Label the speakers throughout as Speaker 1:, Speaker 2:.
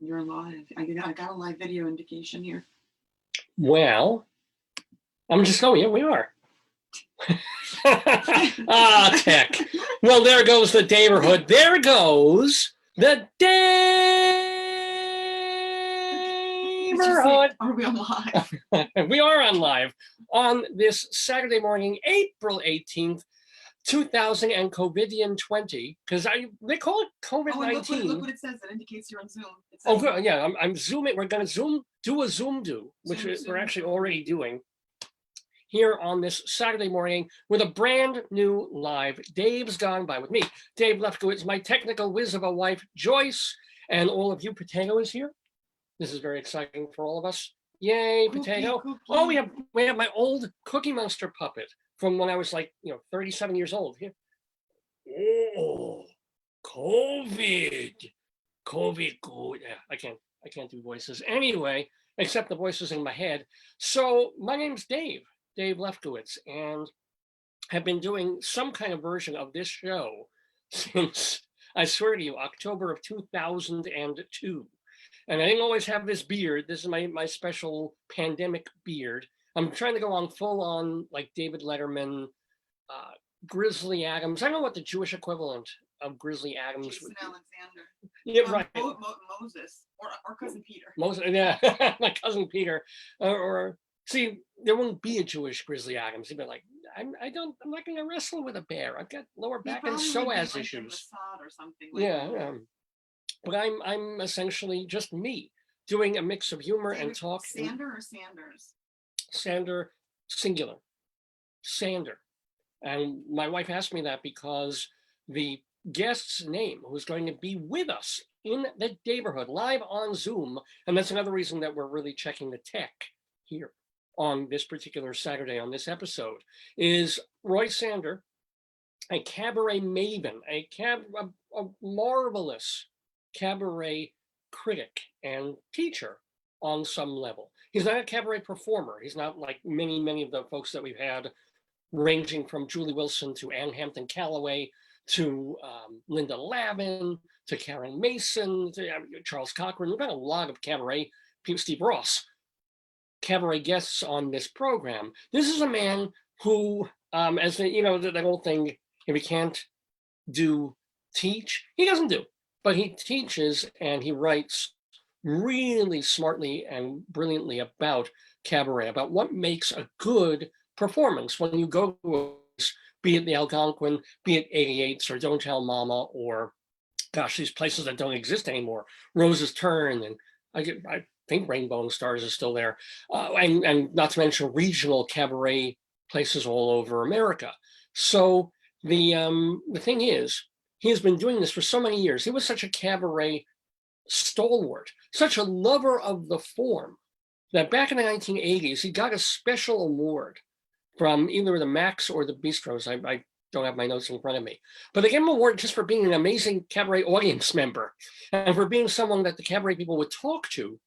Speaker 1: You're live. I got a live video indication here.
Speaker 2: Well, I'm just going, yeah, we are. Tech. Well, there goes the Daverhood. There goes the Daverhood.
Speaker 1: Are we on live?
Speaker 2: We are on live on this Saturday morning, April 18th, 2000 and COVID-20, because they call it COVID-19.
Speaker 1: Oh, look what it says. It indicates you're on Zoom.
Speaker 2: Oh, good. Yeah, I'm zooming. We're going to do a Zoom, which we're actually already doing here on this Saturday morning with a brand new live. Dave's gone by with me, Dave Lefkowitz, my technical whiz of a wife, Joyce, and all of you. Potato is here. This is very exciting for all of us. Yay, Potato.
Speaker 1: Cookie.
Speaker 2: Oh, we have my old Cookie Monster puppet from when I was like, 37 years old. Here. Oh, COVID, good. Yeah, I can't do voices anyway, except the voices in my head. So my name's Dave Lefkowitz, and have been doing some kind of version of this show since, I swear to you, October of 2002. And I didn't always have this beard. This is my special pandemic beard. I'm trying to go on full on like David Letterman, Grizzly Adams. I don't know what the Jewish equivalent of Grizzly Adams
Speaker 1: Jason
Speaker 2: would be.
Speaker 1: Alexander.
Speaker 2: Yeah, right.
Speaker 1: Moses or cousin Peter.
Speaker 2: Moses, yeah, my cousin Peter. Or see, there won't be a Jewish Grizzly Adams. He'd be like, I'm not going to wrestle with a bear. I've got lower back and psoas issues.
Speaker 1: Or something like
Speaker 2: yeah. But I'm essentially just me doing a mix of humor and talk.
Speaker 1: Sander or Sanders?
Speaker 2: Sander, singular. Sander. And my wife asked me that because the guest's name, who's going to be with us in the Daverhood live on Zoom, and that's another reason that we're really checking the tech here on this particular Saturday on this episode, is Roy Sander, a cabaret maven, a marvelous cabaret critic and teacher on some level. He's not a cabaret performer. He's not like many of the folks that we've had, ranging from Julie Wilson to Ann Hampton Calloway to Linda Lavin to Karen Mason to Charles Cochran. We've got a lot of cabaret people, Steve Ross, cabaret guests on this program. This is a man who, as the whole thing, if he can't teach, he doesn't do. But he teaches and he writes really smartly and brilliantly about cabaret, about what makes a good performance when you go to, be it the Algonquin, be it 88s or Don't Tell Mama, or gosh, these places that don't exist anymore, Rose's Turn, and I think Rainbow and Stars is still there, and not to mention regional cabaret places all over America. So the thing is, he has been doing this for so many years. He was such a cabaret stalwart, such a lover of the form, that back in the 1980s, he got a special award from either the Max or the Bistros. I don't have my notes in front of me. But they gave him an award just for being an amazing cabaret audience member and for being someone that the cabaret people would talk to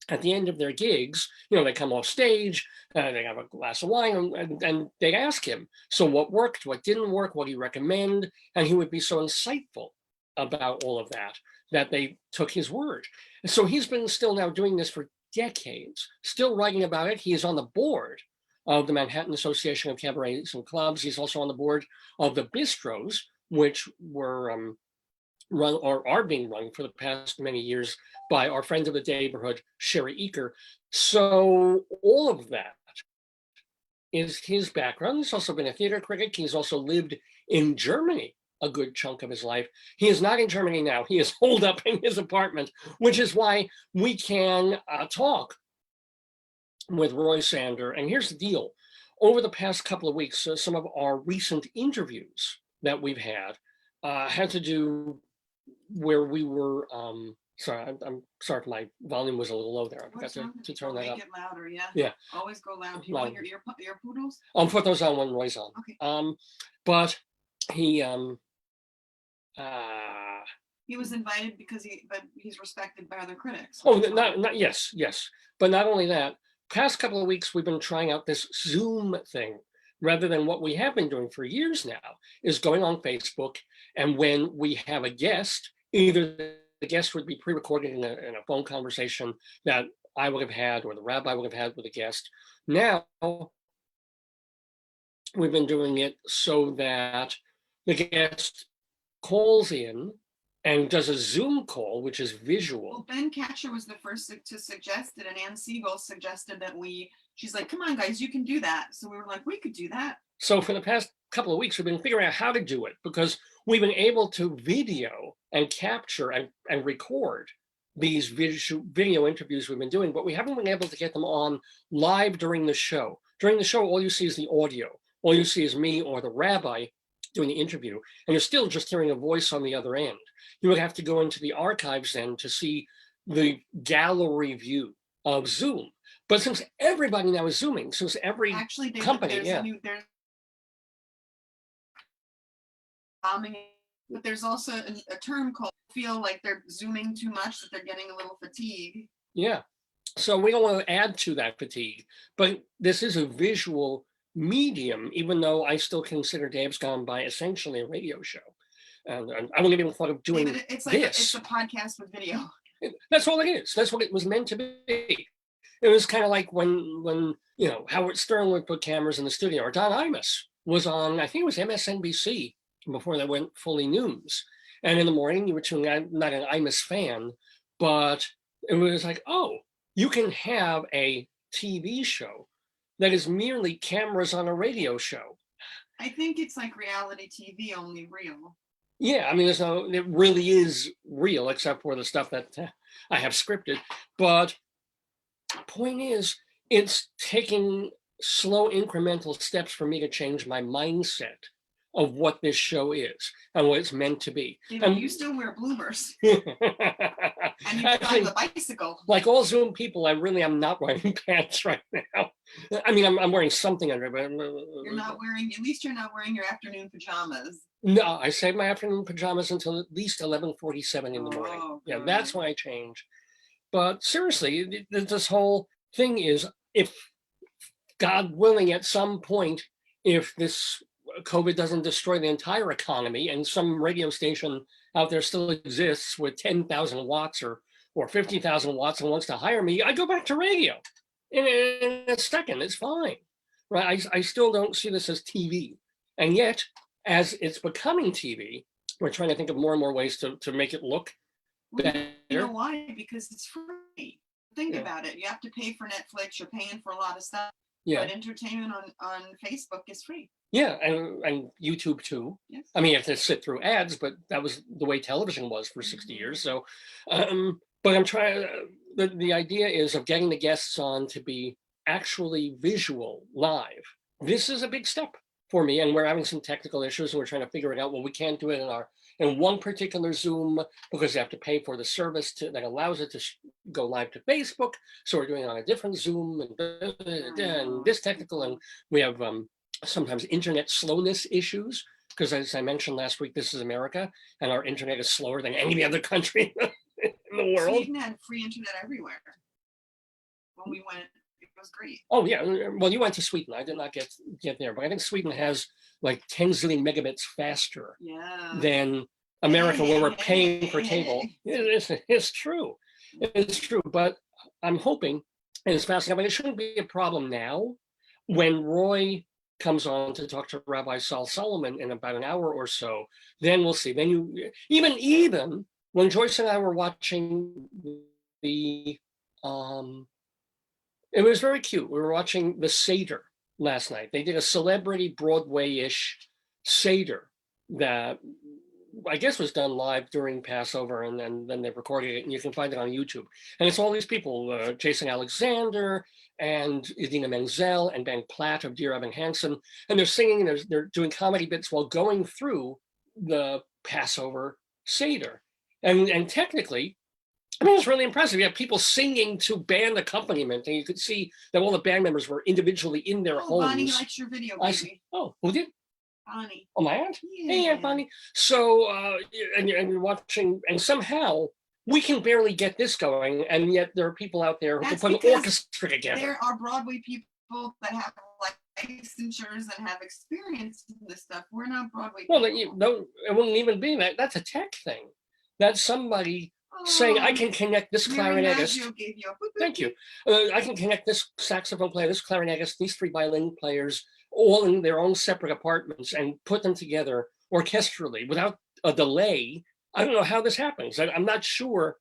Speaker 2: at the end of their gigs. They come off stage, they have a glass of wine, and they'd ask him, so what worked, what didn't work, what do you recommend? And he would be so insightful about all of that they took his word. And so he's been still now doing this for decades, still writing about it. He is on the board of the Manhattan Association of Cabarets and Clubs. He's also on the board of the Bistros, which were run or are being run for the past many years by our friend of the Daverhood, Sherry Eaker. So all of that is his background. He's also been a theater critic. He's also lived in Germany a good chunk of his life. He is not in Germany now. He is holed up in his apartment, which is why we can talk with Roy Sander. And here's the deal. Over the past couple of weeks, some of our recent interviews that we've had to do where we were, sorry, I'm sorry if my volume was a little low there. I forgot to turn that up.
Speaker 1: Make it louder, yeah.
Speaker 2: Yeah.
Speaker 1: Always go loud. Do you want your ear poodles?
Speaker 2: I'll put those on when Roy's on.
Speaker 1: Okay.
Speaker 2: But he
Speaker 1: was invited because he's respected by other critics.
Speaker 2: Oh, yes. But not only that, past couple of weeks, we've been trying out this Zoom thing rather than what we have been doing for years now, is going on Facebook. And when we have a guest, either the guest would be pre-recorded in a phone conversation that I would have had, or the rabbi would have had with a guest. Now, we've been doing it so that the guest calls in and does a Zoom call, which is visual.
Speaker 1: Well, Ben Catcher was the first to suggest it, and Ann Siegel suggested that she's like, come on, guys, you can do that. So we were like, we could do that.
Speaker 2: So for the past couple of weeks, we've been figuring out how to do it, because we've been able to video and capture and record these video interviews we've been doing, but we haven't been able to get them on live during the show. During the show, all you see is the audio. All you see is me or the rabbi doing the interview, and you're still just hearing a voice on the other end. You would have to go into the archives then to see the gallery view of Zoom. But since everybody now is Zooming, since every company,
Speaker 1: there's but there's also a term called feel like they're Zooming too much, that they're getting a little fatigue.
Speaker 2: Yeah. So we don't want to add to that fatigue, but this is a visual medium, even though I still consider Dave's Gone By essentially a radio show. And I wouldn't even thought of doing
Speaker 1: it's like
Speaker 2: this.
Speaker 1: It's a podcast with video.
Speaker 2: That's all it is. That's what it was meant to be. It was kind of like when Howard Stern would put cameras in the studio, or Don Imus was on, I think it was MSNBC before they went fully news. And in the morning, you were tuning in. I'm not an Imus fan, but it was like, oh, you can have a TV show that is merely cameras on a radio show.
Speaker 1: I think it's like reality TV, only real.
Speaker 2: Yeah, I mean, it really is real, except for the stuff that I have scripted. But point is, it's taking slow incremental steps for me to change my mindset of what this show is and what it's meant to be.
Speaker 1: And you still wear bloomers. And you drive a bicycle.
Speaker 2: Like all Zoom people, I'm not wearing pants right now. I mean, I'm wearing something under it, but
Speaker 1: you're not wearing, at least you're not wearing your afternoon pajamas.
Speaker 2: No, I save my afternoon pajamas until at least 11:47 in the morning.
Speaker 1: Oh,
Speaker 2: yeah, that's when I change. But seriously, this whole thing is, if God willing, at some point, if this COVID doesn't destroy the entire economy and some radio station out there still exists with 10,000 watts or 50,000 watts and wants to hire me, I go back to radio in a second. It's fine, right? I still don't see this as TV. And yet, as it's becoming TV, we're trying to think of more and more ways to make it look better.
Speaker 1: You know why? Because it's free. Think about it. You have to pay for Netflix. You're paying for a lot of stuff. Yeah. But entertainment on Facebook is free.
Speaker 2: Yeah, and YouTube too.
Speaker 1: Yes.
Speaker 2: I mean, you have to sit through ads, but that was the way television was for 60 years. So, but I'm trying, the idea is of getting the guests on to be actually visual live. This is a big step for me, and we're having some technical issues, and we're trying to figure it out. Well, we can't do it in one particular Zoom because you have to pay for the service that allows it to go live to Facebook. So we're doing it on a different Zoom, and this technical, and we have sometimes internet slowness issues, because as I mentioned last week, this is America, and our internet is slower than any other country in the world.
Speaker 1: Sweden had free internet everywhere when we went. It was great.
Speaker 2: Oh yeah, well, you went to Sweden. I did not get there, but I think Sweden has like 10 zillion megabits faster than America, where we're paying for cable. It's true. It's true, but I'm hoping, and it's fascinating, but it shouldn't be a problem now. When Roy comes on to talk to Rabbi Saul Solomon in about an hour or so, then we'll see. Then you, even when Joyce and I were watching the, it was very cute. We were watching the Seder last night. They did a celebrity Broadway-ish Seder that I guess was done live during Passover, and then they recorded it, and you can find it on YouTube. And it's all these people, Jason Alexander and Idina Menzel and Ben Platt of Dear Evan Hansen, and they're singing, and they're doing comedy bits while going through the Passover Seder. And technically, I mean, it's really impressive. You have people singing to band accompaniment, and you could see that all the band members were individually in their homes.
Speaker 1: Bonnie likes your video, baby.
Speaker 2: Oh, who did?
Speaker 1: Bonnie.
Speaker 2: Oh, my aunt?
Speaker 1: Yeah.
Speaker 2: Hey, Aunt Bonnie. So, and you're watching, and somehow we can barely get this going, and yet there are people out there who can put an orchestra together.
Speaker 1: There are Broadway people that have like licensures and have experience in this stuff. We're not Broadway.
Speaker 2: Well,
Speaker 1: people.
Speaker 2: it wouldn't even be that. That's a tech thing. That's somebody saying, I can connect this clarinetist. Thank you. I can connect this saxophone player, this clarinetist, these 3 violin players, all in their own separate apartments and put them together orchestrally without a delay. I don't know how this happens. I'm not sure.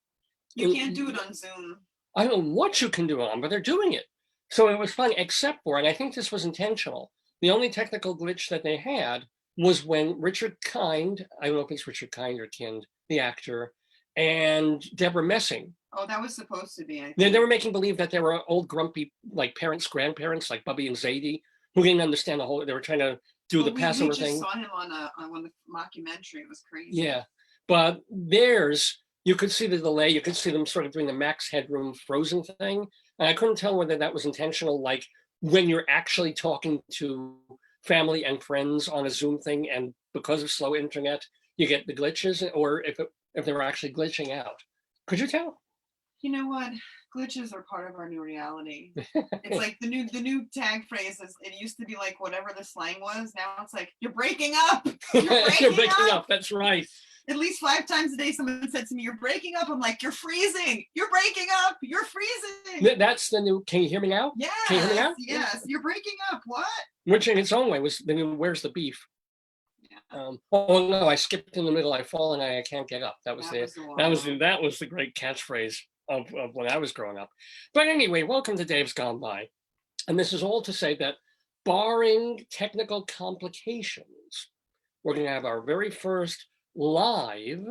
Speaker 1: You can't do it on Zoom.
Speaker 2: I don't know what you can do on, but they're doing it. So it was fun, except for, and I think this was intentional, the only technical glitch that they had was when Richard Kind, I don't know if it's Richard Kind or Kind, the actor, and Deborah Messing.
Speaker 1: Oh, that was supposed to be.
Speaker 2: They were making believe that they were old grumpy, like parents, grandparents, like Bubby and Zadie, who didn't understand the whole, they were trying to do the Passover thing.
Speaker 1: We just saw him on the mockumentary. It was crazy.
Speaker 2: Yeah, but theirs, you could see the delay. You could see them sort of doing the Max Headroom Frozen thing. And I couldn't tell whether that was intentional, like when you're actually talking to family and friends on a Zoom thing, and because of slow internet, you get the glitches, or if they were actually glitching out. Could you tell?
Speaker 1: You know what? Glitches are part of our new reality. It's like the new tag phrase is, it used to be like whatever the slang was. Now it's like, you're breaking up.
Speaker 2: You're breaking up. That's right.
Speaker 1: At least 5 times a day, someone said to me, you're breaking up. I'm like, you're freezing. You're breaking up. You're freezing.
Speaker 2: That's the new, can you hear me now?
Speaker 1: Yes.
Speaker 2: Can you hear me now?
Speaker 1: Yes. You're breaking up. What?
Speaker 2: Which in its own way was the new, where's the beef? Yeah. Oh no, I skipped in the middle. I fall and I can't get up. That was the great catchphrase of when I was growing up. But anyway, welcome to Dave's Gone By. And this is all to say that barring technical complications, we're going to have our very first live,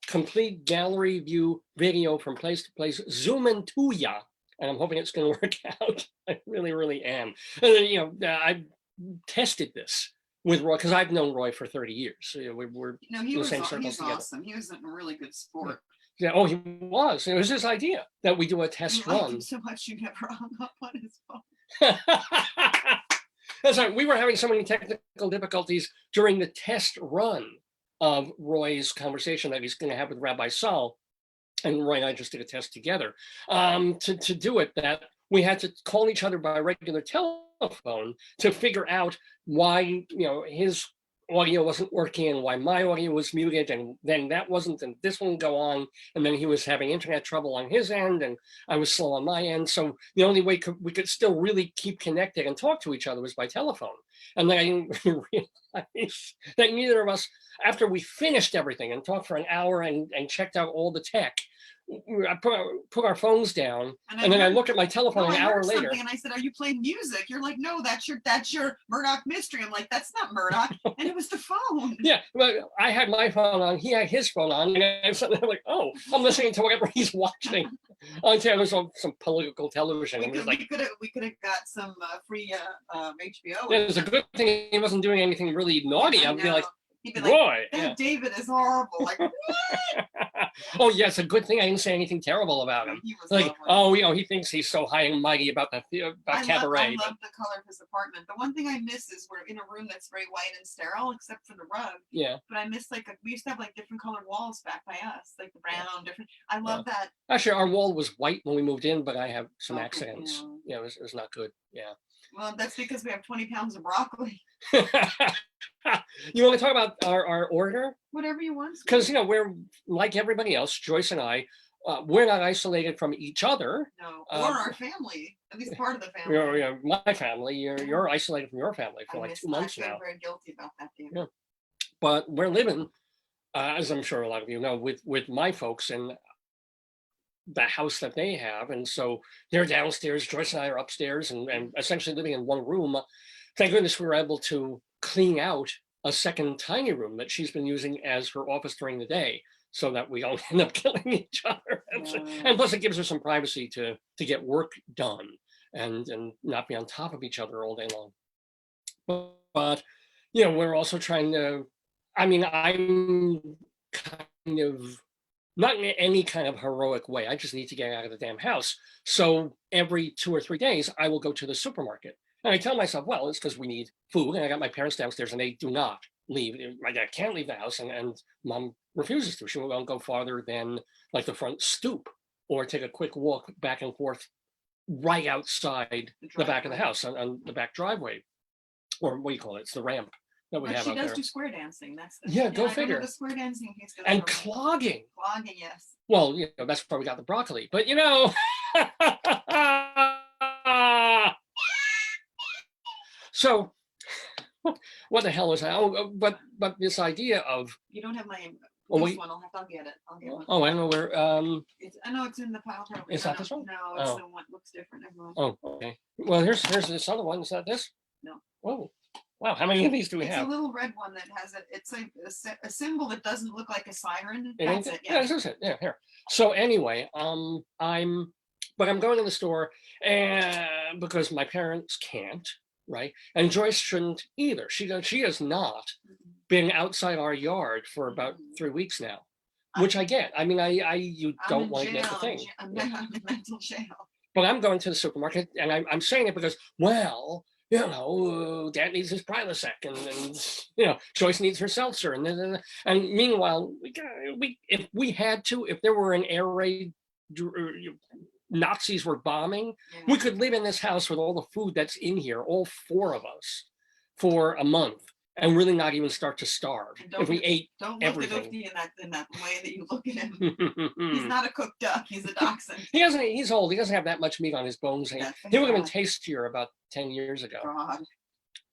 Speaker 2: complete gallery view video from place to place, zoom into ya. And I'm hoping it's going to work out. I really, really am. And then, I've tested this with Roy, because I've known Roy for 30 years. So, we're in the same circles together.
Speaker 1: Awesome. He was a really good sport.
Speaker 2: Yeah. Oh, he was. It was his idea that we do a test run.
Speaker 1: I liked him so much you never hung up on his phone.
Speaker 2: That's right. We were having so many technical difficulties during the test run of Roy's conversation that he's going to have with Rabbi Saul. And Roy and I just did a test together. To do it, that we had to call each other by regular telephone to figure out why, his audio wasn't working and why my audio was muted, and then that wasn't, and this wouldn't go on, and then he was having internet trouble on his end and I was slow on my end. So the only way we could still really keep connected and talk to each other was by telephone. And then I didn't realize that neither of us, after we finished everything and talked for an hour and checked out all the tech, I put our phones down, and then I look at my telephone an hour later.
Speaker 1: And I said, "Are you playing music?" You're like, "No, that's your Murdoch mystery." I'm like, "That's not Murdoch," and it was the phone.
Speaker 2: Yeah, but I had my phone on, he had his phone on, and I'm like, "Oh, I'm listening to whatever he's watching." On some political television.
Speaker 1: We could have got some free HBO.
Speaker 2: Yeah, it's a good thing he wasn't doing anything really naughty. I'd be like,
Speaker 1: he'd be like, Roy, David is horrible. Like, what?
Speaker 2: Oh, yeah, it's a good thing I didn't say anything terrible about him.
Speaker 1: He was
Speaker 2: like, lovely. He thinks he's so high and mighty about cabaret.
Speaker 1: I love the color of his apartment. The one thing I miss is we're in a room that's very white and sterile, except for the rug.
Speaker 2: Yeah.
Speaker 1: But I miss we used to have different colored walls back by us, like the brown, different. I love that.
Speaker 2: Actually, our wall was white when we moved in, but I have some accents. Yeah, it was not good. Yeah.
Speaker 1: Well, that's because we have 20 pounds of broccoli.
Speaker 2: You want to talk about our order?
Speaker 1: Whatever you want.
Speaker 2: Because, we're like everybody else, Joyce and I, we're not isolated from each other.
Speaker 1: No, or our family, at least part of the family.
Speaker 2: My family, you're isolated from your family for 2 months now.
Speaker 1: I'm very guilty about that, David.
Speaker 2: Yeah. But we're living, as I'm sure a lot of you know, with my folks in the house that they have. And so they're downstairs, Joyce and I are upstairs and essentially living in one room. Thank goodness we were able to clean out a second tiny room that she's been using as her office during the day so that we don't end up killing each other. And plus it gives her some privacy to get work done and not be on top of each other all day long. But we're also trying to, I'm kind of, not in any kind of heroic way. I just need to get out of the damn house. So every 2 or 3 days, I will go to the supermarket. And I tell myself, well, it's because we need food. And I got my parents downstairs and they do not leave. My dad can't leave the house and mom refuses to. She won't go farther than the front stoop or take a quick walk back and forth right outside the back of the
Speaker 1: driveway.
Speaker 2: house on the back driveway, or what do you call it? It's the ramp that we
Speaker 1: But
Speaker 2: have
Speaker 1: she
Speaker 2: out
Speaker 1: does
Speaker 2: there.
Speaker 1: do square dancing. That's the
Speaker 2: Yeah, go
Speaker 1: I don't know
Speaker 2: figure.
Speaker 1: the square dancing piece. 'cause I
Speaker 2: And
Speaker 1: don't know.
Speaker 2: clogging.
Speaker 1: Clogging, yes.
Speaker 2: Well, you know, that's why we got the broccoli. But you know, so what the hell is that? Oh, but this idea of
Speaker 1: You don't have my
Speaker 2: oh,
Speaker 1: this
Speaker 2: wait,
Speaker 1: one. I'll get it. I'll get one.
Speaker 2: oh, I don't know where.
Speaker 1: It's, I know it's in the pile. Probably.
Speaker 2: Is
Speaker 1: No,
Speaker 2: that this one?
Speaker 1: No, it's
Speaker 2: Oh.
Speaker 1: the one. Looks different. Never mind.
Speaker 2: Oh, okay. Well, here's this other one. Is that this?
Speaker 1: No.
Speaker 2: Oh, wow. How many of these do we
Speaker 1: It's
Speaker 2: have?
Speaker 1: a little red one that has it's a symbol that doesn't look like a siren.
Speaker 2: It ain't
Speaker 1: That's it.
Speaker 2: Yeah, this is it. Yeah, here. So anyway, I'm going to the store and because my parents can't, right? And Joyce shouldn't either. She has not been outside our yard for about 3 weeks now, which I get. I mean, you don't want to get the thing.
Speaker 1: I'm in mental jail.
Speaker 2: But I'm going to the supermarket, and I'm saying it because, well, you know, Dad needs his Prilosec, and you know, Joyce needs her seltzer, and meanwhile, if we had to, if there were an air raid, Nazis were bombing, we could live in this house with all the food that's in here, all 4 of us, for a month, and really not even start to starve if we ate everything.
Speaker 1: Don't look at Oofy in that way that you look at him. He's not a cooked duck. He's a dachshund.
Speaker 2: He's old. He doesn't have that much meat on his bones. He would have been tastier about 10 years ago.
Speaker 1: God.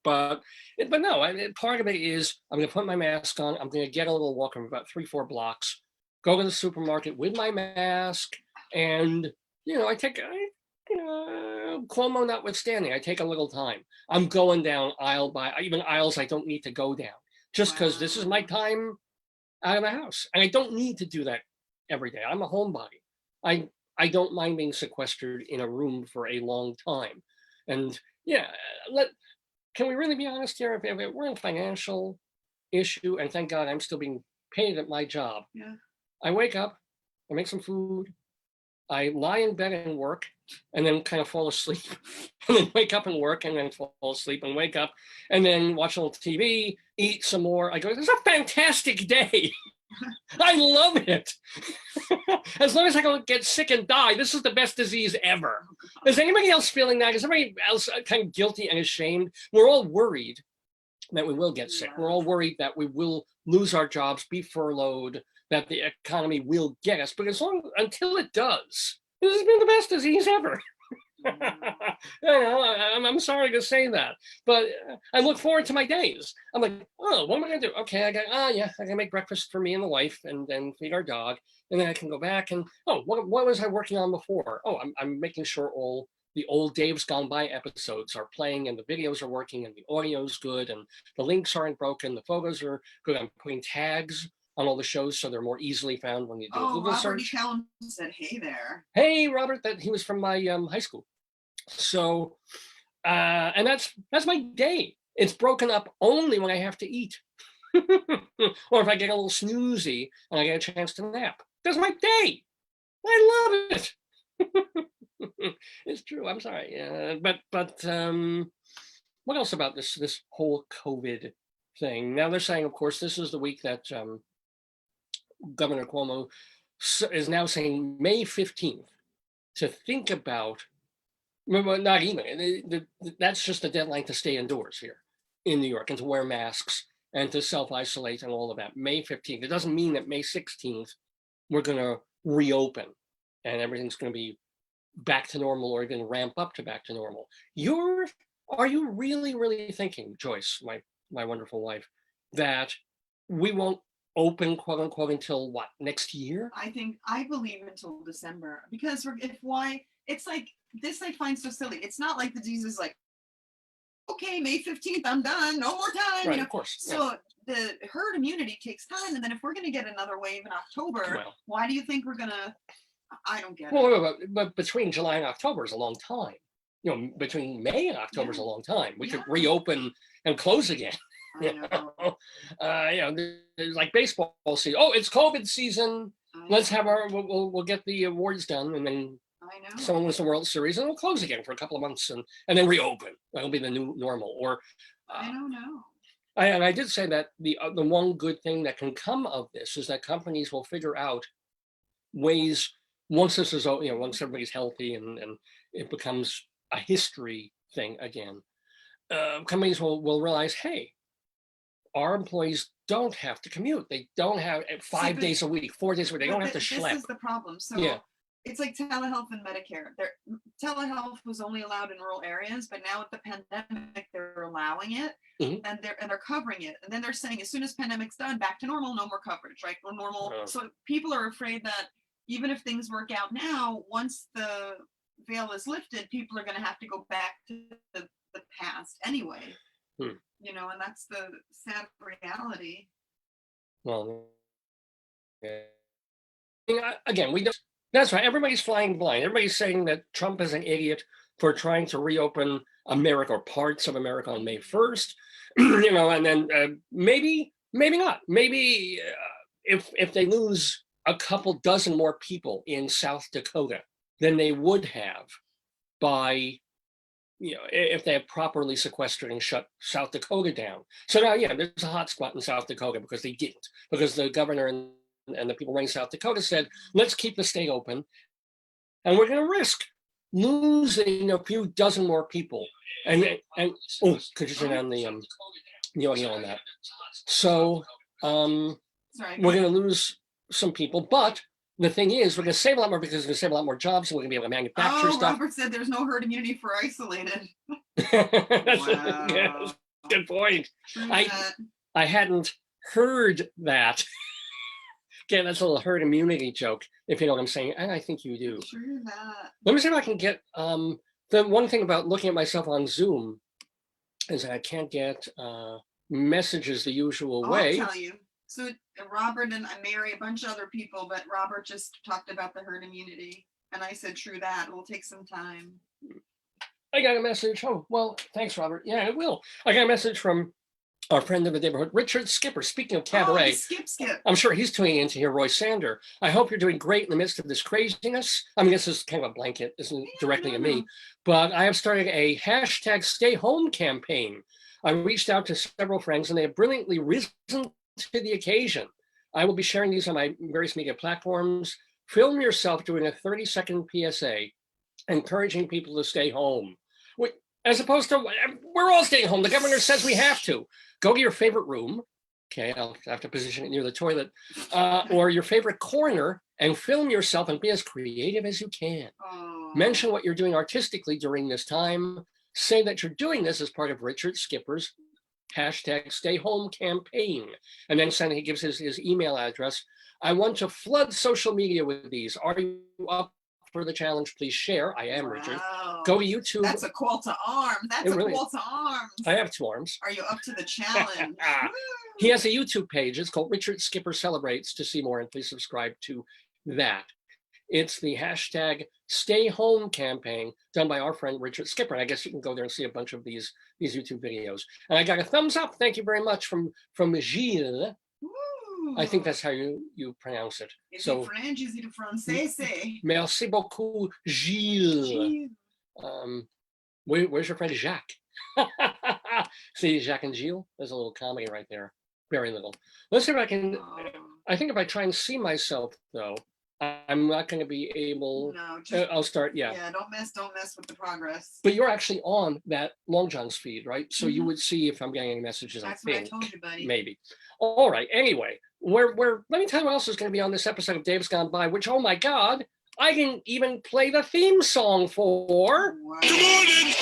Speaker 2: But no, part of it is I'm going to put my mask on. I'm going to get a little walk of about 3-4 blocks, go to the supermarket with my mask, and you know, Cuomo notwithstanding, I take a little time. I'm going down aisle by even aisles I don't need to go down, just because this is my time out of the house, and I don't need to do that every day. I'm a homebody. I don't mind being sequestered in a room for a long time, and yeah, can we really be honest here? If it weren't a financial issue, and thank God I'm still being paid at my job, I wake up, I make some food, I lie in bed and work, and then kind of fall asleep, and then wake up and work, and then fall asleep and wake up, and then watch a little TV, eat some more. I go, this is a fantastic day. I love it. As long as I don't get sick and die, this is the best disease ever. Is anybody else feeling that? Is anybody else kind of guilty and ashamed? We're all worried that we will get sick. We're all worried that we will lose our jobs, be furloughed, that the economy will get us. But until it does, this has been the best disease ever. You know, I'm sorry to say that, but I look forward to my days. I'm like, oh, what am I gonna do? Okay, I can make breakfast for me and the wife, and then feed our dog, and then I can go back and what was I working on before? Oh, I'm making sure all the old Dave's Gone By episodes are playing, and the videos are working, and the audio's good, and the links aren't broken, the photos are good. I'm putting tags on all the shows so they're more easily found when you do a Google search.
Speaker 1: Robert said, "Hey there."
Speaker 2: Hey, Robert, that he was from my high school. So, and that's my day. It's broken up only when I have to eat, or if I get a little snoozy and I get a chance to nap. That's my day. I love it. It's true. I'm sorry. But what else about this whole COVID thing? Now they're saying, of course, this is the week that Governor Cuomo is now saying May 15th to think about. Not even. That's just a deadline to stay indoors here in New York and to wear masks and to self-isolate and all of that. May 15th. It doesn't mean that May 16th we're going to reopen and everything's going to be back to normal or even ramp up to back to normal. Are you really, really thinking, Joyce, my wonderful wife, that we won't open, quote unquote, until what, next year?
Speaker 1: I believe until December, because it's like this I find so silly. It's not like the disease is like, okay, May 15th, I'm done, no more time.
Speaker 2: Right, of course.
Speaker 1: So the herd immunity takes time, and then if we're going to get another wave in October, why do you think we're going to? I don't get it.
Speaker 2: But between July and October is a long time. You know, between May and October is a long time. We could reopen and close again. You know, there's like baseball season. Oh, it's COVID season. Let's have we'll get the awards done, and then someone wins the World Series, and we'll close again for a couple of months, and then reopen. That'll be the new normal. Or
Speaker 1: I don't know.
Speaker 2: And I did say that the one good thing that can come of this is that companies will figure out ways once this is, once everybody's healthy and it becomes a history thing again. Companies will realize, hey, our employees don't have to commute. They don't have 5 days a week, 4 days a week. They don't have to schlep.
Speaker 1: This is the problem. So
Speaker 2: yeah.
Speaker 1: It's like telehealth and Medicare. Telehealth was only allowed in rural areas, but now with the pandemic, they're allowing it, and they're covering it. And then they're saying, as soon as pandemic's done, back to normal, no more coverage, right? Or normal. So people are afraid that even if things work out now, once the veil is lifted, people are going to have to go back to the past anyway. You know, and that's the sad reality.
Speaker 2: Well, again, we don't. That's right. Everybody's flying blind. Everybody's saying that Trump is an idiot for trying to reopen America or parts of America on May 1st. You know, and then maybe not. Maybe if they lose a couple dozen more people in South Dakota than they would have by, you know, if they had properly sequestered and shut South Dakota down. So now, yeah, there's a hot spot in South Dakota because they didn't, because the governor and the people running South Dakota said, let's keep the state open, and we're going to risk losing a few dozen more people. And oh, could you turn down the audio on that? So we're going to lose some people, but the thing is, we're going to save a lot more because we're going to save a lot more jobs, and we're going to be able to manufacture stuff.
Speaker 1: Robert said there's no herd immunity for isolated.
Speaker 2: That's
Speaker 1: wow.
Speaker 2: Yes, good point. I hadn't heard that. Again, that's a little herd immunity joke, if you know what I'm saying. And I think you do.
Speaker 1: True that.
Speaker 2: Let me see if I can get, the one thing about looking at myself on Zoom is that I can't get messages the usual way.
Speaker 1: I'll tell you. So Robert and Mary, a bunch of other people, but Robert just talked about the herd immunity. And I said, true that, it will take some time.
Speaker 2: I got a message. Oh, well, thanks, Robert. Yeah, it will. I got a message from our friend of the Daverhood, Richard Skipper. Speaking of cabaret,
Speaker 1: Skip.
Speaker 2: I'm sure he's tuning in to hear Roy Sander. I hope you're doing great in the midst of this craziness. I mean, this is kind of a blanket, isn't directly to me, but I have started a hashtag Stay Home campaign. I reached out to several friends, and they have brilliantly risen to the occasion. I will be sharing these on my various media platforms. Film yourself doing a 30-second PSA, encouraging people to stay home. As opposed to, we're all staying home. The governor says we have to. Go to your favorite room. Okay, I'll have to position it near the toilet. Or your favorite corner and film yourself and be as creative as you can. Mention what you're doing artistically during this time. Say that you're doing this as part of Richard Skipper's hashtag Stay Home campaign. And then he gives his email address. I want to flood social media with these. Are you up for the challenge? Please share. I am, Richard. Go to YouTube.
Speaker 1: That's a call to arms. Call to arms.
Speaker 2: I have 2 arms.
Speaker 1: Are you up to the challenge?
Speaker 2: He has a YouTube page. It's called Richard Skipper Celebrates. To see more, and please subscribe to that. It's the hashtag Stay Home campaign done by our friend Richard Skipper. And I guess you can go there and see a bunch of these YouTube videos. And I got a thumbs up. Thank you very much from Gilles. I think that's how you pronounce it. So, merci beaucoup, Gilles. Where's your friend Jacques? See, Jacques and Gilles? There's a little comedy right there. Very little. Let's see if I can. I think if I try and see myself, though, I'm not going to be able. No, I'll start. Yeah.
Speaker 1: Yeah. Don't mess with the progress.
Speaker 2: But you're actually on that Long John's feed, right? So you would see if I'm getting any messages.
Speaker 1: That's what I told you, buddy.
Speaker 2: Maybe. All right. Anyway, let me tell you what else is going to be on this episode of Dave's Gone By. Which, oh my God, I didn't even play the theme song for.
Speaker 3: Wow. Good morning.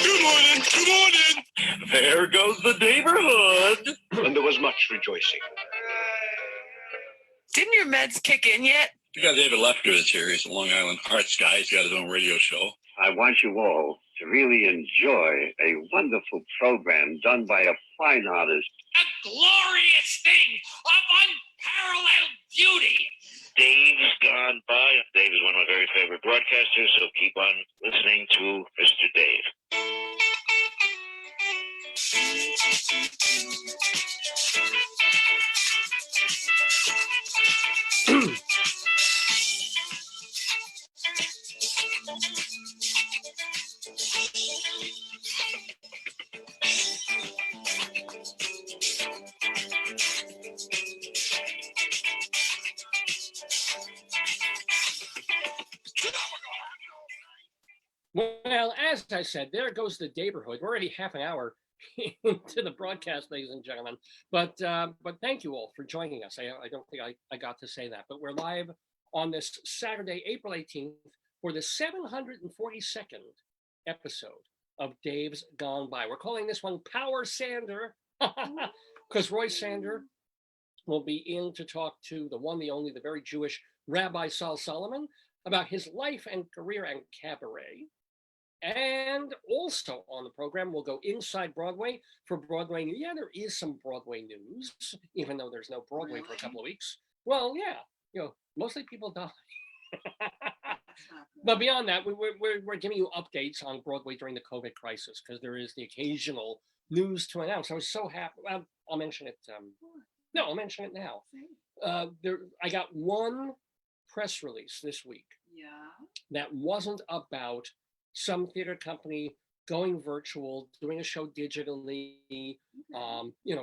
Speaker 3: There goes the Daverhood.
Speaker 4: And there was much rejoicing.
Speaker 5: Didn't your meds kick in yet?
Speaker 3: You got David Lefkowitz here. He's a Long Island arts guy. He's got his own radio show.
Speaker 4: I want you all to really enjoy a wonderful program done by a fine artist.
Speaker 6: A glorious thing of unparalleled beauty.
Speaker 4: Dave's Gone By. Dave is one of my very favorite broadcasters, so keep on listening to Mr. Dave.
Speaker 2: Well, as I said, there goes the Daverhood. We're already half an hour into the broadcast, ladies and gentlemen. But thank you all for joining us. I don't think I got to say that, but we're live on this Saturday, April 18th, for the 742nd episode of Dave's Gone By. We're calling this one Power Sander, because Roy Sander will be in to talk to the one, the only, the very Jewish Rabbi Saul Solomon about his life and career and cabaret. And also on the program, we'll go inside Broadway for Broadway. Yeah, there is some Broadway news, even though there's no Broadway for a couple of weeks. Well, yeah, mostly people die. But beyond that, we're giving you updates on Broadway during the COVID crisis, because there is the occasional news to announce. I was so happy. Well, I'll mention it. No, I'll mention it now. I got one press release this week.
Speaker 1: Yeah. That
Speaker 2: wasn't about some theater company going virtual, doing a show digitally,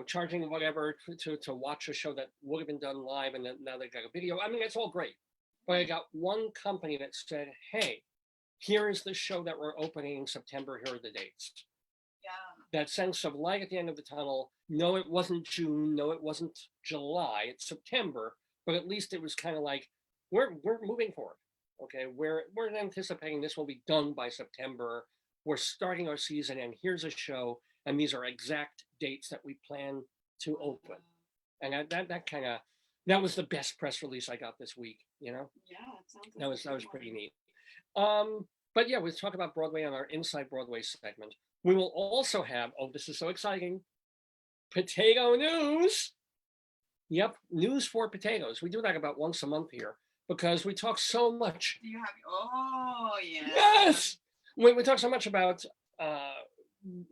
Speaker 2: charging whatever to watch a show that would have been done live, and then now they got a video. I mean, it's all great. But I got one company that said, hey, here is the show that we're opening in September. Here are the dates. Yeah. That sense of light at the end of the tunnel. No, it wasn't June. No, it wasn't July. It's September. But at least it was kind of like, we're moving forward. Okay, we're anticipating this will be done by September. We're starting our season, and here's a show, and these are exact dates that we plan to open. And that was the best press release I got this week. Yeah, it sounds like that was pretty neat. But yeah, we'll talk about Broadway on our Inside Broadway segment. We will also have, this is so exciting, potato news. Yep, news for potatoes. We do that about once a month here, because we talk so much.
Speaker 1: Do you have? Yeah.
Speaker 2: Yes, we talk so much about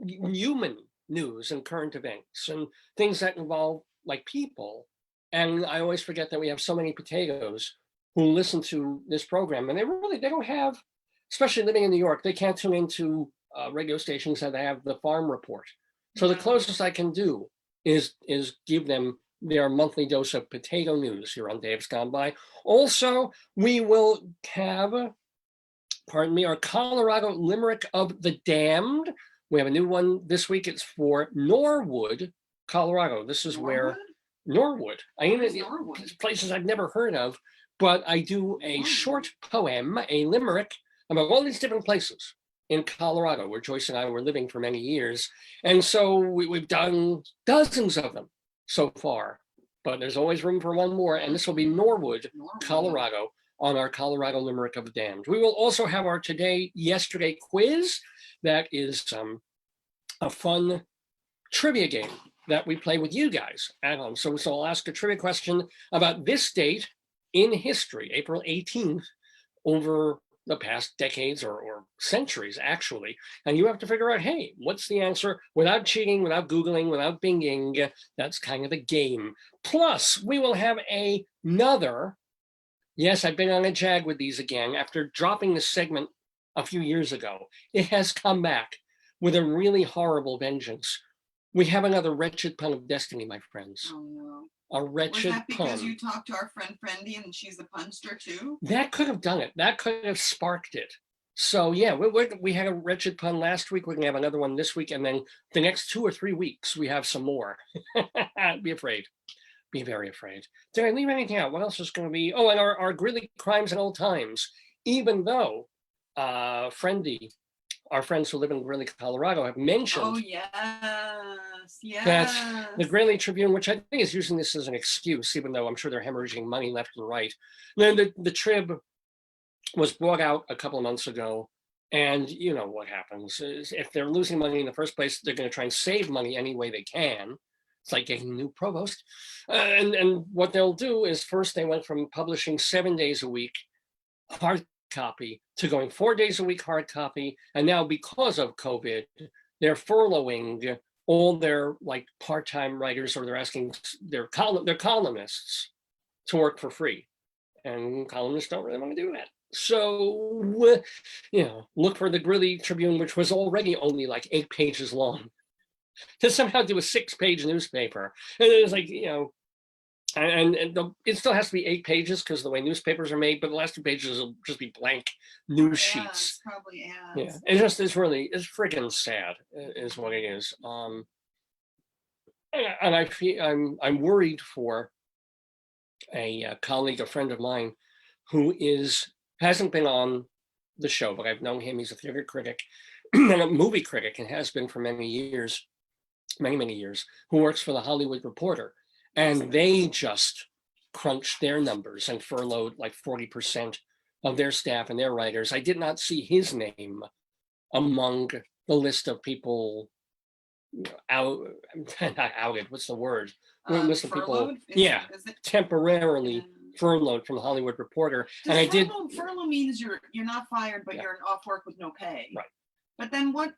Speaker 2: human news and current events and things that involve like people. And I always forget that we have so many potatoes who listen to this program, and they don't have, especially living in New York, they can't tune into radio stations that have the farm report. So the closest I can do is give them their monthly dose of potato news here on Dave's Gone By. Also, we will have, our Colorado Limerick of the Damned. We have a new one this week. It's for Norwood, Colorado. This is where Norwood. Norwood? Places I've never heard of, but I do a short poem, a limerick, about all these different places in Colorado, where Joyce and I were living for many years. And so we've done dozens of them so far, but there's always room for one more, and this will be Norwood, Colorado, on our Colorado Limerick of the Damned. We will also have our yesterday quiz. That is a fun trivia game that we play with you guys at home. So I'll ask a trivia question about this date in history, April 18th, over the past decades or centuries, actually. And you have to figure out, hey, what's the answer without cheating, without Googling, without Binging. That's kind of the game. Plus, we will have another, yes, I've been on a jag with these again. After dropping this segment a few years ago, it has come back with a really horrible vengeance. We have another wretched pun of destiny, my friends. Oh, no. A wretched pun. Was that because
Speaker 1: you talked to our friend Friendy and she's the punster too?
Speaker 2: That could have done it. That could have sparked it. So yeah, we had a wretched pun last week. We're gonna have another one this week, and then the next 2 or 3 weeks we have some more. Be afraid. Be very afraid. Did I leave anything out? What else is going to be? Oh, and our gritty crimes and old times. Even though Friendy, our friends who live in Greeley, Colorado, have mentioned that the Greeley Tribune, which I think is using this as an excuse, even though I'm sure they're hemorrhaging money left and right. Then the Trib was brought out a couple of months ago, and you know what happens is if they're losing money in the first place, they're going to try and save money any way they can. It's like getting a new provost. And what they'll do is first they went from publishing 7 days a week hard copy to going 4 days a week hard copy, and now because of COVID, they're furloughing all their like part-time writers, or they're asking their columnists to work for free, and columnists don't really want to do that. So look for the Greeley Tribune, which was already only like 8 pages long, to somehow do a 6-page newspaper. And it was like, it still has to be 8 pages because the way newspapers are made, but the last 2 pages will just be blank news sheets.
Speaker 1: Probably ads.
Speaker 2: Yeah, it's freaking sad is what it is. And I feel I'm worried for a colleague, a friend of mine, who hasn't been on the show, but I've known him. He's a theater critic and a movie critic, and has been for many years, who works for the Hollywood Reporter. And they just crunched their numbers and furloughed like 40% of their staff and their writers. I did not see his name among the list of people not outed, what's the word? List of people, temporarily furloughed from the Hollywood Reporter. And
Speaker 1: furlough means you're not fired, but you're off work with no pay.
Speaker 2: Right.
Speaker 1: But then but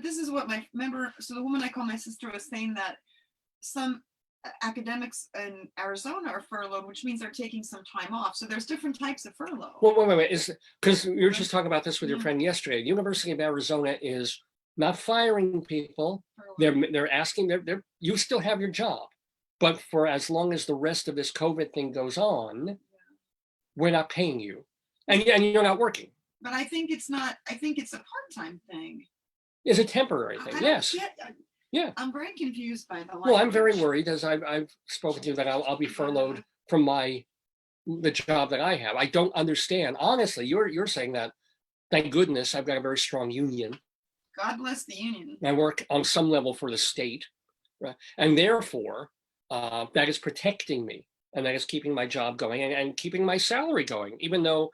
Speaker 1: this is what so the woman I call my sister was saying that some academics in Arizona are furloughed, which means they're taking some time off. So there's different types of furlough.
Speaker 2: Well, wait. Because you were just talking about this with your friend yesterday. The University of Arizona is not firing people. They're asking, you still have your job, but for as long as the rest of this COVID thing goes on, we're not paying you, and you're not working.
Speaker 1: But I think it's not. I think it's a part-time thing.
Speaker 2: It's a temporary thing. Yes. Yeah.
Speaker 1: I'm very confused by the language.
Speaker 2: Well, I'm very worried, as I've spoken to you, that I'll be furloughed from the job that I have. I don't understand. Honestly, you're saying that. Thank goodness I've got a very strong union.
Speaker 1: God bless the union.
Speaker 2: I work on some level for the state, right? And therefore, that is protecting me, and that is keeping my job going and keeping my salary going, even though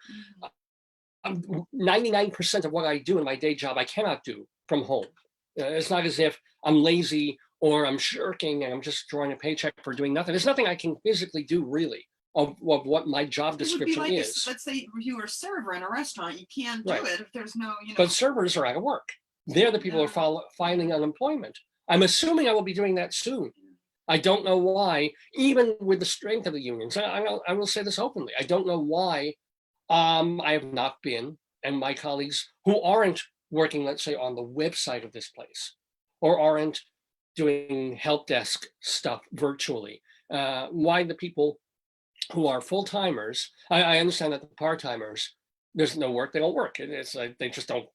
Speaker 2: 99% of what I do in my day job, I cannot do from home. It's not as if I'm lazy or I'm shirking and I'm just drawing a paycheck for doing nothing. There's nothing I can physically do really of what my job description is.
Speaker 1: Let's say you were a server in a restaurant. You can't do it if there's no,
Speaker 2: But servers are out of work. They're the people who are filing unemployment. I'm assuming I will be doing that soon. I don't know why, even with the strength of the unions. I will say this openly. I don't know why I have not been, and my colleagues who aren't working, let's say, on the website of this place, or aren't doing help desk stuff virtually. Why the people who are full-timers, I understand that the part-timers, there's no work, they don't work. It's like they just don't,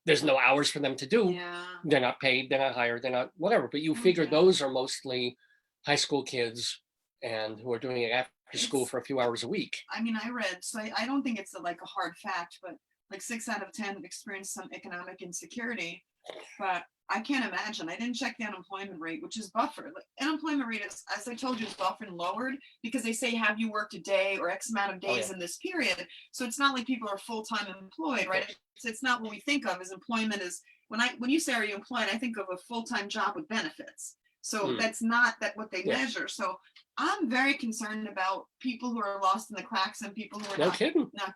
Speaker 2: there's no hours for them to do.
Speaker 1: Yeah.
Speaker 2: They're not paid, they're not hired, they're not whatever. But you figure those are mostly high school kids and who are doing it after school for a few hours a week.
Speaker 1: I mean, I read, so I don't think it's like a hard fact, but like 6 out of 10 experience some economic insecurity. But I can't imagine. I didn't check the unemployment rate, which is buffered. Like, unemployment rate is, as I told you, is often lowered because they say, have you worked a day or X amount of days in this period? So it's not like people are full-time employed, right? It's not what we think of as employment is, when you say, are you employed, I think of a full-time job with benefits. So that's not what they measure. So I'm very concerned about people who are lost in the cracks and people who are not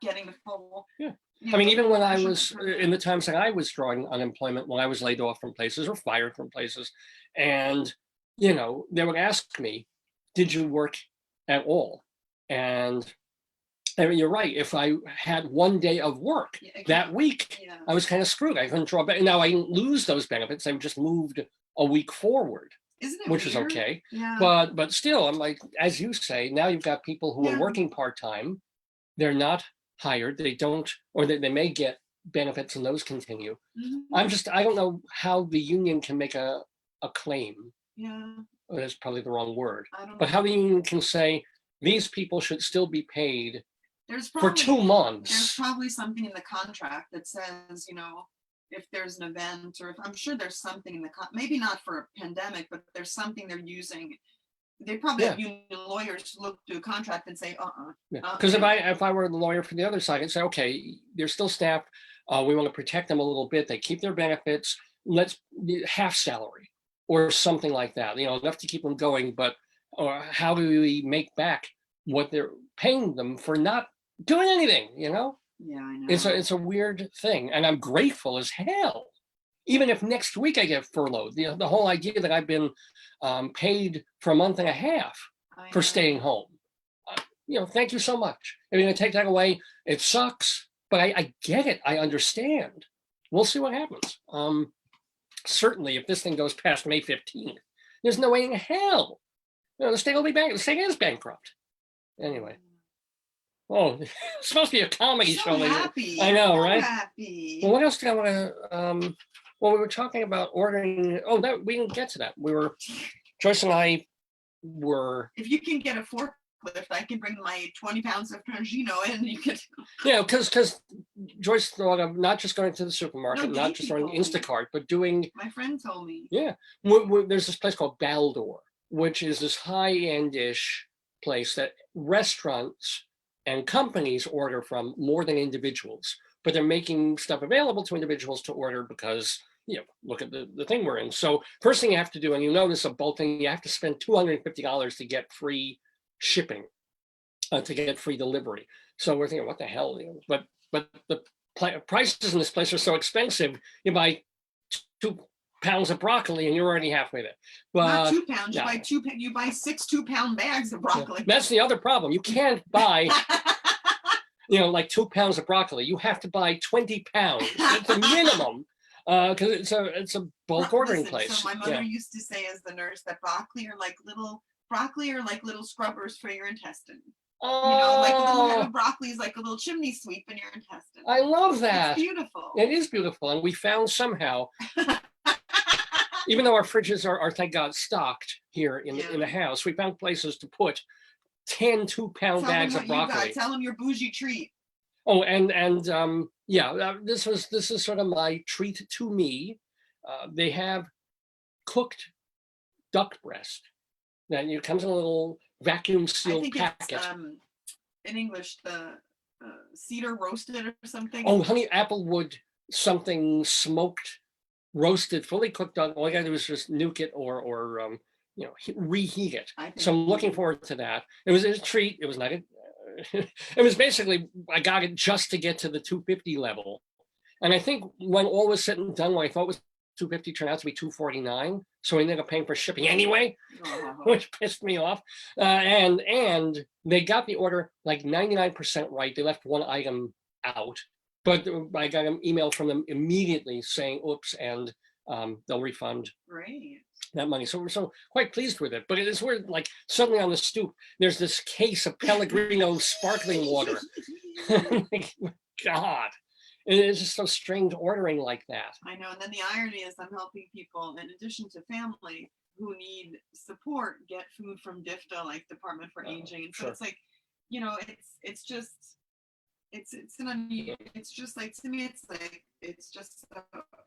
Speaker 1: getting the full.
Speaker 2: Yeah. I mean, even when I was in the times that I was drawing unemployment, when I was laid off from places or fired from places, and, they would ask me, did you work at all? And I mean, you're right. If I had one day of work that week, I was kind of screwed. I couldn't draw back. Now I didn't lose those benefits. I just moved a week forward.
Speaker 1: Isn't it
Speaker 2: which
Speaker 1: weird?
Speaker 2: Is okay.
Speaker 1: Yeah.
Speaker 2: But still, I'm like, as you say, now you've got people who are working part-time. They're not hired. They don't, or they may get benefits and those continue. I don't know how the union can make a claim.
Speaker 1: Yeah.
Speaker 2: That's probably the wrong word. But how the union can say these people should still be paid for 2 months.
Speaker 1: There's probably something in the contract that says, if there's an event, or if I'm sure there's something in the maybe not for a pandemic, but there's something they're using. They probably have union lawyers look through a contract and say,
Speaker 2: Because if I were the lawyer for the other side, I'd say, okay, they're still staff. We want to protect them a little bit. They keep their benefits. Let's half salary or something like that. Enough to keep them going. But how do we make back what they're paying them for not doing anything?
Speaker 1: Yeah, I know.
Speaker 2: It's a weird thing, and I'm grateful as hell. Even if next week I get furloughed, the whole idea that I've been paid for a month and a half for staying home. Thank you so much. If you're going to take that away, it sucks, but I get it. I understand. We'll see what happens. Certainly, if this thing goes past May 15th, there's no way in hell the state will be bankrupt. The state is bankrupt. Anyway. Oh, it's supposed to be a comedy
Speaker 1: So
Speaker 2: show.
Speaker 1: happy.
Speaker 2: I know,
Speaker 1: So
Speaker 2: right?
Speaker 1: happy.
Speaker 2: Well, what else did I want to? Well, we were talking about ordering. Oh, that we didn't get to that. Joyce and I were.
Speaker 1: If you can get a forklift, I can bring my 20 pounds of Trangino in. You could.
Speaker 2: Yeah, because Joyce thought of not just going to the supermarket,
Speaker 1: No,
Speaker 2: not just going Instacart, but doing.
Speaker 1: My friend told me.
Speaker 2: Yeah, there's this place called Baldor, which is this high-end-ish place that restaurants and companies order from more than individuals, but they're making stuff available to individuals to order because, look at the thing we're in. So first thing you have to do, and you notice a bulk thing, you have to spend $250 to get free shipping, to get free delivery. So we're thinking, what the hell? But the prices in this place are so expensive. You buy 2 pounds of broccoli and you're already halfway there. But
Speaker 1: Not 2 pounds.
Speaker 2: no.
Speaker 1: You buy 6 2-pound bags of broccoli.
Speaker 2: That's the other problem. You can't buy, like 2 pounds of broccoli. You have to buy 20 pounds. It's a minimum because it's a bulk ordering place.
Speaker 1: So my mother used to say as the nurse that broccoli are like little scrubbers for your intestine. Like a little head of broccoli is like a little chimney sweep in your intestine.
Speaker 2: I love that.
Speaker 1: It's beautiful.
Speaker 2: It is beautiful. And we found somehow, even though our fridges are thank God stocked here in the house, we found places to put 10 2-pound bags of broccoli.
Speaker 1: Tell them your bougie treat.
Speaker 2: Oh, this is sort of my treat to me. They have cooked duck breast. That comes in a little vacuum sealed packet.
Speaker 1: It's in English the cedar roasted or something.
Speaker 2: Oh, honey applewood something smoked, roasted, fully cooked duck. All I gotta do is just nuke it or reheat it. So I'm looking forward to that. It was a treat. It was not a. It was basically, I got it just to get to the 250 level. And I think when all was said and done, what I thought was 250 turned out to be 249. So we ended up paying for shipping anyway, which pissed me off. And they got the order like 99% right. They left one item out, but I got an email from them immediately saying, oops, and they'll refund.
Speaker 1: Great.
Speaker 2: That money. So we're so quite pleased with it. But it is weird, like suddenly on the stoop, there's this case of Pellegrino sparkling water. God, it's just so strange ordering like that.
Speaker 1: I know. And then the irony is I'm helping people, in addition to family, who need support, get food from DFTA, like Department for Aging. And so it's like, it's just, it's just like, to me, it's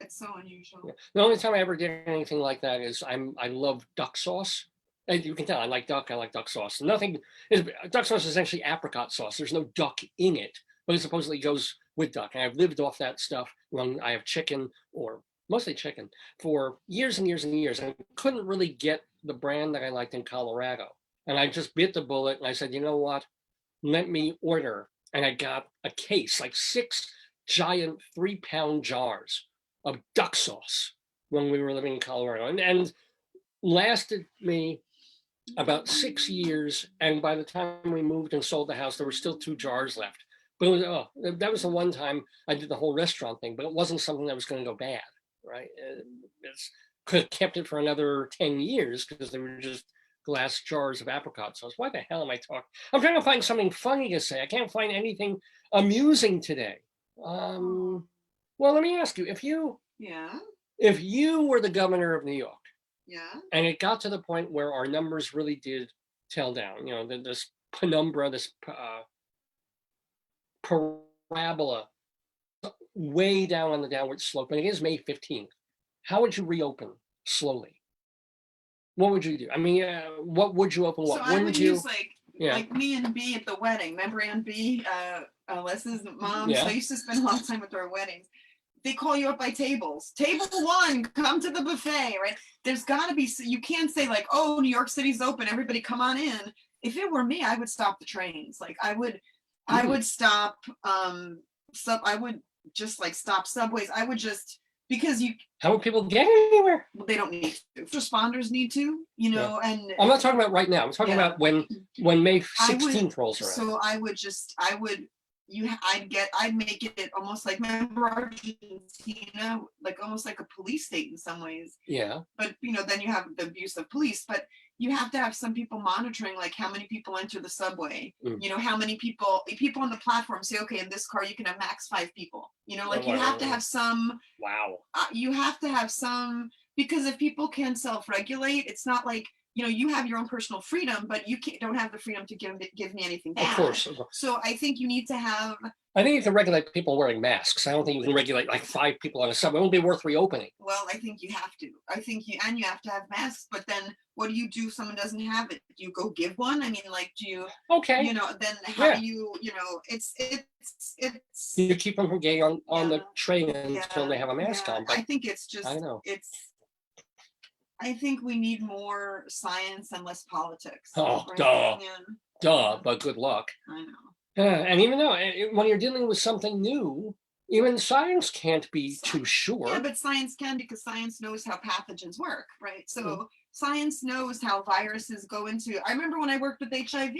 Speaker 1: so unusual.
Speaker 2: Yeah. The only time I ever did anything like that is I love duck sauce. And you can tell I like duck sauce. Duck sauce is essentially apricot sauce. There's no duck in it, but it supposedly goes with duck. And I've lived off that stuff when I have chicken, or mostly chicken, for years and years and years. And I couldn't really get the brand that I liked in Colorado. And I just bit the bullet and I said, you know what? Let me order. And I got a case, like 6 giant 3-pound jars of duck sauce when we were living in Colorado, and lasted me about 6 years. And by the time we moved and sold the house, there were still 2 jars left. But that was the one time I did the whole restaurant thing, but it wasn't something that was going to go bad, right? Could have kept it for another 10 years because they were just glass jars of apricot sauce. Why the hell am I talking? I'm trying to find something funny to say. I can't find anything amusing today. Well, let me ask you, if you were the governor of New York, and it got to the point where our numbers really did tail down, this penumbra, this parabola way down on the downward slope, and it is May 15th, how would you reopen slowly? What would you do? I mean, what would you open? What
Speaker 1: so
Speaker 2: wouldn't you?
Speaker 1: Use like me and B at the wedding. Remember Ann B, Les's mom?
Speaker 2: Yeah.
Speaker 1: So I used to spend a lot of time with our weddings. They call you up by tables. Table 1, come to the buffet, right? There's got to be, you can't say like, oh, New York City's open, everybody come on in. If it were me, I would stop the trains. Like I would stop, I would just like stop subways. I would just, because
Speaker 2: how would people get anywhere?
Speaker 1: Well, they don't need to. Responders need to, and
Speaker 2: I'm not talking about right now. I'm talking about when May 16th rolls around.
Speaker 1: So I would I'd make it almost like, remember Argentina, like almost like a police state in some ways.
Speaker 2: Yeah.
Speaker 1: But then you have the abuse of police, but you have to have some people monitoring, like how many people enter the subway, how many people on the platform say, okay, in this car you can have max 5 people, like you have to have some, you have to have some, because if people can self-regulate, it's not like, you have your own personal freedom, but you don't have the freedom to give me anything bad.
Speaker 2: Of course.
Speaker 1: So I think you need to have.
Speaker 2: I think you can regulate people wearing masks. I don't think you can regulate like 5 people on a subway. It won't be worth reopening.
Speaker 1: Well, I think you have to. I think you have to have masks. But then, what do you do if someone doesn't have it? Do you go give one? I mean, like, do you?
Speaker 2: Okay.
Speaker 1: Then how do you? It's.
Speaker 2: You keep them from getting on the train until they have a mask on. But
Speaker 1: I think it's just.
Speaker 2: I know.
Speaker 1: I think we need more science and less politics.
Speaker 2: Oh,
Speaker 1: right?
Speaker 2: duh, but good luck.
Speaker 1: I know.
Speaker 2: And even though when you're dealing with something new, even science can't be too sure.
Speaker 1: Yeah, but science can, because science knows how pathogens work, right? So science knows how viruses go into. I remember when I worked with HIV,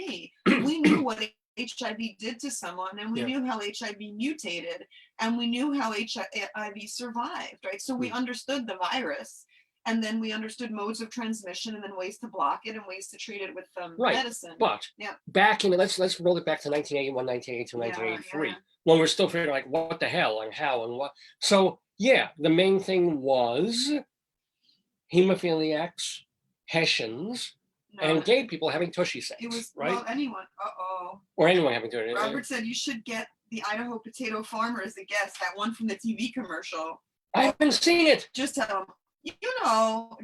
Speaker 1: we knew what HIV did to someone, and we knew how HIV mutated, and we knew how HIV survived, right? So we understood the virus. And then we understood modes of transmission, and then ways to block it and ways to treat it with medicine.
Speaker 2: But back in, let's roll it back to 1981, 1982, 1983, when we're still figuring like what the hell and how and what. So the main thing was hemophiliacs, Hessians, and gay people having tushy sex.
Speaker 1: It was
Speaker 2: right.
Speaker 1: Well, anyone.
Speaker 2: Or anyone having tushy.
Speaker 1: Robert said you should get the Idaho potato farmer as a guest. That one from the TV commercial.
Speaker 2: I haven't seen it.
Speaker 1: Just tell him. Hold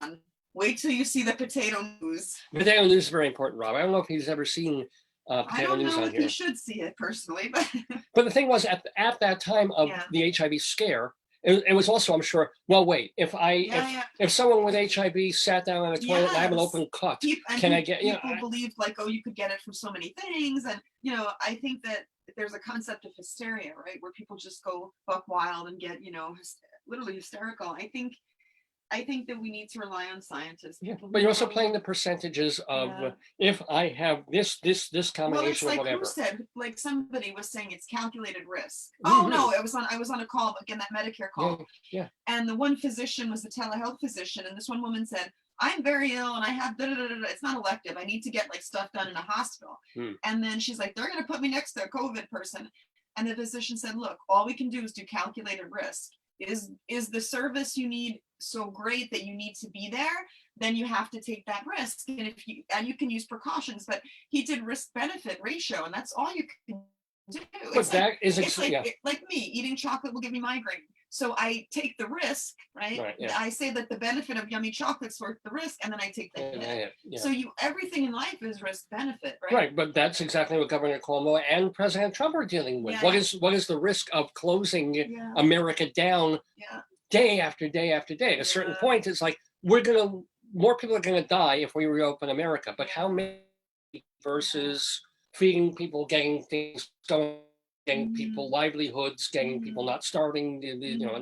Speaker 1: on. Wait till you see the potato news.
Speaker 2: Potato news is very important, Rob. I don't know if he's ever seen potato news on here. I don't know if
Speaker 1: he should see it personally, but.
Speaker 2: But the thing was, at that time of the HIV scare, it was also, I'm sure. Well, wait. If someone with HIV sat down on a toilet and I have an open cut, can I get?
Speaker 1: People believed like, oh, you could get it from so many things, and I think that there's a concept of hysteria, right, where people just go buck wild and get literally hysterical. I think that we need to rely on scientists.
Speaker 2: But you're also playing the percentages of if I have this combination of whatever.
Speaker 1: Who said, like somebody was saying it's calculated risk. Oh no, I was on a call, again, that Medicare call.
Speaker 2: Yeah.
Speaker 1: And the one physician was the telehealth physician, and this one woman said, I'm very ill and I have it's not elective. I need to get like stuff done in a hospital. And then she's like, they're gonna put me next to a COVID person. And the physician said, look, all we can do is do calculated risk. Is the service you need so great that you need to be there? Then you have to take that risk. And you can use precautions, but he did risk benefit ratio, and that's all you can do.
Speaker 2: But
Speaker 1: like me, eating chocolate will give me migraine. So I take the risk, right? I say that the benefit of yummy chocolate's worth the risk, and then I take the hit. So everything in life is risk benefit, right?
Speaker 2: Right, but that's exactly what Governor Cuomo and President Trump are dealing with. What is the risk of closing America down day after day after day? At a certain point, it's like more people are gonna die if we reopen America, but how many versus feeding people, getting things going, getting people livelihoods, getting people not starving,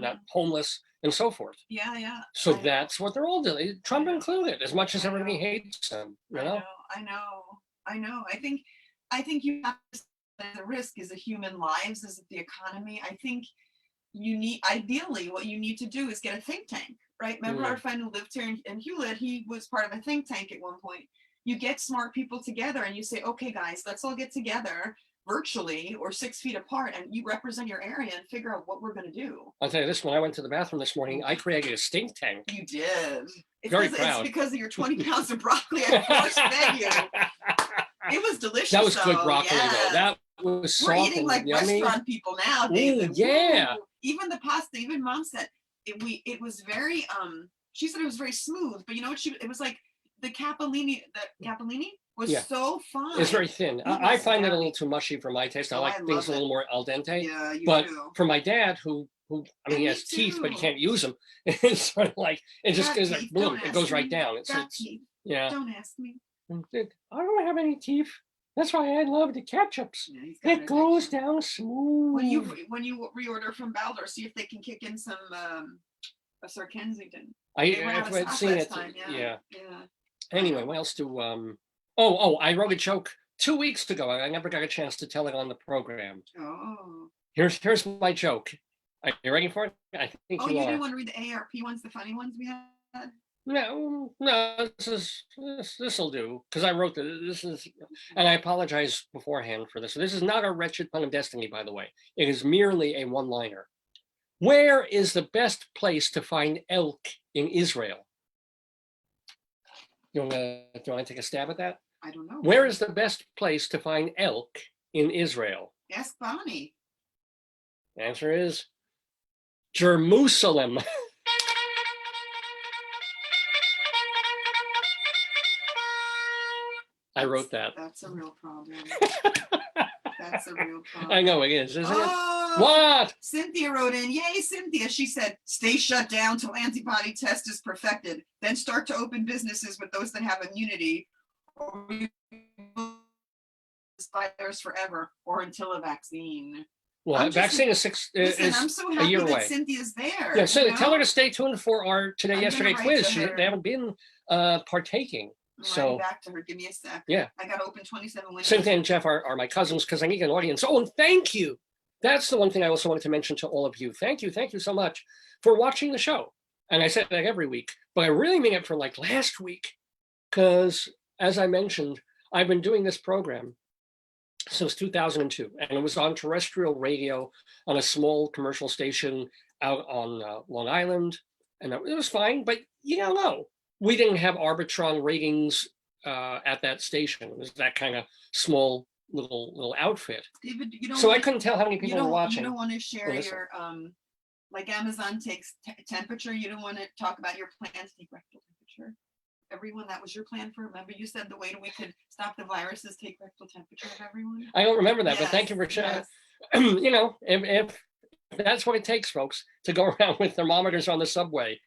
Speaker 2: not homeless, and so forth. So that's what they're all doing, Trump included, as much as everybody hates them.
Speaker 1: I know. I think you have to say the risk is the human lives, is the economy. I think ideally what you need to do is get a think tank, right? Remember our friend who lived here in Hewlett, he was part of a think tank at one point. You get smart people together and you say, okay, guys, let's all get together virtually or 6 feet apart, and you represent your area and figure out what we're going to do.
Speaker 2: I'll tell you this, when I went to the bathroom this morning, I created a think tank.
Speaker 1: You did.
Speaker 2: Very proud.
Speaker 1: It's because of your 20 pounds of broccoli I forced fed you. It was delicious.
Speaker 2: That was good broccoli though. That was soft.
Speaker 1: We're eating like restaurant people now, David.
Speaker 2: Ooh.
Speaker 1: Even the pasta, even Mom said it was very she said it was very smooth, but you know what, it was like the capellini was so fine.
Speaker 2: It's very thin. I find it a little too mushy for my taste. I like things a little more al dente.
Speaker 1: Yeah,
Speaker 2: but for my dad, who he has teeth, but he can't use them, it's sort of like it just goes like boom, it goes right down. It's
Speaker 1: Don't ask me.
Speaker 2: I don't have any teeth. That's why I love the ketchups. It goes down smooth.
Speaker 1: When you reorder from Baldur, see if they can kick in some Sir Kensington.
Speaker 2: I've seen it. Yeah. Anyway, what else do I wrote a joke 2 weeks ago. I never got a chance to tell it on the program.
Speaker 1: Oh.
Speaker 2: Here's my joke. Are you ready for it? I think
Speaker 1: Oh,
Speaker 2: you
Speaker 1: you
Speaker 2: are.
Speaker 1: didn't want to read the ARP ones, the funny ones we had?
Speaker 2: No, this'll do, because I wrote this is, and I apologize beforehand for this. This is not a wretched pun of destiny, by the way. It is merely a one-liner. Where is the best place to find elk in Israel? Do you want to take a stab at that?
Speaker 1: I don't know.
Speaker 2: Where is the best place to find elk in Israel?
Speaker 1: Ask Bonnie.
Speaker 2: The answer is Jerusalem. I wrote that.
Speaker 1: That's a real problem. That's a real problem.
Speaker 2: I know it is, isn't it?
Speaker 1: Oh,
Speaker 2: What?
Speaker 1: Cynthia wrote in, yay, Cynthia. She said, stay shut down till antibody test is perfected. Then start to open businesses with those that have immunity. Or virus forever, or until a vaccine.
Speaker 2: Well, vaccine is
Speaker 1: I'm so happy
Speaker 2: a year
Speaker 1: that
Speaker 2: away.
Speaker 1: Cynthia's there.
Speaker 2: Yeah, so tell her to stay tuned for our yesterday
Speaker 1: write
Speaker 2: quiz.
Speaker 1: to her.
Speaker 2: They haven't been partaking.
Speaker 1: I'm
Speaker 2: So
Speaker 1: writing back to her. Give me a sec.
Speaker 2: yeah.
Speaker 1: I got to open 27 windows.
Speaker 2: Cynthia and Jeff are my cousins because I need an audience. Oh, and thank you. That's the one thing I also wanted to mention to all of you. Thank you so much for watching the show. And I say that every week, but I really mean it for like last week, because as I mentioned, I've been doing this program since 2002, and it was on terrestrial radio on a small commercial station out on Long Island, and it was fine. But you don't know, we didn't have Arbitron ratings at that station. It was that kind of small little outfit.
Speaker 1: David, you don't
Speaker 2: So I
Speaker 1: want-
Speaker 2: couldn't tell how many people were watching.
Speaker 1: You don't want to share
Speaker 2: listen.
Speaker 1: your like Amazon takes temperature. You don't want to talk about your plans to take rectal temperature. Everyone, that was your plan for. Remember, you said the way we could stop the viruses, take rectal temperature of everyone.
Speaker 2: I don't remember that, but
Speaker 1: Yes,
Speaker 2: thank you for sharing.
Speaker 1: yes.
Speaker 2: You know, if that's what it takes, folks, to go around with thermometers on the subway,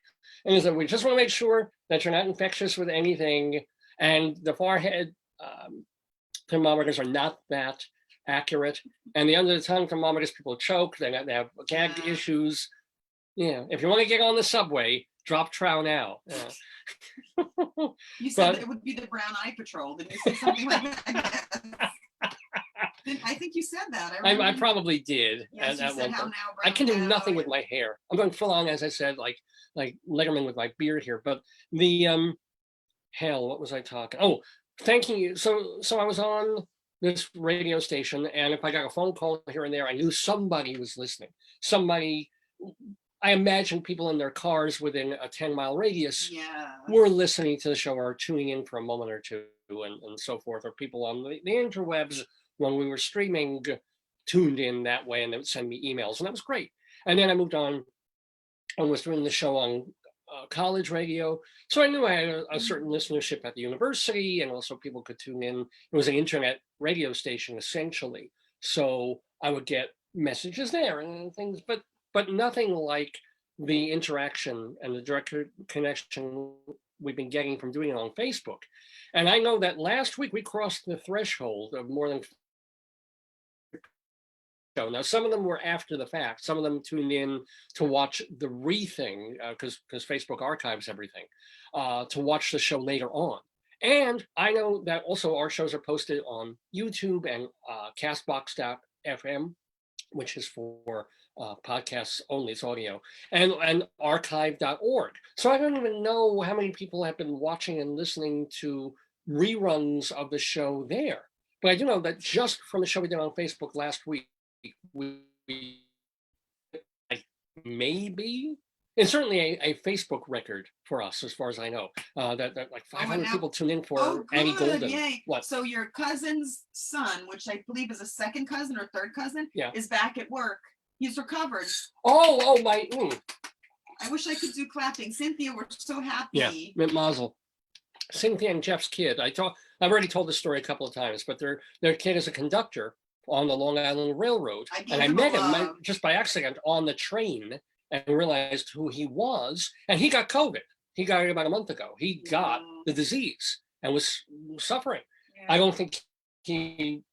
Speaker 2: and is that we just want to make sure that you're not infectious with anything, and the forehead thermometers are not that accurate, and the under the tongue thermometers, people choke, they have gag
Speaker 1: Yeah.
Speaker 2: issues. Yeah, if you want to get on the subway, drop trow now.
Speaker 1: You said
Speaker 2: But-
Speaker 1: that it would be the brown eye patrol. Did you say something like that? I think you said that.
Speaker 2: I
Speaker 1: remember.
Speaker 2: probably did.
Speaker 1: Yes, you
Speaker 2: at
Speaker 1: said
Speaker 2: one
Speaker 1: how
Speaker 2: point.
Speaker 1: now
Speaker 2: I can do
Speaker 1: brown
Speaker 2: nothing
Speaker 1: cow,
Speaker 2: with my hair. I'm going full on, as I said, like Letterman with my beard here. But the hell, what was I talking? Oh, thanking you. So I was on this radio station, and if I got a phone call here and there, I knew somebody was listening. Somebody, I imagine people in their cars within a 10-mile radius
Speaker 1: Yeah.
Speaker 2: were listening to the show or tuning in for a moment or two, and so forth, or people on the interwebs when we were streaming tuned in that way, and they would send me emails, and that was great. And then I moved on and was doing the show on college radio, so I knew I had a certain listenership at the university, and also people could tune in. It was an internet radio station essentially, so I would get messages there and things, but nothing like the interaction and the direct connection we've been getting from doing it on Facebook. And I know that last week we crossed the threshold of more than show. Now, some of them were after the fact. Some of them tuned in to watch the re-thing, because Facebook archives everything, to watch the show later on. And I know that also our shows are posted on YouTube and Castbox.fm, which is for podcasts only, it's audio, and archive.org. So I don't even know how many people have been watching and listening to reruns of the show there. But I do know that just from the show we did on Facebook last week, we maybe it's certainly a Facebook record for us, as far as I know. That like 500
Speaker 1: now-
Speaker 2: people tune in for Annie
Speaker 1: good,
Speaker 2: Golden.
Speaker 1: yay.
Speaker 2: What?
Speaker 1: So your cousin's son, which I believe is a second cousin or third cousin,
Speaker 2: Yeah.
Speaker 1: is back at work. He's recovered.
Speaker 2: Oh my.
Speaker 1: I wish I could do clapping. Cynthia, we're so happy.
Speaker 2: Yeah, Mint Mazel. Cynthia and Jeff's kid. I've already told this story a couple of times, but their kid is a conductor on the Long Island Railroad,
Speaker 1: I gave
Speaker 2: and I
Speaker 1: him a
Speaker 2: met him
Speaker 1: love.
Speaker 2: just by accident on the train and realized who he was, and he got COVID. He got it about a month ago. He got
Speaker 1: Yeah.
Speaker 2: the disease and was suffering.
Speaker 1: Yeah.
Speaker 2: I don't think he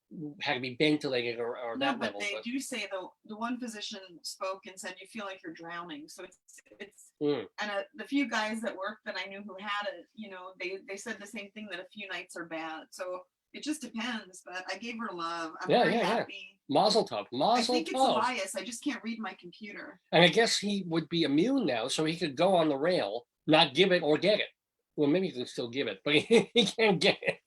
Speaker 2: had to be ventilated or
Speaker 1: No,
Speaker 2: that
Speaker 1: but
Speaker 2: level.
Speaker 1: they
Speaker 2: But,
Speaker 1: do say the one physician spoke and said you feel like you're drowning. So it's
Speaker 2: Mm.
Speaker 1: and the few guys at work that I knew who had it, they said the same thing, that a few nights are bad. So It just depends, but I gave her love. I'm
Speaker 2: Yeah,
Speaker 1: very
Speaker 2: yeah, yeah.
Speaker 1: happy.
Speaker 2: Mazel tov,
Speaker 1: I
Speaker 2: mazel
Speaker 1: think it's
Speaker 2: tov.
Speaker 1: Elias. I just can't read my computer.
Speaker 2: And I guess he would be immune now, so he could go on the rail, not give it or get it. Well, maybe he can still give it, but he can't get it.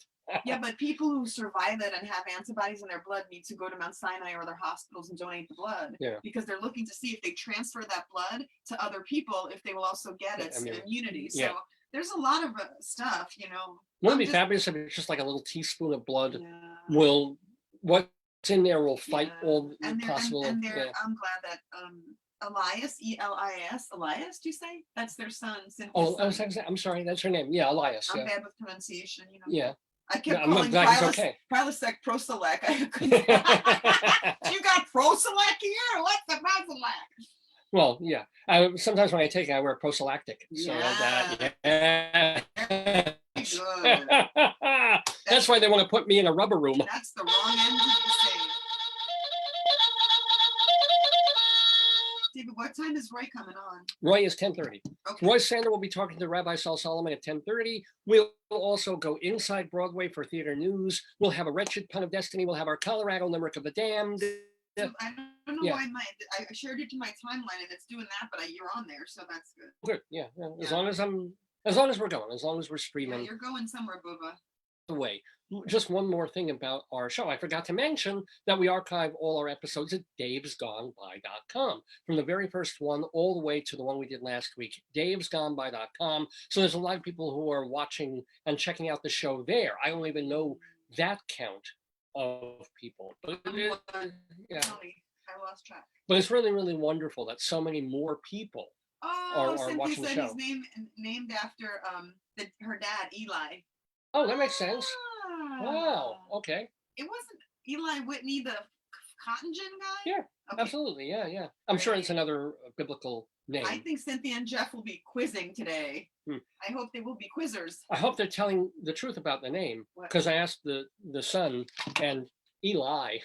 Speaker 1: Yeah, but people who survive it and have antibodies in their blood need to go to Mount Sinai or other hospitals and donate the blood.
Speaker 2: Yeah.
Speaker 1: Because they're looking to see if they transfer that blood to other people, if they will also get it, immunity. So
Speaker 2: yeah.
Speaker 1: there's a lot of stuff, you know.
Speaker 2: Wouldn't it be fabulous if it's just like a little teaspoon of blood
Speaker 1: Yeah.
Speaker 2: will, what's in there will fight all
Speaker 1: and
Speaker 2: possible.
Speaker 1: I'm glad that Elias, Elias, Elias, do you say? That's their son. Cynthia's son.
Speaker 2: I'm sorry, that's her name. Yeah, Elias.
Speaker 1: I'm
Speaker 2: Yeah.
Speaker 1: bad with pronunciation, you know.
Speaker 2: Yeah.
Speaker 1: I kept
Speaker 2: I'm
Speaker 1: calling
Speaker 2: glad it's okay.
Speaker 1: Prilosec Proselec. You got Proselec here? What's the Proselec?
Speaker 2: Well, yeah. Sometimes when I take it, I wear prophylactic. So that, yeah.
Speaker 1: Good.
Speaker 2: That's why they want to put me in a rubber room.
Speaker 1: That's the wrong end of the thing. David, what time is Roy coming on?
Speaker 2: Roy is 10:30.
Speaker 1: Okay.
Speaker 2: Roy Sander will be talking to Rabbi Saul Solomon at 10:30. We'll also go inside Broadway for theater news. We'll have a Wretched Pun of Destiny. We'll have our Colorado Limerick of the Damned.
Speaker 1: So I don't know why I shared it to my timeline and it's doing that, but you're on there, so that's good.
Speaker 2: Good, yeah. As long as we're going, as long as we're streaming.
Speaker 1: Yeah, you're going somewhere, Bubba.
Speaker 2: Way. Just one more thing about our show. I forgot to mention that we archive all our episodes at davesgoneby.com. From the very first one all the way to the one we did last week, davesgoneby.com. So there's a lot of people who are watching and checking out the show there. I don't even know that count of people. But yeah.
Speaker 1: I lost track.
Speaker 2: But it's really, really wonderful that so many more people are
Speaker 1: Cynthia
Speaker 2: watching the
Speaker 1: said
Speaker 2: show.
Speaker 1: he's named after her dad, Eli.
Speaker 2: Oh, that makes sense. Wow. Okay.
Speaker 1: It wasn't Eli Whitney, the cotton gin guy?
Speaker 2: Yeah,
Speaker 1: okay.
Speaker 2: Absolutely. Yeah, yeah. I'm sure it's another biblical name.
Speaker 1: I think Cynthia and Jeff will be quizzing today. I hope they will be quizzers.
Speaker 2: I hope they're telling the truth about the name, because I asked the son and Eli.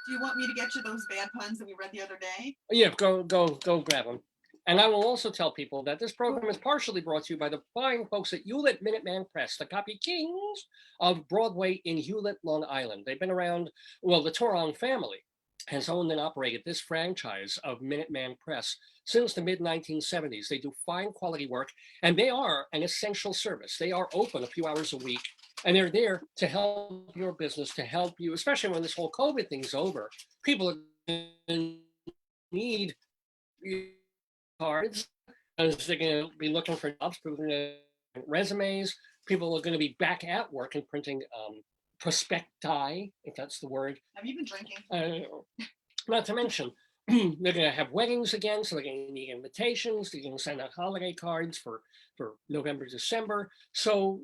Speaker 1: Do you want me to get you those bad puns that we read the other day?
Speaker 2: Yeah, go grab them. And I will also tell people that this program is partially brought to you by the fine folks at Hewlett Minuteman Press, the copy kings of Broadway in Hewlett, Long Island. They've been around, well, the Torong family has owned and operated this franchise of Minuteman Press since the mid-1970s. They do fine quality work, and they are an essential service. They are open a few hours a week, and they're there to help your business, to help you, especially when this whole COVID thing's over. People are going to need cards, as they're going to be looking for jobs, people are going to resumes, people are going to be back at work and printing prospecti, if that's the word.
Speaker 1: Have you been drinking?
Speaker 2: Not to mention, they're going to have weddings again, so they're going to need invitations. They're going to send out holiday cards for November, December. So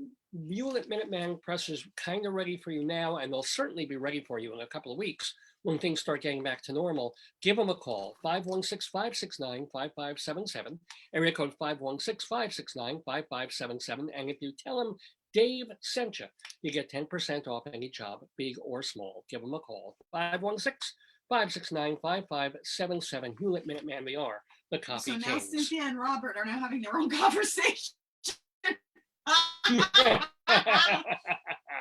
Speaker 2: Hewlett Minuteman Press is kind of ready for you now, and they'll certainly be ready for you in a couple of weeks when things start getting back to normal. Give them a call, 516-569-5577, area code 516-569-5577. And if you tell them Dave sent you, you get 10% off any job, big or small. Give them a call, 516-569-5577. Hewlett Minuteman, they are the copy
Speaker 1: kings. So now
Speaker 2: kings.
Speaker 1: Cynthia and Robert are now having their own conversation.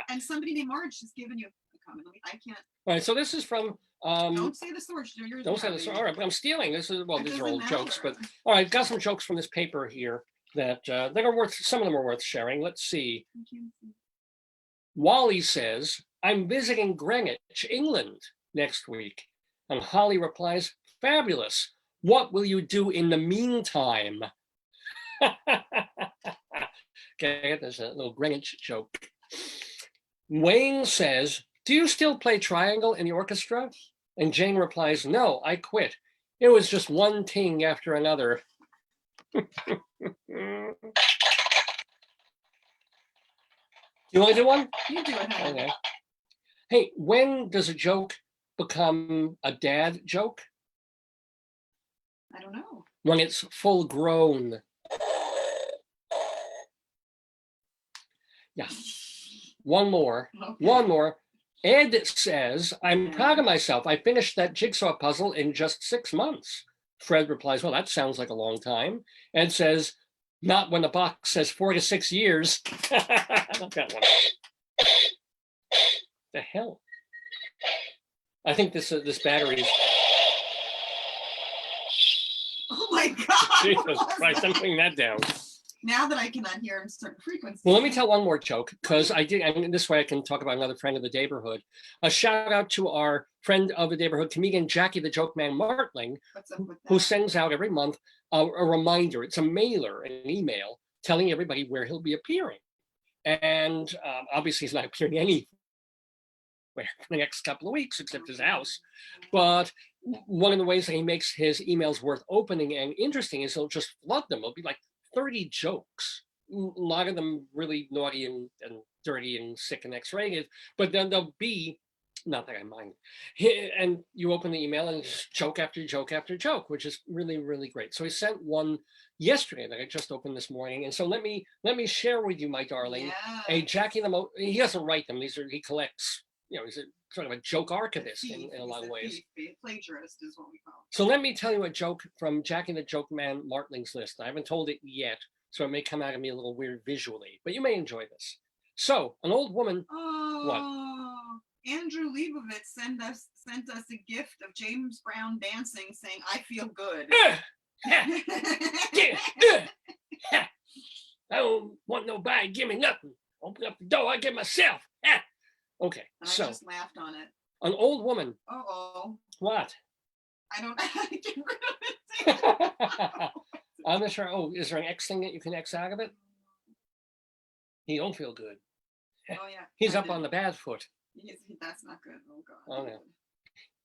Speaker 1: And somebody named Marge has given you a comment. I can't.
Speaker 2: All right, so this is from.
Speaker 1: Don't say the source.
Speaker 2: Don't say the source. All right, but I'm stealing. This is these are old jokes, but all right, got some jokes from this paper here that they are worth. Some of them are worth sharing. Let's see. Wally says, "I'm visiting Greenwich, England, next week," and Holly replies, "Fabulous. What will you do in the meantime?" Okay, there's a little Greenwich joke. Wayne says, "Do you still play triangle in the orchestra?" And Jane replies, "No, I quit. It was just one ting after another." Do you want to do one?
Speaker 1: You do it.
Speaker 2: Okay. Hey, when does a joke become a dad joke?
Speaker 1: I don't know.
Speaker 2: When it's full grown. Yeah. One more.
Speaker 1: Okay.
Speaker 2: One more. Ed says, "I'm proud of myself. I finished that jigsaw puzzle in just 6 months." Fred replies, "Well, that sounds like a long time." Ed says, "Not when the box says 4 to 6 years." I love that one. The hell? I think this battery is.
Speaker 1: Oh my God.
Speaker 2: Jesus
Speaker 1: what was
Speaker 2: Christ, I'm
Speaker 1: that?
Speaker 2: putting that down.
Speaker 1: Now that I cannot hear in certain frequencies.
Speaker 2: Well, let me tell one more joke, because I did, and this way I can talk about another friend of the Daverhood. A shout out to our friend of the Daverhood, comedian Jackie the Joke Man Martling,
Speaker 1: What's up with
Speaker 2: who
Speaker 1: that?
Speaker 2: sends out every month a reminder. It's a mailer, an email, telling everybody where he'll be appearing. And obviously he's not appearing anywhere for the next couple of weeks, except his house. But one of the ways that he makes his emails worth opening and interesting is he'll just flood them. It'll be like 30 jokes, a lot of them really naughty and dirty and sick and X-rated, but then there'll be, not that I mind, and you open the email and it's joke after joke after joke, which is really, really great. So he sent one yesterday that I just opened this morning, and so let me share with you, my darling, a Jackie the he doesn't write them, he collects, he's a sort of a joke archivist in a lot of ways.
Speaker 1: Plagiarist is what we call it.
Speaker 2: So let me tell you a joke from Jackie the Joke Man Martling's list. I haven't told it yet, so it may come out of me a little weird visually, but you may enjoy this. So an old woman.
Speaker 1: Oh, Andrew Leibovitz sent us a gift of James Brown dancing, saying, "I feel good."
Speaker 2: I don't want nobody give me nothing. Open up the door, I get myself. Okay,
Speaker 1: And
Speaker 2: so
Speaker 1: I just laughed on it.
Speaker 2: an old woman.
Speaker 1: Uh-oh.
Speaker 2: What?
Speaker 1: I don't I get rid of it.
Speaker 2: I'm not sure. Oh, is there an X thing that you can X out of it? He don't feel good.
Speaker 1: Oh yeah.
Speaker 2: He's
Speaker 1: I
Speaker 2: up
Speaker 1: did.
Speaker 2: on the bad foot.
Speaker 1: That's not good. Oh God.
Speaker 2: Oh, no.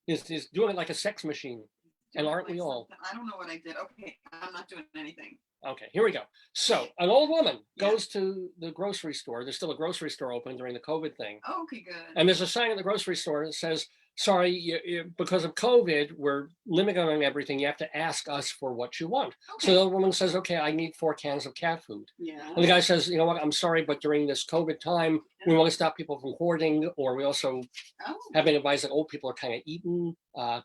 Speaker 2: He's doing it like a sex machine. And aren't we all?
Speaker 1: I don't know what I did. Okay, I'm not doing anything.
Speaker 2: Okay, here we go. So an old woman goes to the grocery store. There's still a grocery store open during the COVID thing.
Speaker 1: Oh, okay, good.
Speaker 2: And there's a sign at the grocery store that says, sorry, because of COVID, we're limiting on everything. You have to ask us for what you want.
Speaker 1: Okay.
Speaker 2: So the old woman says, okay, I need 4 cans of cat food.
Speaker 1: Yeah.
Speaker 2: And the guy says, you know what, I'm sorry, but during this COVID time, we want to stop people from hoarding, or we also have been advised that old people are kind of eating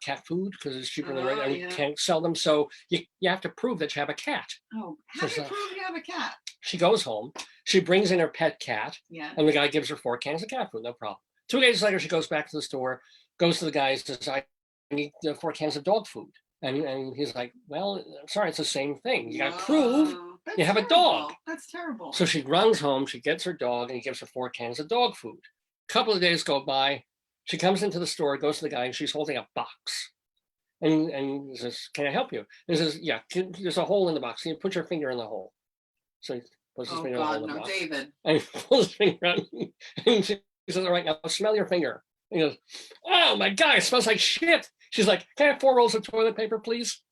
Speaker 2: cat food because it's cheaper than the and we can't sell them. So you have to prove that you have a cat.
Speaker 1: Oh, how do you prove you have a cat?
Speaker 2: She goes home, she brings in her pet cat,
Speaker 1: Yeah.
Speaker 2: and the guy gives her 4 cans of cat food, no problem. 2 days later, she goes back to the store, goes to the guy, says, I need 4 cans of dog food. And he's like, well, I'm sorry, it's the same thing. You got to prove you have a dog.
Speaker 1: That's terrible.
Speaker 2: So she runs home, she gets her dog, and he gives her 4 cans of dog food. A couple of days go by, she comes into the store, goes to the guy, and she's holding a box. And he says, can I help you? And he says, yeah, there's a hole in the box. Can you put your finger in the hole? So he puts his finger in the hole in the box.
Speaker 1: David.
Speaker 2: And he pulls his finger out, and she says, all right, now smell your finger. And he goes, oh my God, it smells like shit. She's like, can I have 4 rolls of toilet paper, please?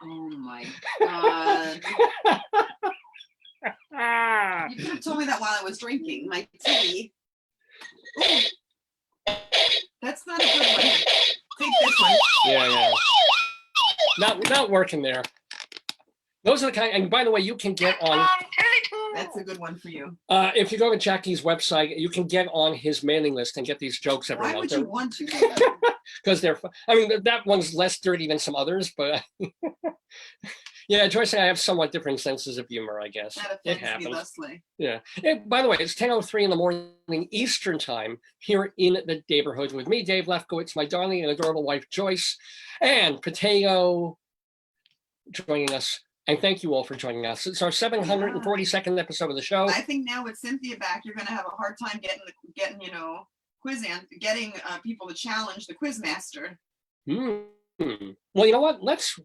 Speaker 1: Oh my God. You could have told me that while I was drinking my tea. Ooh. That's not a good one. Take this one.
Speaker 2: Yeah. Not working there. Those are the kind, and by the way, you can get on.
Speaker 1: That's a good one for you.
Speaker 2: If you go to Jackie's website, you can get on his mailing list and get these jokes every month.
Speaker 1: Why would you want to?
Speaker 2: Because they're, I mean, that one's less dirty than some others, but yeah, Joyce and I have somewhat different senses of humor, I guess.
Speaker 1: That
Speaker 2: It
Speaker 1: offends me
Speaker 2: happens.
Speaker 1: thusly.
Speaker 2: Yeah. By the way, it's 10:03 in the morning Eastern time here in the Daverhood with me, Dave Lefkowitz, my darling and adorable wife, Joyce, and Potato joining us. And thank you all for joining us. It's our 742nd episode of the show.
Speaker 1: I think now with Cynthia back, you're going to have a hard time getting people to challenge the quiz master.
Speaker 2: Well, you know what?
Speaker 1: It's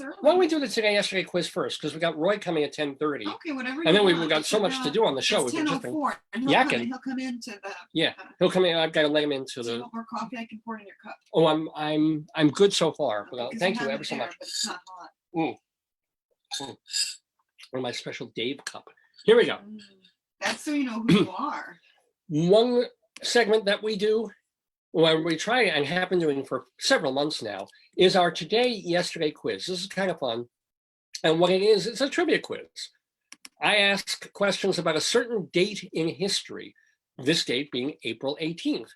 Speaker 1: early.
Speaker 2: Why don't we do the today, yesterday quiz first? Because we got Roy coming at 10:30.
Speaker 1: Okay, whatever.
Speaker 2: And then
Speaker 1: we've
Speaker 2: we've got so much to do on the show.
Speaker 1: It's
Speaker 2: We've just been
Speaker 1: 10:04, and
Speaker 2: yakking.
Speaker 1: he'll come into the.
Speaker 2: Yeah, he'll come in. I've got to let him into
Speaker 1: Do you
Speaker 2: the.
Speaker 1: want more coffee? I can pour it in your cup.
Speaker 2: Oh, I'm good so far.
Speaker 1: Okay, 'cause
Speaker 2: Thank
Speaker 1: have
Speaker 2: you
Speaker 1: it
Speaker 2: ever so
Speaker 1: there,
Speaker 2: much.
Speaker 1: but it's not hot.
Speaker 2: Or my special Dave cup. Here we go.
Speaker 1: That's so you know who you are.
Speaker 2: One segment that we do, well, we try and have been doing for several months now, is our today, yesterday quiz. This is kind of fun. And what it is, it's a trivia quiz. I ask questions about a certain date in history, this date being April 18th.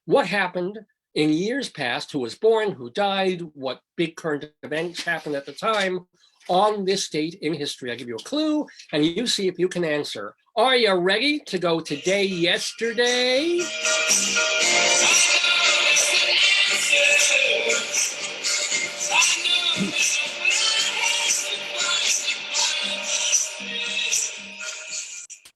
Speaker 2: What happened in years past, who was born, who died, what big current events happened at the time on this date in history. I give you a clue, and you see if you can answer. Are you ready to go today, yesterday?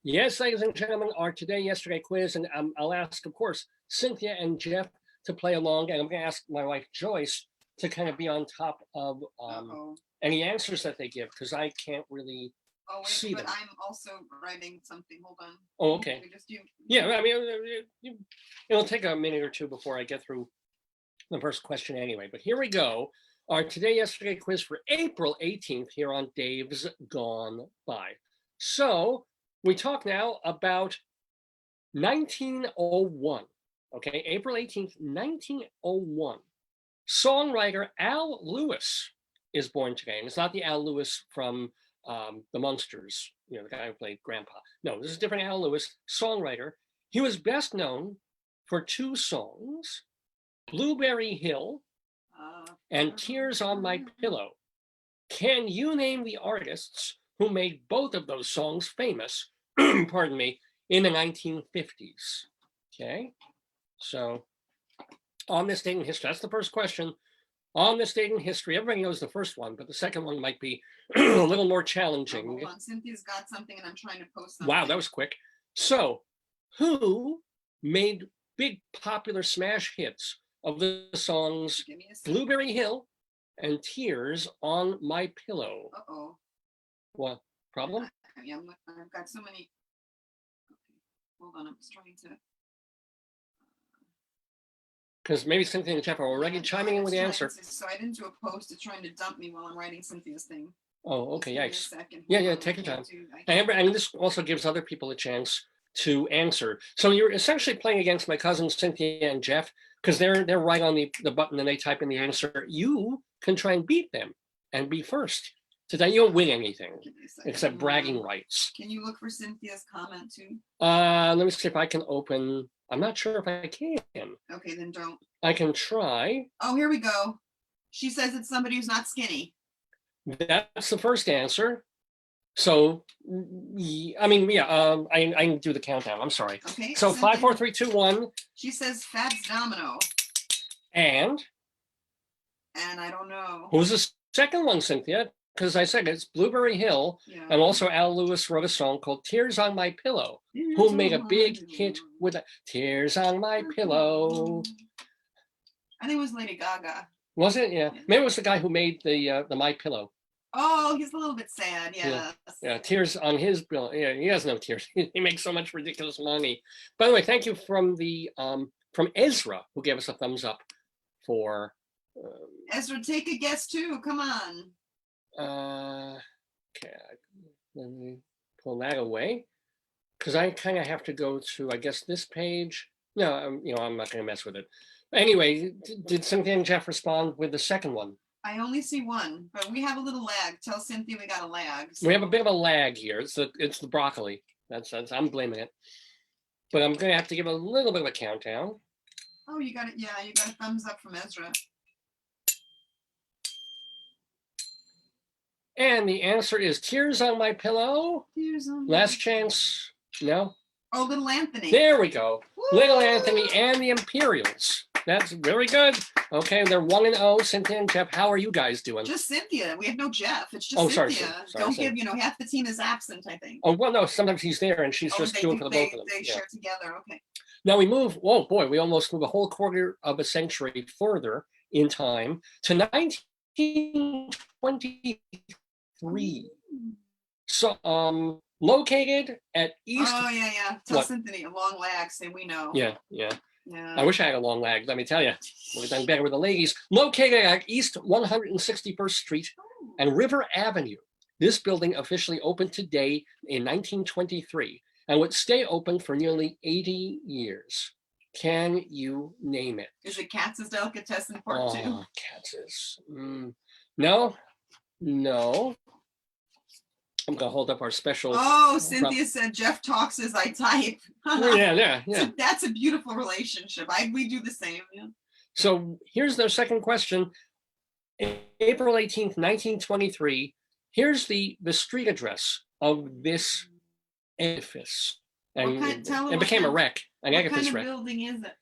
Speaker 2: Yes, ladies and gentlemen, our today, yesterday quiz, and I'll ask, of course, Cynthia and Jeff to play along, and I'm going to ask my wife Joyce to kind of be on top of any answers that they give, because I can't really see them.
Speaker 1: I'm also writing something. Hold on.
Speaker 2: Oh, okay. Yeah, I mean, it'll take a minute or two before I get through the first question anyway. But here we go. Our today, yesterday quiz for April 18th here on Dave's Gone By. So we talk now about 1901. Okay, April 18th, 1901. Songwriter Al Lewis is born today. And it's not the Al Lewis from the Munsters, you know, the guy who played Grandpa. No, this is different Al Lewis, songwriter. He was best known for two songs, Blueberry Hill and Tears on My Pillow. Can you name the artists who made both of those songs famous, pardon me, in the 1950s? Okay, so on this date in history, that's the first question. On this date in history, everybody knows the first one, but the second one might be a little more challenging.
Speaker 1: Hold on, Cynthia's got something and I'm trying to post something.
Speaker 2: Wow, that was quick. So, who made big popular smash hits of the songs Blueberry Hill and Tears on My Pillow?
Speaker 1: Uh-oh.
Speaker 2: What, problem?
Speaker 1: Yeah, I've got so many. Okay. Hold on, I'm just trying to.
Speaker 2: Because maybe Cynthia and Jeff are already chiming in with the answer.
Speaker 1: So I didn't do a post. It's trying to dump me while I'm writing Cynthia's thing.
Speaker 2: Oh, okay, yikes.
Speaker 1: Yeah,
Speaker 2: yeah, take your time. And this also gives other people a chance to answer. So you're essentially playing against my cousins Cynthia and Jeff, because they're right on the button and they type in the answer. You can try and beat them and be first. Today you don't win anything except bragging rights.
Speaker 1: Can you look for Cynthia's comment too?
Speaker 2: Let me see if I can open. I'm not sure if I can.
Speaker 1: Okay, then don't.
Speaker 2: I can try.
Speaker 1: Oh, here we go. She says it's somebody who's not skinny.
Speaker 2: That's the first answer. So, I mean, yeah, I can do the countdown. I'm sorry.
Speaker 1: Okay.
Speaker 2: So 5, 4, 3, 2, 1.
Speaker 1: She says Fats Domino.
Speaker 2: And
Speaker 1: I don't know.
Speaker 2: Who's the second one, Cynthia? Because I said it's Blueberry Hill, and also Al Lewis wrote a song called Tears on My Pillow, who made a big hit with Tears on My Pillow.
Speaker 1: I think it was Lady Gaga.
Speaker 2: Was it? Yeah. Maybe it was the guy who made the My Pillow.
Speaker 1: Oh, he's a little bit sad. Yes.
Speaker 2: Yeah, tears on his bill. Yeah, he has no tears. He makes so much ridiculous money. By the way, thank you from Ezra, who gave us a thumbs up for.
Speaker 1: Ezra, take a guess too. Come on.
Speaker 2: Okay, let me pull that away because I kind of have to go to, I guess, this page. No, I'm not going to mess with it. Anyway, did Cynthia and Jeff respond with the second one?
Speaker 1: I only see one, but we have a little lag. Tell Cynthia we got a lag. So.
Speaker 2: We have a bit of a lag here. It's the broccoli. That's I'm blaming it. But I'm going to have to give a little bit of a countdown.
Speaker 1: Oh, you got it. Yeah, you got a thumbs up from Ezra.
Speaker 2: And the answer is Tears on My Pillow.
Speaker 1: Tears on
Speaker 2: Last chance. No?
Speaker 1: Oh, Little Anthony.
Speaker 2: There we go.
Speaker 1: Woo!
Speaker 2: Little Anthony and the Imperials. That's very good. Okay, they're 1-0. Cynthia and Jeff, how are you guys doing?
Speaker 1: Just Cynthia. We have no Jeff. It's just Cynthia.
Speaker 2: Sorry,
Speaker 1: Don't give, half the team is absent, I think.
Speaker 2: Oh, well, no, sometimes he's there and she's just doing for the both of them.
Speaker 1: They share together. Okay.
Speaker 2: Now we move, oh boy, we almost move a whole quarter of a century further in time to 1923. So, located at East.
Speaker 1: Oh, yeah. Tell Cynthia, a long lag, say we know.
Speaker 2: Yeah.
Speaker 1: Yeah.
Speaker 2: I wish I had a long lag, let me tell you. Would have done better with the ladies. Located at East 161st Street and River Avenue. This building officially opened today in 1923 and would stay open for nearly 80 years. Can you name it?
Speaker 1: Is it Katz's Delicatessen Part 2?
Speaker 2: Oh, Katz's. No. I'm going to hold up our special.
Speaker 1: Oh, Cynthia said Jeff talks as I type.
Speaker 2: Yeah.
Speaker 1: So that's a beautiful relationship. We do the same. Yeah.
Speaker 2: So here's the second question. April 18th, 1923. Here's the street address of this edifice.
Speaker 1: What kind-
Speaker 2: And
Speaker 1: tell
Speaker 2: it
Speaker 1: them
Speaker 2: became a
Speaker 1: what
Speaker 2: wreck, an
Speaker 1: What
Speaker 2: edifice
Speaker 1: kind of
Speaker 2: wreck.
Speaker 1: building is it?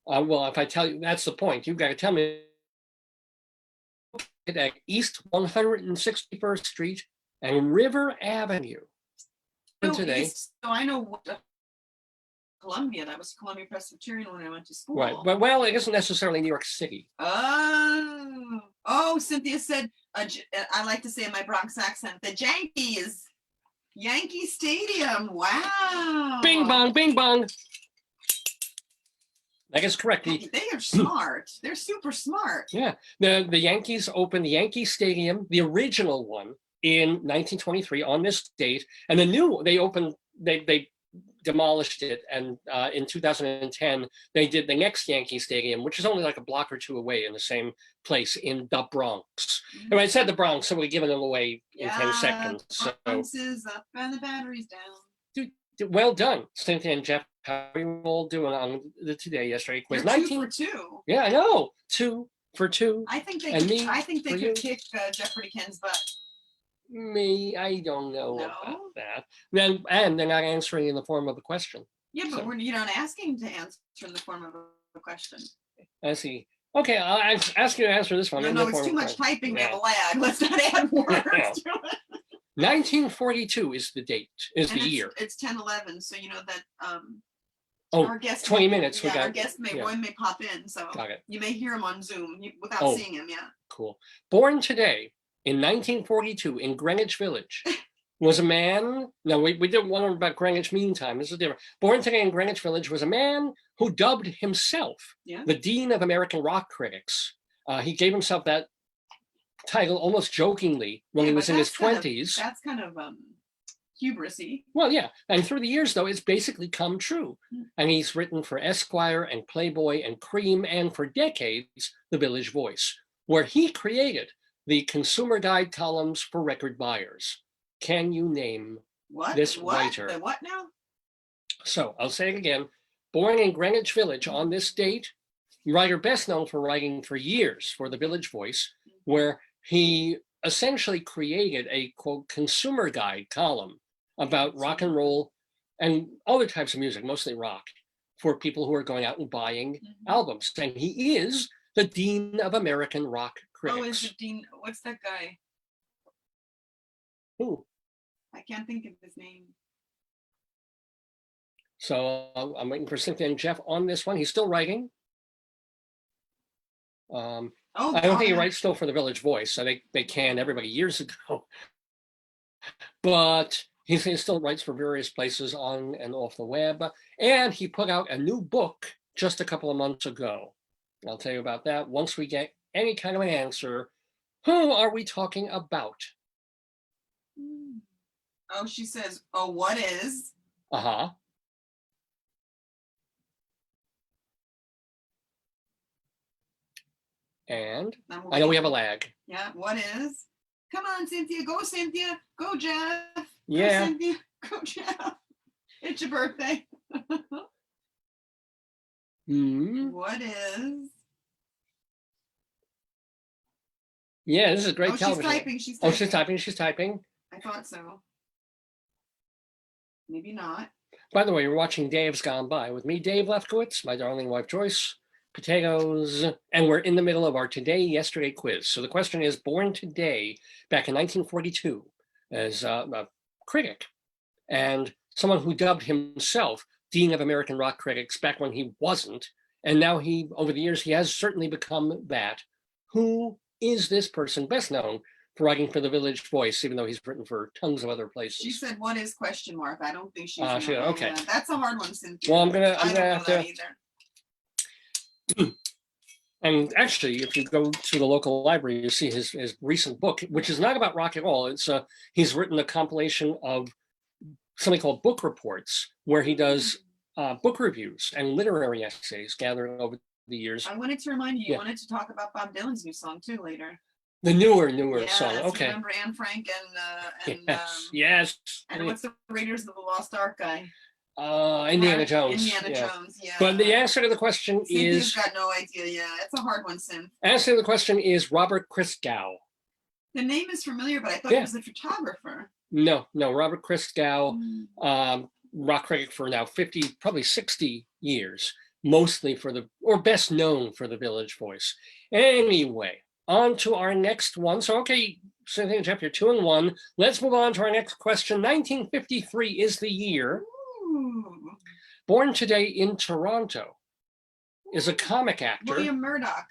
Speaker 2: Well, if I tell you, that's the point. You've got to tell me at East 161st Street and River Avenue.
Speaker 1: No,
Speaker 2: Today,
Speaker 1: East, so I know what Columbia. That was Columbia Presbyterian when I went to school.
Speaker 2: right? But well, it isn't necessarily New York City.
Speaker 1: Oh, Cynthia said, I like to say in my Bronx accent, the Yankees. Yankee Stadium. Wow.
Speaker 2: Bing bong, bing bong. That is correct.
Speaker 1: They are smart. They're super smart.
Speaker 2: Yeah, the Yankees opened the Yankee Stadium, the original one, in 1923 on this date, and the new they opened. They demolished it, and in 2010 they did the next Yankee Stadium, which is only like a block or two away in the same place in the Bronx. And I said the Bronx, so we're giving them away in 10 seconds. So
Speaker 1: Bronx is up and the battery's down.
Speaker 2: well done, Cynthia and Jeff. How are you all doing on the Today Yesterday quiz?
Speaker 1: You're 2 for 2.
Speaker 2: Yeah, I know. 2 for 2.
Speaker 1: I think they
Speaker 2: And
Speaker 1: could,
Speaker 2: me
Speaker 1: I think they
Speaker 2: for
Speaker 1: could
Speaker 2: you.
Speaker 1: kick Jeopardy Ken's butt.
Speaker 2: Me, I don't know
Speaker 1: No?
Speaker 2: about that. Then, and they're not answering in the form of a question.
Speaker 1: Yeah, but
Speaker 2: So-
Speaker 1: you're not asking to answer in the form of a question.
Speaker 2: I see. Okay, I'll ask you to answer this one.
Speaker 1: No,
Speaker 2: in
Speaker 1: no,
Speaker 2: the
Speaker 1: it's
Speaker 2: form
Speaker 1: too
Speaker 2: of a
Speaker 1: much
Speaker 2: question.
Speaker 1: typing to
Speaker 2: Yeah.
Speaker 1: have a lag. Let's not add words
Speaker 2: Yeah.
Speaker 1: to it.
Speaker 2: 1942 is the date, is
Speaker 1: And
Speaker 2: the year.
Speaker 1: It's 10:11, so you know that
Speaker 2: Oh,
Speaker 1: our guest
Speaker 2: 20 minutes, we
Speaker 1: Yeah, our
Speaker 2: got-
Speaker 1: guest may
Speaker 2: yeah.
Speaker 1: Roy may pop in, so
Speaker 2: Got it.
Speaker 1: you may hear him on Zoom without
Speaker 2: Oh.
Speaker 1: seeing him. Yeah.
Speaker 2: Cool. Born today in 1942 in Greenwich Village was a man. No, we did one about Greenwich Mean Time. This is different. Born today in Greenwich Village was a man who dubbed himself
Speaker 1: Yeah.
Speaker 2: the Dean of American Rock Critics. He gave himself that title almost jokingly when
Speaker 1: Yeah,
Speaker 2: he
Speaker 1: but
Speaker 2: was in his
Speaker 1: that's kind of-
Speaker 2: 20s.
Speaker 1: That's kind of hubrisy.
Speaker 2: Well, yeah. And through the years, though, it's basically come true.
Speaker 1: Mm.
Speaker 2: And he's written for Esquire and Playboy and Cream and for decades, The Village Voice, where he created the consumer guide columns for record buyers. Can you name?
Speaker 1: What?
Speaker 2: This
Speaker 1: what?
Speaker 2: writer.
Speaker 1: The what now?
Speaker 2: So I'll say it again. Born in Greenwich Village on this date, writer best known for writing for years for The Village Voice, where he essentially created a, quote, consumer guide column about rock and roll and other types of music, mostly rock, for people who are going out and buying
Speaker 1: Mhm.
Speaker 2: albums. And he is the Dean of American Rock
Speaker 1: Oh, is
Speaker 2: Critics.
Speaker 1: it Dean? What's that guy?
Speaker 2: Ooh.
Speaker 1: I can't think of his name.
Speaker 2: So I'm waiting for Cynthia and Jeff on this one. He's still writing.
Speaker 1: Oh,
Speaker 2: I don't think he
Speaker 1: yeah.
Speaker 2: writes still for the Village Voice. So they canned everybody years ago. But he still writes for various places on and off the web. And he put out a new book just a couple of months ago. I'll tell you about that once we get any kind of an answer. Who are we talking about?
Speaker 1: Oh, she says, oh, what is?
Speaker 2: Uh-huh. And
Speaker 1: Then we'll
Speaker 2: I know we
Speaker 1: be-
Speaker 2: have a lag.
Speaker 1: Yeah, what is? Come on, Cynthia. Go, Cynthia. Go, Jeff.
Speaker 2: Yeah.
Speaker 1: Go, Cynthia. Go, Jeff. It's your birthday.
Speaker 2: Hmm.
Speaker 1: What is?
Speaker 2: Yeah, this is great
Speaker 1: Oh, she's
Speaker 2: television.
Speaker 1: typing. She's
Speaker 2: Oh,
Speaker 1: typing.
Speaker 2: she's typing. She's typing.
Speaker 1: I thought so. Maybe not.
Speaker 2: By the way, we're watching Dave's Gone By with me, Dave Lefkowitz, my darling wife, Joyce, potatoes, and we're in the middle of our Today Yesterday quiz. So the question is, born today, back in 1942, as a critic and someone who dubbed himself Dean of American Rock Critics back when he wasn't, and now he, over the years, he has certainly become that. Who is this person best known for writing for the Village Voice, even though he's written for tons of other places?
Speaker 1: She said, "What is question mark?" I don't think she's.
Speaker 2: She-
Speaker 1: gonna-
Speaker 2: okay.
Speaker 1: yeah, that's a hard one, Cynthia.
Speaker 2: Well, I'm gonna
Speaker 1: I don't know
Speaker 2: have
Speaker 1: that
Speaker 2: to.
Speaker 1: either.
Speaker 2: And actually, if you go to the local library, you see his recent book, which is not about rock at all. It's he's written a compilation of something called book reports, where he does book reviews and literary essays gathered over the years.
Speaker 1: I wanted to remind you. You
Speaker 2: Yeah.
Speaker 1: wanted to talk about Bob Dylan's new song too later.
Speaker 2: The newer song.
Speaker 1: Yes,
Speaker 2: Okay.
Speaker 1: Remember Anne Frank and
Speaker 2: Yes.
Speaker 1: and what's the Raiders of the Lost Ark guy?
Speaker 2: Indiana Jones.
Speaker 1: Indiana
Speaker 2: yeah.
Speaker 1: Jones. Yeah.
Speaker 2: But the answer to the question
Speaker 1: Cynthia's
Speaker 2: is
Speaker 1: got no idea. Yeah, it's a hard one, Cynth.
Speaker 2: Robert Christgau.
Speaker 1: The name is familiar, but I thought
Speaker 2: Yeah.
Speaker 1: he was a photographer.
Speaker 2: No, Robert Christgau, rock critic for now 50, probably 60 years, mostly or best known for the Village Voice. Anyway, on to our next one. So, okay, so chapter 2 and 1. Let's move on to our next question. 1953 is the year.
Speaker 1: Ooh.
Speaker 2: Born today in Toronto is a comic actor.
Speaker 1: William Murdoch.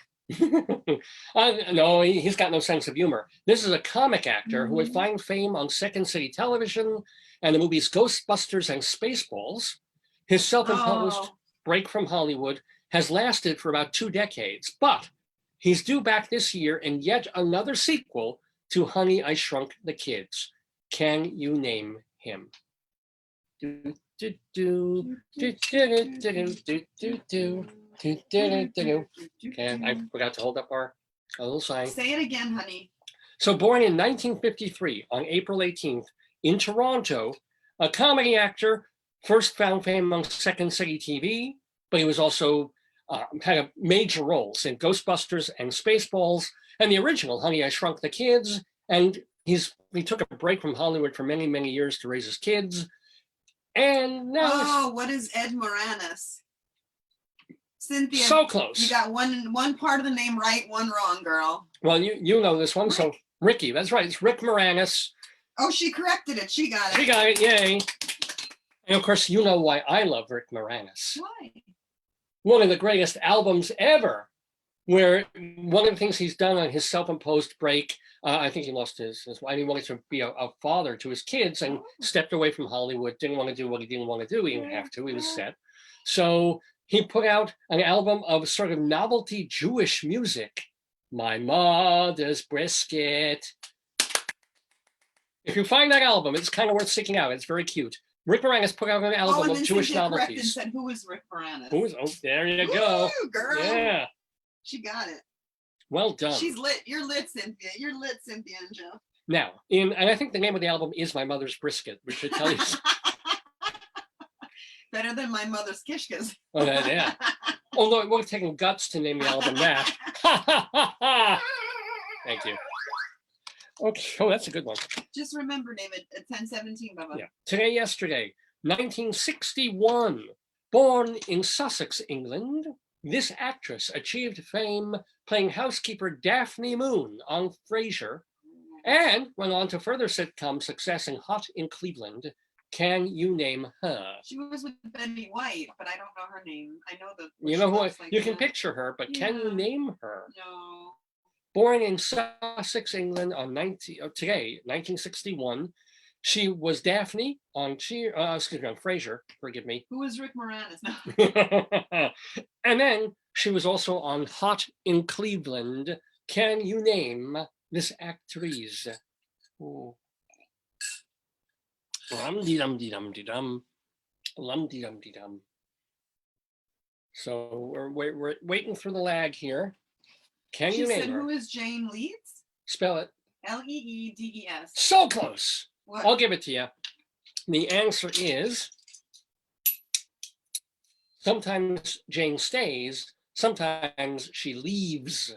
Speaker 2: No, he's got no sense of humor. This is a comic actor who would find fame on Second City Television and the movies Ghostbusters and Spaceballs. His self-imposed break from Hollywood has lasted for about 2 decades, but he's due back this year in yet another sequel to Honey, I Shrunk the Kids. Can you name him? Okay, I forgot to hold up our little sign.
Speaker 1: Say it again, honey.
Speaker 2: So born in 1953 on April 18th in Toronto, a comedy actor, first found fame on Second City TV, but he was also had major roles in Ghostbusters and Spaceballs and the original Honey, I Shrunk the Kids. And he took a break from Hollywood for many, many years to raise his kids. And now
Speaker 1: what is Ed Moranis? Cynthia,
Speaker 2: so close.
Speaker 1: You got one part of the name right, one wrong, girl.
Speaker 2: Well, you know this one.
Speaker 1: Rick.
Speaker 2: So Ricky, that's right. It's Rick Moranis.
Speaker 1: Oh, she corrected it. She got it.
Speaker 2: She got it. Yay. And of course, you know why I love Rick Moranis.
Speaker 1: Why?
Speaker 2: One of the greatest albums ever, where one of the things he's done on his self-imposed break, I think he lost his wife. He wanted to be a father to his kids and stepped away from Hollywood, didn't want to do what he didn't want to do. He didn't have to. He was set. So he put out an album of sort of novelty Jewish music. My Mother's Brisket. If you find that album, it's kind of worth seeking out. It's very cute. Rick Moranis put out an album of Jewish novelties.
Speaker 1: Said, who is Rick Moranis?
Speaker 2: Oh, there you go.
Speaker 1: Woo, girl.
Speaker 2: Yeah.
Speaker 1: She got it.
Speaker 2: Well done.
Speaker 1: She's lit. You're lit, Cynthia. You're lit, Cynthia and Joe.
Speaker 2: Now, and I think the name of the album is My Mother's Brisket, which should tell you.
Speaker 1: Better than My Mother's Kishkas.
Speaker 2: Oh, yeah. Although it would have taken guts to name the album that. Thank you. Okay, oh, that's a good one.
Speaker 1: Just remember, name it at 10:17, Bubba.
Speaker 2: Yeah. Today, yesterday, 1961, born in Sussex, England, this actress achieved fame playing housekeeper Daphne Moon on Frasier and went on to further sitcom success in Hot in Cleveland. Can you name her?
Speaker 1: She was with Betty White, but I don't know her name. I know that.
Speaker 2: You know who? You can picture her, but can you name her?
Speaker 1: No.
Speaker 2: Born in Sussex, England on today, 1961, she was Daphne on Frasier. Forgive me.
Speaker 1: Who is Rick Moranis? No.
Speaker 2: And then she was also on Hot in Cleveland. Can you name this actress? Oh. Lum-dee-dum-dee-dum-dee-dum. Lum-dee-dum-dee-dum. So we're waiting for the lag here. Can you name her?
Speaker 1: Who is Jane Leeds?
Speaker 2: Spell it.
Speaker 1: Leedes.
Speaker 2: So close.
Speaker 1: What?
Speaker 2: I'll give it to you. The answer is sometimes Jane stays, sometimes she leaves.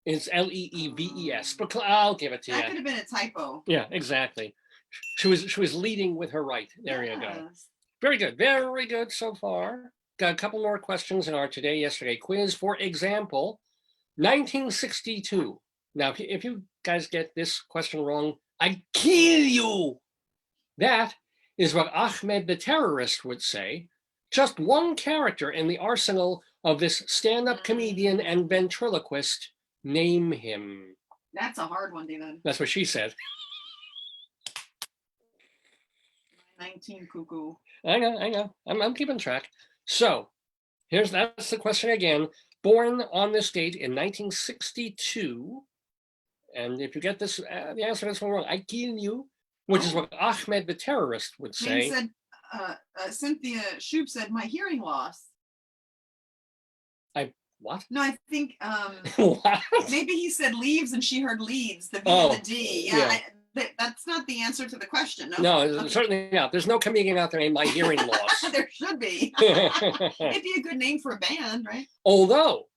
Speaker 2: It's Leeves. But I'll give it to you.
Speaker 1: That could have been a typo.
Speaker 2: Yeah, exactly. She was leading with her right. There you go. Very good. Very good so far. Got a couple more questions in our today, yesterday quiz. For example, 1962. Now, if you guys get this question wrong, I kill you. That is what Ahmed the terrorist would say. Just one character in the arsenal of this stand-up comedian and ventriloquist. Name him.
Speaker 1: That's a hard one, David.
Speaker 2: That's what she said.
Speaker 1: 19 cuckoo.
Speaker 2: I know. I'm keeping track. So, that's the question again. Born on this date in 1962, and if you get this, the answer to this one wrong, I kill you, which is what Ahmed the terrorist would say.
Speaker 1: He said, Cynthia Shoup said, my hearing loss.
Speaker 2: What?
Speaker 1: No, I think
Speaker 2: What?
Speaker 1: maybe he said leaves and she heard leads, the V and the D. Yeah. That's not the answer to the question.
Speaker 2: No, certainly not. There's no comedian out there named My Hearing Loss.
Speaker 1: There should be. It'd be a good name for a band, right?
Speaker 2: Although,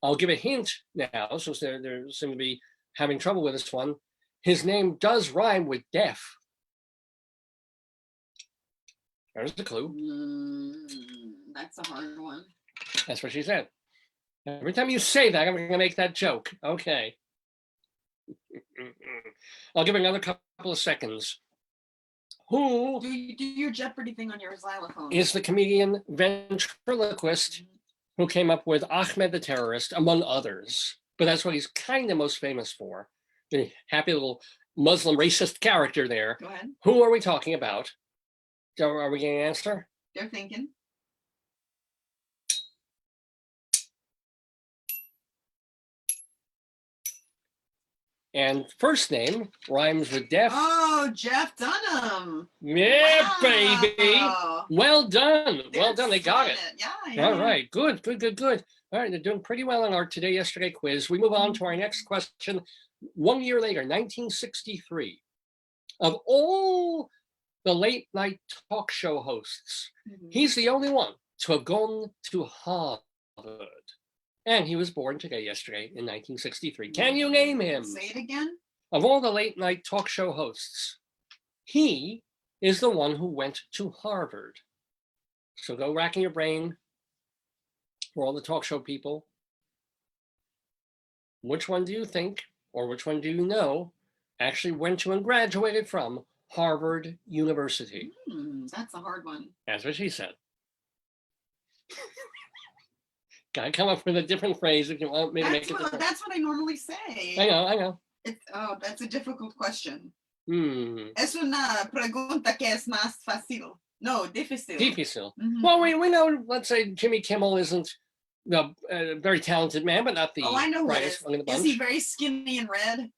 Speaker 2: I'll give a hint now, since they seem to be having trouble with this one. His name does rhyme with deaf. There's the clue.
Speaker 1: That's a hard one.
Speaker 2: That's what she said. Every time you say that, I'm going to make that joke. Okay. I'll give it another couple of seconds. Who
Speaker 1: Do your Jeopardy thing on your xylophone.
Speaker 2: is the comedian ventriloquist who came up with Ahmed the Terrorist, among others? But that's what he's kind of most famous for. The happy little Muslim racist character there.
Speaker 1: Go ahead.
Speaker 2: Who are we talking about? Are we getting an answer?
Speaker 1: They're thinking.
Speaker 2: And first name rhymes with deaf.
Speaker 1: Oh, Jeff Dunham.
Speaker 2: Yeah,
Speaker 1: Wow.
Speaker 2: baby. Well done. Well done. They got it.
Speaker 1: Yeah.
Speaker 2: All right. Good. All right. They're doing pretty well on our Today Yesterday quiz. We move on to our next question. 1 year later, 1963. Of all the late night talk show hosts, he's the only one to have gone to Harvard. And he was born yesterday in 1963. Can you name him?
Speaker 1: Say it again.
Speaker 2: Of all the late night talk show hosts, he is the one who went to Harvard. So go racking your brain for all the talk show people. Which one do you think, or which one do you know, actually went to and graduated from Harvard University?
Speaker 1: That's a hard one.
Speaker 2: That's what she said. Gotta come up with a different phrase if you want me to make it different.
Speaker 1: That's what I normally say.
Speaker 2: I know.
Speaker 1: That's a difficult question.
Speaker 2: Es
Speaker 1: una pregunta que es más fácil. No, difícil.
Speaker 2: Difícil. Well, we know, let's say Jimmy Kimmel isn't a very talented man, but not the
Speaker 1: I know
Speaker 2: brightest one in the bunch.
Speaker 1: Is he very skinny and red?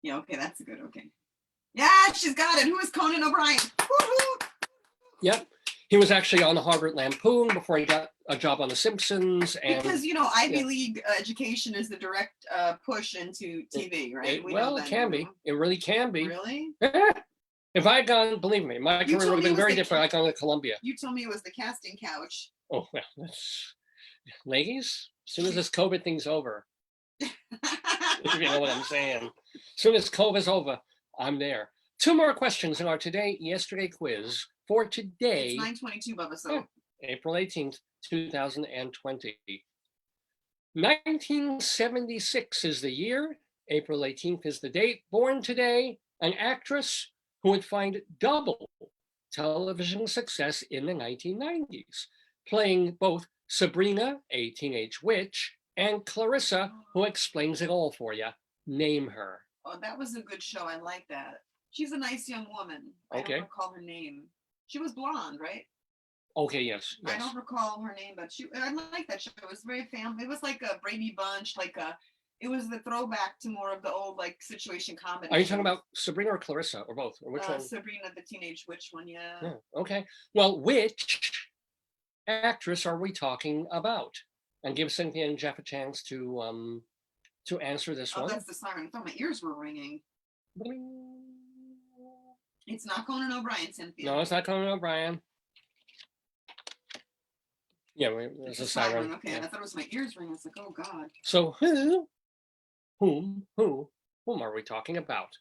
Speaker 1: Yeah, okay, that's good. Okay. Yeah, she's got it. Who is Conan O'Brien? Woo-hoo!
Speaker 2: Yep. He was actually on the Harvard Lampoon before he got a job on The Simpsons. And
Speaker 1: because, Ivy League education is the direct push into TV, right?
Speaker 2: It can be. It really can be.
Speaker 1: Really?
Speaker 2: If I had gone, believe me, my career would have been very different. I'd gone to Columbia.
Speaker 1: You told me it was the casting couch.
Speaker 2: Oh, well, that's... Ladies, as soon as this COVID thing's over, if you know what I'm saying. As soon as COVID's over, I'm there. 2 more questions in our Yesterday quiz for today.
Speaker 1: It's 9:22, Bubba, so.
Speaker 2: April 18th, 2020. 1976 is the year. April 18th is the date. Born today, an actress who would find double television success in the 1990s, playing both Sabrina, a teenage witch, and Clarissa, who explains it all for you. Name her.
Speaker 1: Oh, that was a good show. I like that. She's a nice young woman.
Speaker 2: Okay.
Speaker 1: I don't recall her name. She was blonde, right?
Speaker 2: Okay, yes.
Speaker 1: I don't recall her name, but I like that show. It was very family. It was like a Brady Bunch, it was the throwback to more of the old situation comedy.
Speaker 2: Are you talking about Sabrina or Clarissa, or both? Or which one?
Speaker 1: Sabrina, the teenage witch one, yeah.
Speaker 2: Okay. Well, which actress are we talking about? And give Cynthia and Jeff a chance to answer this one.
Speaker 1: Oh, that's the siren. I thought my ears were ringing.
Speaker 2: Bling.
Speaker 1: It's not Conan O'Brien, Cynthia.
Speaker 2: No, it's not Conan O'Brien. Yeah, there's a siren.
Speaker 1: Okay, yeah. I thought it was my ears ringing. I was like, oh God.
Speaker 2: So whom are we talking about?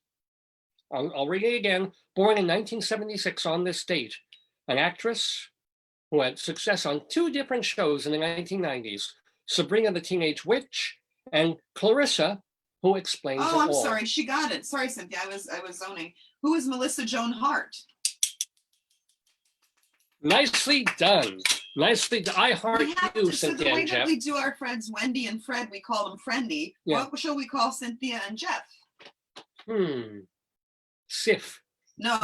Speaker 2: I'll read it again. Born in 1976 on this date, an actress who had success on 2 different shows in the 1990s, Sabrina the Teenage Witch and Clarissa, who explains it all.
Speaker 1: Oh, I'm sorry. She got it. Sorry, Cynthia. I was zoning. Who is Melissa Joan Hart?
Speaker 2: Nicely done. I heart you, Cynthia
Speaker 1: the way
Speaker 2: and Jeff.
Speaker 1: that we do our friends Wendy and Fred, we call them Friendy.
Speaker 2: Yeah.
Speaker 1: What shall we call Cynthia and Jeff?
Speaker 2: Sif.
Speaker 1: No.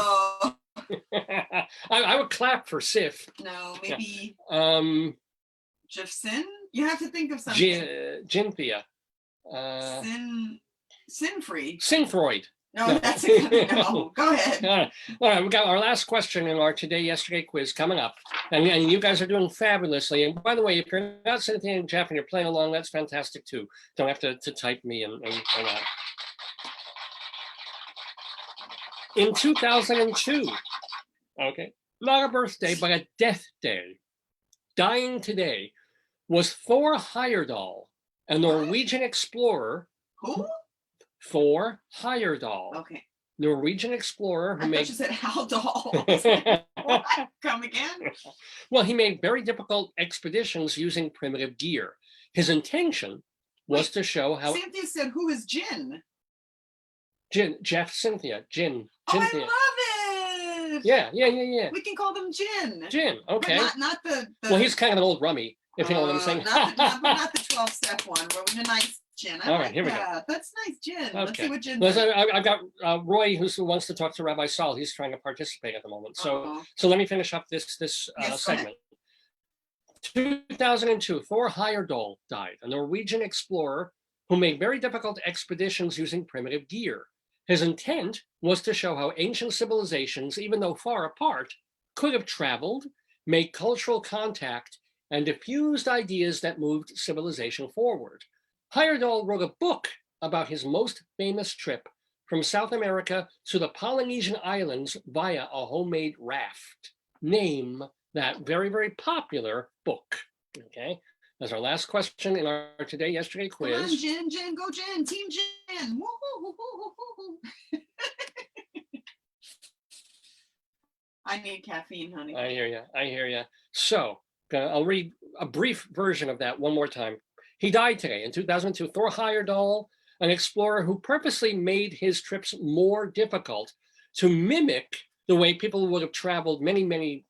Speaker 2: I would clap for Sif.
Speaker 1: No, maybe.
Speaker 2: Yeah.
Speaker 1: Jeff Sin? You have to think of something.
Speaker 2: Ginthia.
Speaker 1: Sinfree.
Speaker 2: Sinfroid.
Speaker 1: No, that's it. No, go ahead.
Speaker 2: All right, we got our last question in our Yesterday quiz coming up. And you guys are doing fabulously. And by the way, if you're not Cynthia and Jeff and you're playing along, that's fantastic too. Don't have to type me and that. In 2002, okay, not a birthday, but a death day, dying today, was Thor Heyerdahl, a Norwegian explorer.
Speaker 1: Who?
Speaker 2: Thor Heyerdahl.
Speaker 1: Okay.
Speaker 2: Norwegian explorer who
Speaker 1: I thought
Speaker 2: made
Speaker 1: you said Haldol. What? Come again?
Speaker 2: well, he made very difficult expeditions using primitive gear. His intention was
Speaker 1: Wait,
Speaker 2: to show how
Speaker 1: Cynthia said, "Who is Jin?"
Speaker 2: Jeff, Cynthia, Jin,
Speaker 1: Oh,
Speaker 2: Cynthia.
Speaker 1: I love it.
Speaker 2: Yeah.
Speaker 1: We can call them Jin.
Speaker 2: Jin, okay.
Speaker 1: But not the.
Speaker 2: Well, he's kind of an old rummy, if you know what I'm saying.
Speaker 1: Not the 12-step one, but with a nice Jin. I
Speaker 2: All right,
Speaker 1: like
Speaker 2: here we go.
Speaker 1: that. That's nice, Jin. Let's see
Speaker 2: Okay.
Speaker 1: what Jin
Speaker 2: Listen,
Speaker 1: says.
Speaker 2: I've got Roy who wants to talk to Rabbi Saul. He's trying to participate at the moment. So,
Speaker 1: Uh-oh.
Speaker 2: so let me finish up this
Speaker 1: Yes, go ahead.
Speaker 2: segment. 2002, Thor Heyerdahl died, a Norwegian explorer who made very difficult expeditions using primitive gear. His intent was to show how ancient civilizations, even though far apart, could have traveled, made cultural contact, and diffused ideas that moved civilization forward. Heyerdahl wrote a book about his most famous trip from South America to the Polynesian islands via a homemade raft. Name that very, very popular book. Okay, that's our last question in our yesterday
Speaker 1: Come on,
Speaker 2: quiz.
Speaker 1: Jin, go Jin, Team Jin. Woo-hoo-hoo-hoo-hoo-hoo. I need caffeine, honey.
Speaker 2: I hear you. So I'll read a brief version of that one more time. He died today in 2002. Thor Heyerdahl, an explorer who purposely made his trips more difficult to mimic the way people would have traveled many,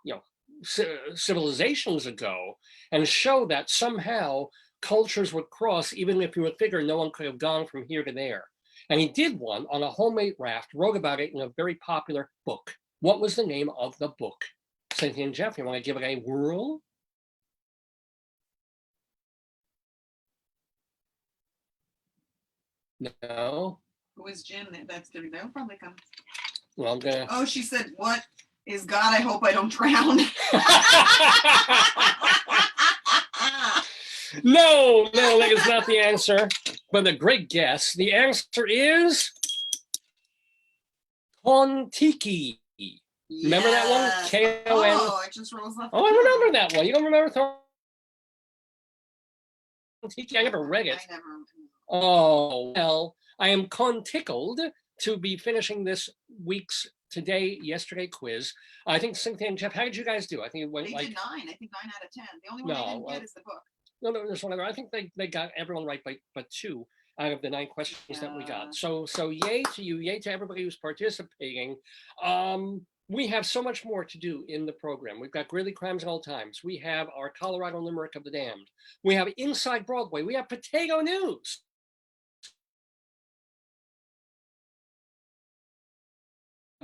Speaker 2: civilizations ago, and show that somehow cultures would cross, even if you would figure no one could have gone from here to there. And he did one on a homemade raft, wrote about it in a very popular book. What was the name of the book? Cynthia and Jeff, you want to give it a whirl? No?
Speaker 1: Who is Jin? That's the they'll probably come.
Speaker 2: Well, I'm gonna.
Speaker 1: Oh, she said, "What is God? I hope I don't drown."
Speaker 2: No, that is not the answer, but a great guess. The answer is Kon-Tiki. Remember that one?
Speaker 1: Yes.
Speaker 2: K-O-N.
Speaker 1: Oh, it just rolls off.
Speaker 2: Oh, I remember that one. You don't remember Kon-Tiki? I never read it.
Speaker 1: I never.
Speaker 2: Oh, well, I am tickled to be finishing this week's yesterday quiz. I think Cynthia and Jeff, how did you guys do? I think it went
Speaker 1: They
Speaker 2: like
Speaker 1: did 9. I think 9 out of 10. The only one I didn't get is the book.
Speaker 2: No, there's one other. I think they got everyone right but 2 out of the 9 questions that we got. So yay to you, yay to everybody who's participating. We have so much more to do in the program. We've got Gridley Crimes and Old Times. We have our Colorado Limerick of the Damned. We have Inside Broadway. We have Potato News.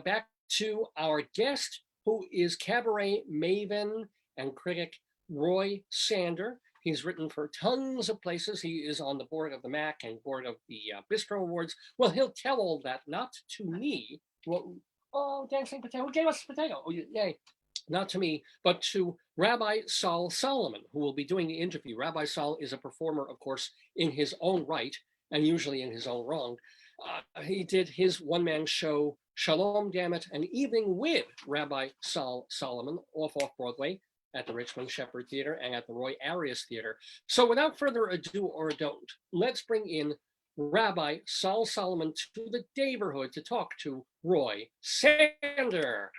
Speaker 2: Back to our guest, who is cabaret maven and critic Roy Sander. He's written for tons of places. He is on the board of the MAC and board of the Bistro Awards. Well, he'll tell all that, not to me. Oh, dancing potato. Who gave us potato? Oh, yay. Not to me, but to Rabbi Saul Solomon, who will be doing the interview. Rabbi Saul is a performer, of course, in his own right, and usually in his own wrong. He did his one-man show, Shalom, Dammit, An Evening with Rabbi Saul Solomon, off Broadway, at the Richmond Shepherd Theater and at the Roy Arias Theater. So without further ado or don't, let's bring in Rabbi Saul Solomon to the Daverhood to talk to Roy Sander.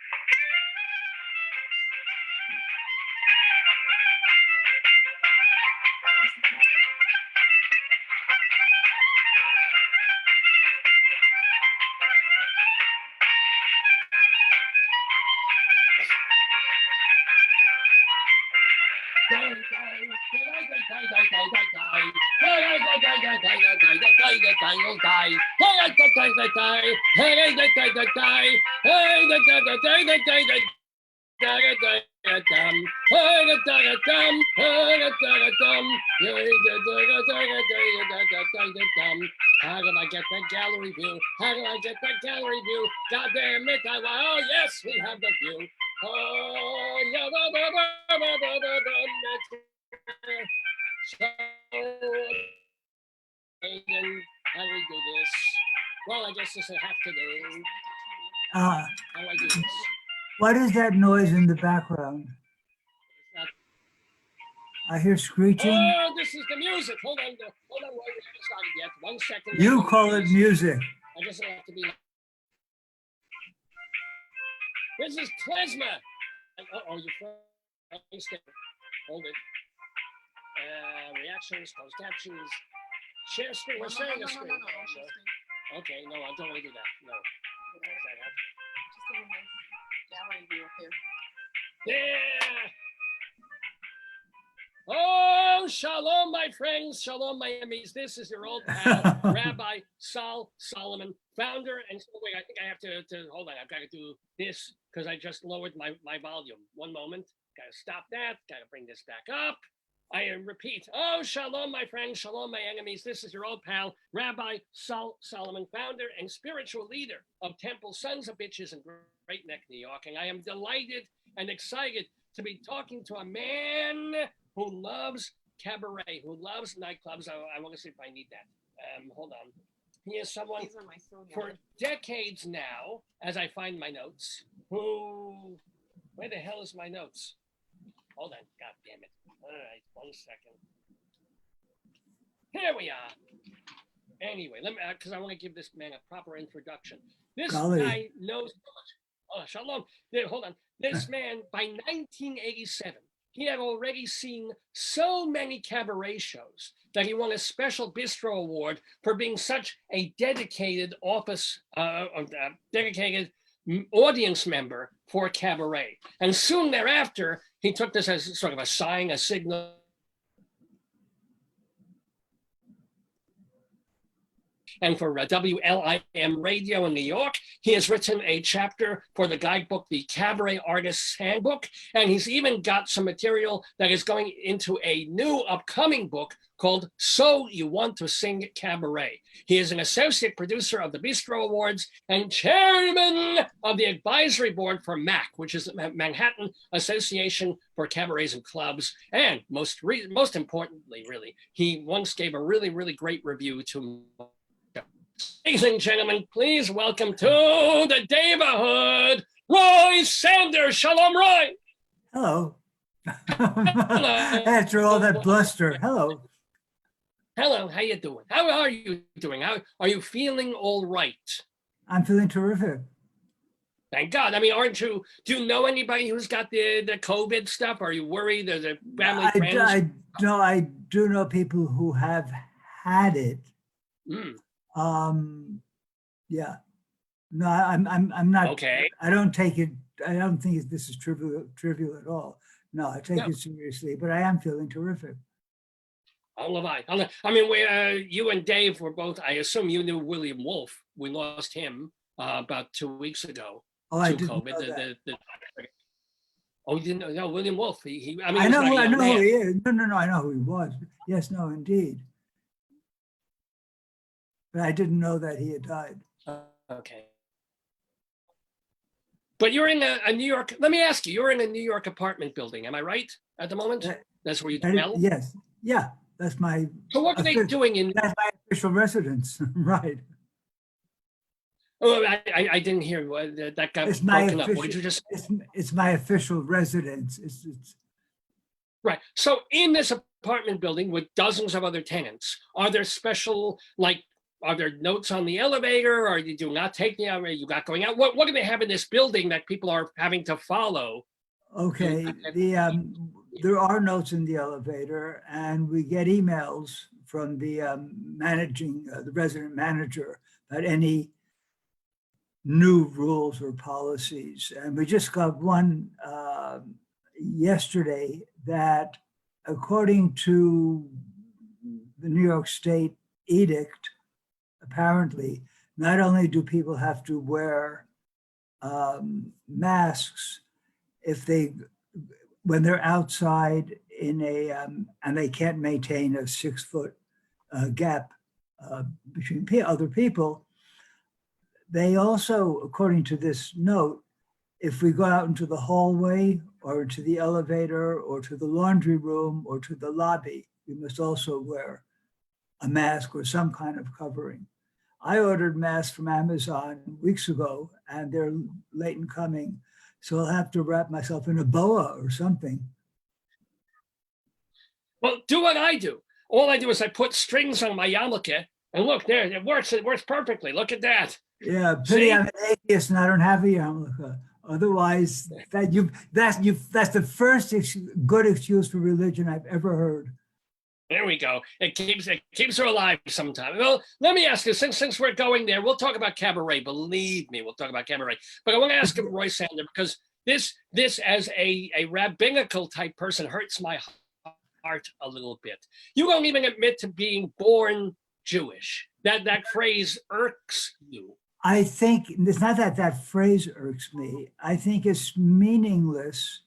Speaker 2: How did I get that gallery view? How did I get that gallery view? God damn it, oh yes, we have the view. Oh, yeah, so, and how do we do this? Well, I guess this will have to do. How do I do this?
Speaker 7: What is that noise in the background? I hear screeching.
Speaker 2: Oh, this is the music. Hold on, we haven't started yet. 1 second.
Speaker 7: You call it music.
Speaker 2: I guess it'll have to be This is klezmer. Oh, you hold it. Reactions, closed captions, share screen. We're sharing a screen. Okay, no, I don't want to do that. No.
Speaker 1: Just a little nice gallery view up here.
Speaker 2: Yeah. Oh, shalom, my friends. Shalom, my enemies. This is your old pal, Rabbi Sol Solomon, founder. And so, wait, I think I have to hold on. I've got to do this because I just lowered my volume. One moment. Got to stop that. Got to bring this back up. I repeat. Oh, shalom, my friends. Shalom, my enemies. This is your old pal, Rabbi Sol Solomon, founder and spiritual leader of Temple Sons of Bitches in Great Neck, New York. And I am delighted and excited to be talking to a man who loves cabaret, who loves nightclubs. I want to see if I need that. Hold on. He is someone for decades now, as I find my notes, who, where the hell is my notes? Hold on, God damn it. All right, 1 second. Here we are. Anyway, let me, because I want to give this man a proper introduction. This guy knows so much. Oh, shalom. Hold on. This man, by 1987, he had already seen so many cabaret shows that he won a special bistro award for being such a dedicated dedicated audience member for cabaret. And soon thereafter, he took this as sort of a sign, a signal. And for WLIM Radio in New York, he has written a chapter for the guidebook, The Cabaret Artist's Handbook, and he's even got some material that is going into a new upcoming book called So You Want to Sing Cabaret. He is an associate producer of the Bistro Awards and chairman of the advisory board for MAC, which is the Manhattan Association for Cabarets and Clubs. And most importantly, really, he once gave a really, really great review to ladies and gentlemen, please welcome to the Daverhood, Roy SANDER. Shalom, Roy.
Speaker 7: Hello. After all that bluster, hello.
Speaker 2: Hello, how you doing? How are you doing? How are you feeling all right?
Speaker 7: I'm feeling terrific.
Speaker 2: Thank God. I mean, do you know anybody who's got the COVID stuff? Are you worried? There's a family, friends?
Speaker 7: I do know people who have had it. Yeah. No, I'm not.
Speaker 2: Okay.
Speaker 7: I don't take it. I don't think this is trivial at all. No, I take it seriously, but I am feeling terrific.
Speaker 2: All of I mean, you and Dave were both, I assume you knew William Wolfe. We lost him about 2 weeks ago.
Speaker 7: Oh, I didn't know that.
Speaker 2: Oh, you didn't know William Wolfe?
Speaker 7: I know who he is. No, I know who he was. Yes, no, indeed. But I didn't know that he had died.
Speaker 2: Okay. But you're in a New York, let me ask you, you're in a New York apartment building, am I right at the moment? That's where you dwell?
Speaker 7: Yes, yeah, that's my...
Speaker 2: So what are they doing in...
Speaker 7: That's my official residence, right.
Speaker 2: Oh, I didn't hear that got broken up. What did you just...
Speaker 7: It's my official residence. It's
Speaker 2: Right, so in this apartment building with dozens of other tenants, are there special, like, are there notes on the elevator, or you do not take the elevator, you got going out? What do they have in this building that people are having to follow?
Speaker 7: Okay, there are notes in the elevator, and we get emails from the the resident manager about any new rules or policies. And we just got one yesterday that, according to the New York State edict, apparently, not only do people have to wear masks when they're outside in a and they can't maintain a 6-foot gap between other people, they also, according to this note, if we go out into the hallway or into the elevator or to the laundry room or to the lobby, we must also wear a mask or some kind of covering. I ordered masks from Amazon weeks ago, and they're late in coming, so I'll have to wrap myself in a boa or something.
Speaker 2: Well, do what I do. All I do is I put strings on my yarmulke, and look, there, it works perfectly. Look at that.
Speaker 7: Yeah, pity I'm an atheist and I don't have a yarmulke. Otherwise, that's the first good excuse for religion I've ever heard.
Speaker 2: There we go. It keeps her alive sometime. Well, let me ask you, since we're going there, we'll talk about cabaret. Believe me, we'll talk about cabaret. But I want to ask him, Roy Sander, because this as a rabbinical type person hurts my heart a little bit. You won't even admit to being born Jewish. That phrase irks you.
Speaker 7: I think it's not that phrase irks me. I think it's meaningless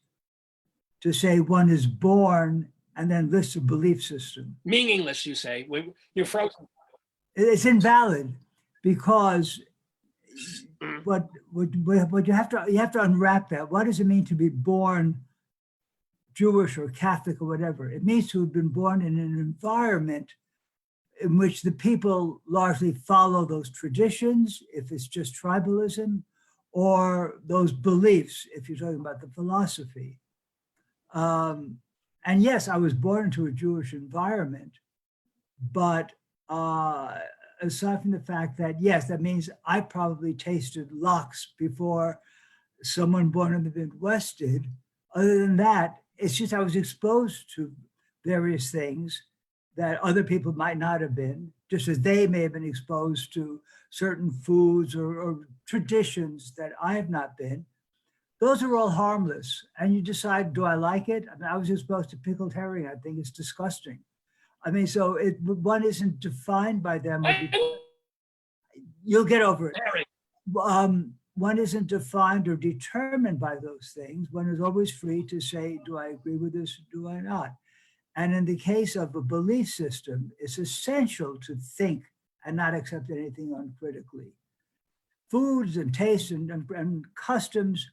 Speaker 7: to say one is born and then list a belief system.
Speaker 2: Meaningless, you say. You're frozen.
Speaker 7: It's invalid because what you have to unwrap that. What does it mean to be born Jewish or Catholic or whatever? It means to have been born in an environment in which the people largely follow those traditions, if it's just tribalism, or those beliefs, if you're talking about the philosophy. And yes, I was born into a Jewish environment, but aside from the fact that, yes, that means I probably tasted lox before someone born in the Midwest did. Other than that, it's just I was exposed to various things that other people might not have been, just as they may have been exposed to certain foods or traditions that I have not been. Those are all harmless. And you decide, do I like it? I mean, I was exposed to pickled herring. I think it's disgusting. I mean, so one isn't defined by them. You'll get over it. One isn't defined or determined by those things. One is always free to say, do I agree with this? Do I not? And in the case of a belief system, it's essential to think and not accept anything uncritically. Foods and tastes and customs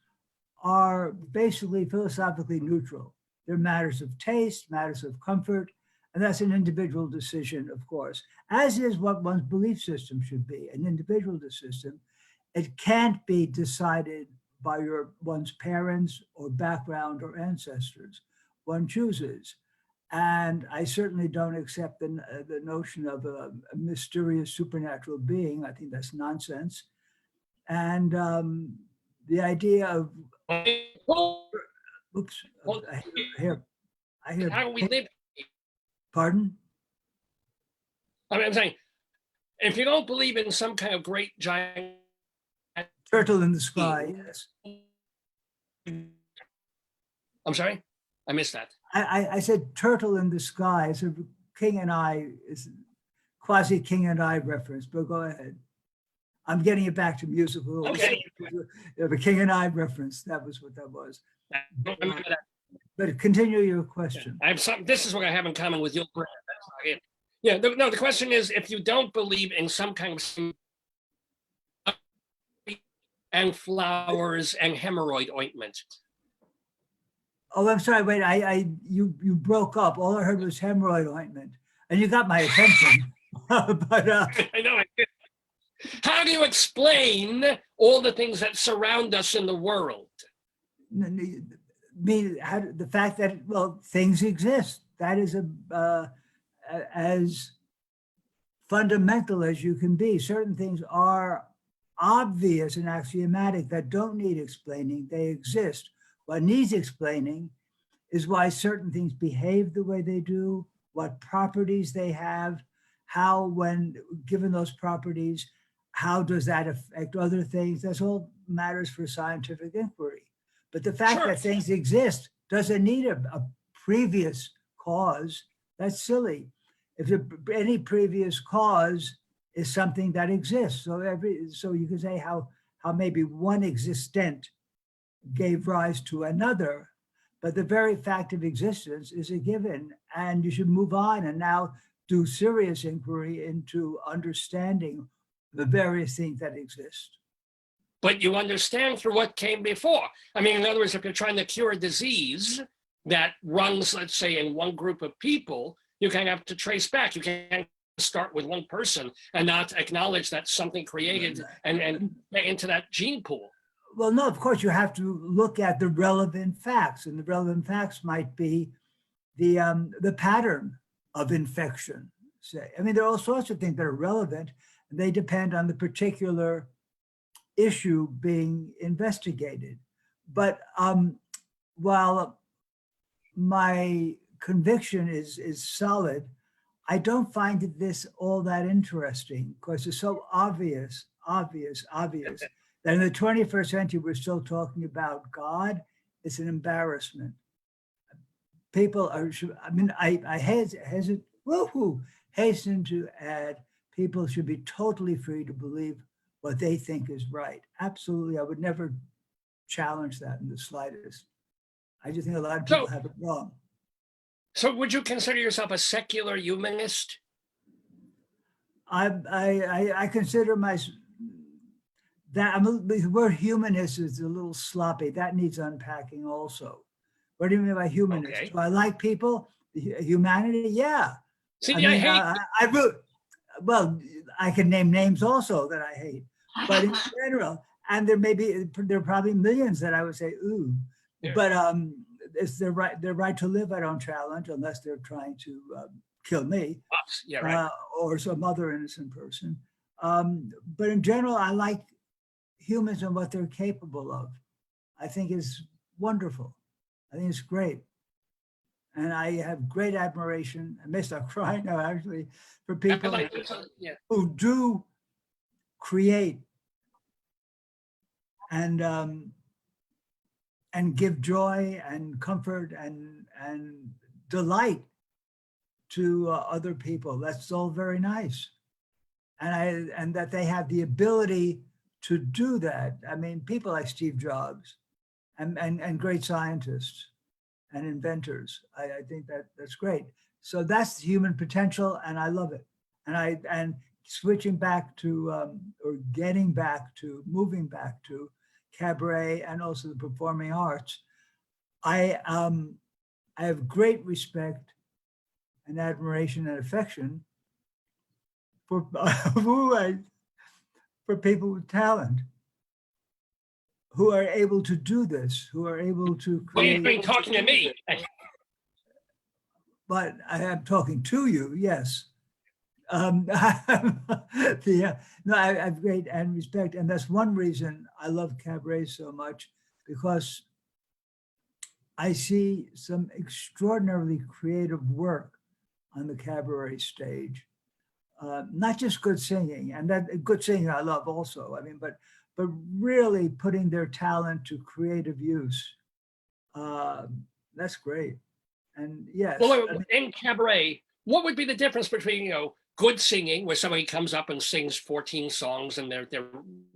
Speaker 7: are basically philosophically neutral. They're matters of taste, matters of comfort, and that's an individual decision, of course, as is what one's belief system should be, an individual decision. It can't be decided by one's parents or background or ancestors. One chooses. And I certainly don't accept the notion of a mysterious supernatural being. I think that's nonsense. And the idea of, oops, I hear
Speaker 2: how we live.
Speaker 7: Pardon?
Speaker 2: I mean, I'm saying, if you don't believe in some kind of great giant
Speaker 7: turtle in the sky, yes.
Speaker 2: I'm sorry, I missed that.
Speaker 7: I said turtle in the sky. It's a King and I, is quasi King and I reference, but go ahead. I'm getting it back to musical.
Speaker 2: Okay.
Speaker 7: The King and I reference, that was what that was. But continue your question.
Speaker 2: I have some. This is what I have in common with your brand. That's not it. Yeah. No. The question is, if you don't believe in some kind of and flowers and hemorrhoid ointment.
Speaker 7: Oh, I'm sorry. Wait. You broke up. All I heard was hemorrhoid ointment, and you got my attention. But
Speaker 2: I know. I did. How do you explain all the things that surround us in the world?
Speaker 7: The fact that, well, things exist. That is as fundamental as you can be. Certain things are obvious and axiomatic that don't need explaining. They exist. What needs explaining is why certain things behave the way they do, what properties they have, how, when given those properties, how does that affect other things? That's all matters for scientific inquiry. But the fact that things exist doesn't need a previous cause. That's silly. If any previous cause is something that exists, so you can say how maybe one existent gave rise to another, but the very fact of existence is a given, and you should move on and now do serious inquiry into understanding the various things that exist.
Speaker 2: But you understand through what came before. I mean, in other words, if you're trying to cure a disease that runs, let's say, in one group of people, you kind of have to trace back. You can't start with one person and not acknowledge that something created and get into that gene pool.
Speaker 7: Well, no, of course, you have to look at the relevant facts, and the relevant facts might be the pattern of infection. Say, I mean, there are all sorts of things that are relevant, and they depend on the particular issue being investigated. But while my conviction is solid, I don't find this all that interesting because it's so obvious that in the 21st century, we're still talking about God. It's an embarrassment. People are, I mean, I hasten to add, people should be totally free to believe what they think is right. Absolutely. I would never challenge that in the slightest. I just think a lot of people have it wrong.
Speaker 2: So would you consider yourself a secular humanist?
Speaker 7: I consider the word humanist is a little sloppy. That needs unpacking also. What do you mean by humanist?
Speaker 2: Okay.
Speaker 7: Do I like people? Humanity? Yeah.
Speaker 2: See,
Speaker 7: I mean,
Speaker 2: hate.
Speaker 7: well, I can name names also that I hate, but in general, and there are probably millions that I would say, ooh,
Speaker 2: Yeah.
Speaker 7: but it's their right to live. I don't challenge unless they're trying to kill me,
Speaker 2: Yeah, right.
Speaker 7: or some other innocent person. But in general, I like humans and what they're capable of. I think is wonderful. I think it's great. And I have great admiration, I may start crying now actually, for people who do create and give joy and comfort and delight to other people. That's all very nice. And that they have the ability to do that. I mean, people like Steve Jobs and great scientists and inventors. I think that's great. So that's the human potential, and I love it. And switching back to or getting back to moving back to cabaret and also the performing arts, I have great respect and admiration and affection for for people with talent who are able to do this, who are able to create.
Speaker 2: Well, you've been talking to me.
Speaker 7: But I am talking to you, yes. No, I have great and respect, and that's one reason I love cabaret so much, because I see some extraordinarily creative work on the cabaret stage. Not just good singing, and that good singing I love also. I mean, but really putting their talent to creative use. That's great. And yes.
Speaker 2: Well, in cabaret, what would be the difference between, good singing, where somebody comes up and sings 14 songs and they're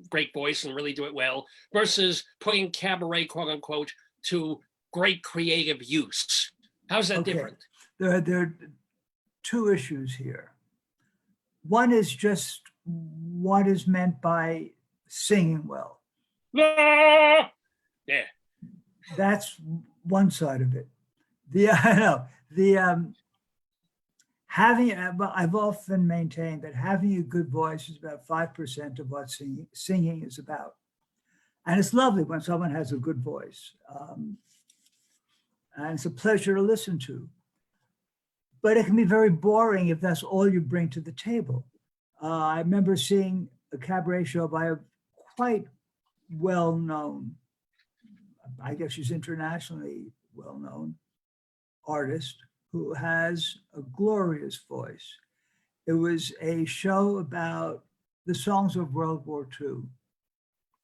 Speaker 2: great voice and really do it well, versus putting cabaret, quote unquote, to great creative use? How's that different?
Speaker 7: There are two issues here. One is just what is meant by singing well.
Speaker 2: Yeah.
Speaker 7: That's one side of it. I've often maintained that having a good voice is about 5% of what singing is about. And it's lovely when someone has a good voice. And it's a pleasure to listen to. But it can be very boring if that's all you bring to the table. I remember seeing a cabaret show by a quite well-known, I guess she's internationally well-known artist who has a glorious voice. It was a show about the songs of World War II.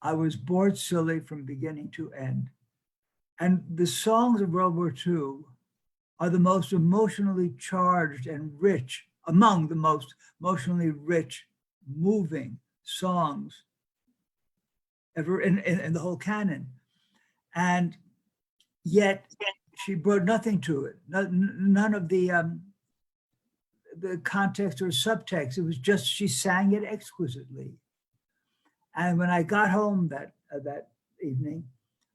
Speaker 7: I was bored silly from beginning to end. And the songs of World War II are the most emotionally charged and rich, among the most emotionally rich, moving songs ever in the whole canon. And yet she brought nothing to it, none of the context or subtext. It was just, she sang it exquisitely. And when I got home that evening,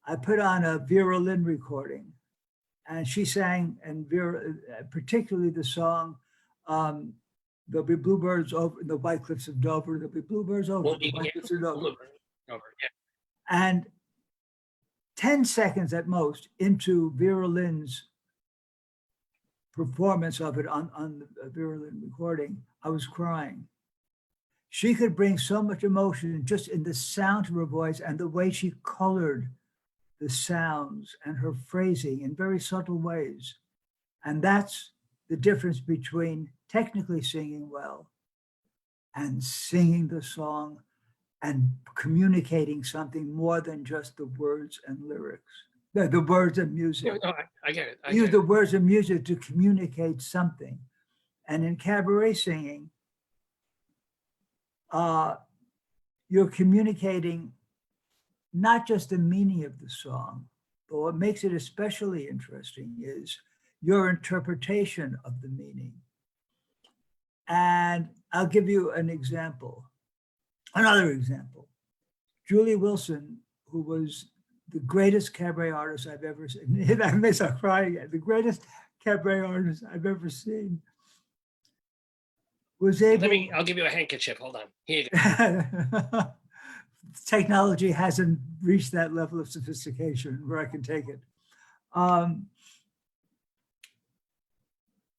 Speaker 7: I put on a Vera Lynn recording, and she sang, and Vera, particularly the song, "There'll be bluebirds over the white cliffs of Dover." There'll be bluebirds over the white cliffs of Dover. And 10 seconds at most into Vera Lynn's performance of it on the Vera Lynn recording, I was crying. She could bring so much emotion just in the sound of her voice and the way she colored the sounds and her phrasing in very subtle ways. And that's the difference between technically singing well and singing the song and communicating something more than just the words and lyrics, the words and music.
Speaker 2: No, I get it. I
Speaker 7: Use
Speaker 2: get
Speaker 7: the
Speaker 2: it.
Speaker 7: words and music to communicate something. And in cabaret singing, you're communicating not just the meaning of the song, but what makes it especially interesting is your interpretation of the meaning. And I'll give you an example, another example. Julie Wilson, who was the greatest cabaret artist I've ever seen, I may start crying again, the greatest cabaret artist I've ever seen, was able.
Speaker 2: I'll give you a handkerchief. Hold on. Here you go.
Speaker 7: Technology hasn't reached that level of sophistication where I can take it.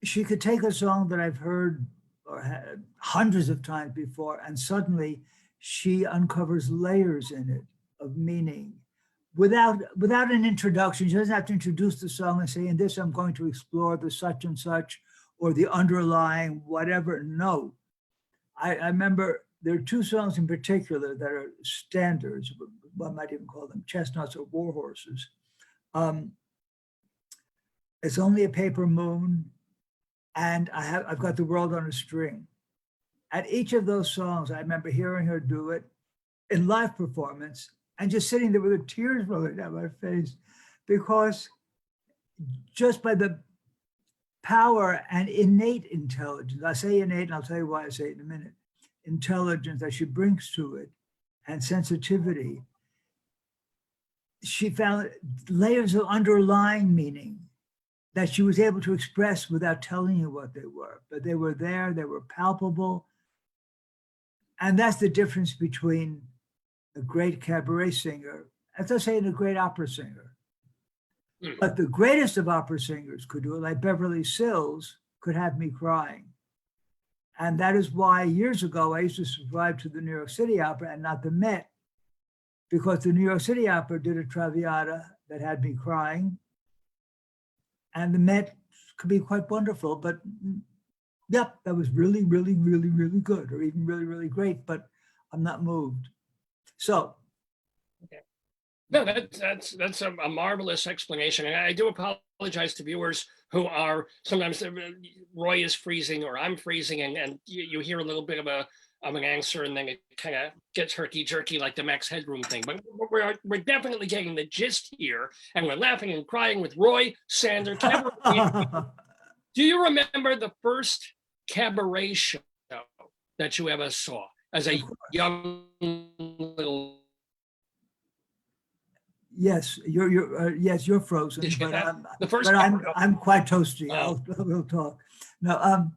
Speaker 7: She could take a song that I've heard or had hundreds of times before, and suddenly she uncovers layers in it of meaning without an introduction. She doesn't have to introduce the song and say, in this, I'm going to explore the such and such or the underlying whatever. No, I remember there are two songs in particular that are standards. One might even call them chestnuts or war horses. It's Only a Paper Moon, and I've got The World on a String. At each of those songs, I remember hearing her do it in live performance and just sitting there with the tears rolling down my face, because just by the power and innate intelligence, I say innate and I'll tell you why I say it in a minute, intelligence that she brings to it and sensitivity, she found layers of underlying meaning that she was able to express without telling you what they were, but they were there, they were palpable. And that's the difference between a great cabaret singer, as I say, and a great opera singer. But the greatest of opera singers could do it, like Beverly Sills, could have me crying. And that is why years ago, I used to subscribe to the New York City Opera and not the Met, because the New York City Opera did a Traviata that had me crying. And the Met could be quite wonderful, but yep, that was really, really, really, really good, or even really, really great, but I'm not moved. So.
Speaker 2: Okay. No, that's a marvelous explanation. And I do apologize to viewers who are sometimes Roy is freezing or I'm freezing, and you hear a little bit of an answer, and then it kind of gets herky jerky like the Max Headroom thing. But we're definitely getting the gist here, and we're laughing and crying with Roy Sander. Do you remember the first cabaret show that you ever saw as a young little?
Speaker 7: Yes, you're frozen, but I'm quite toasty. We'll talk. No,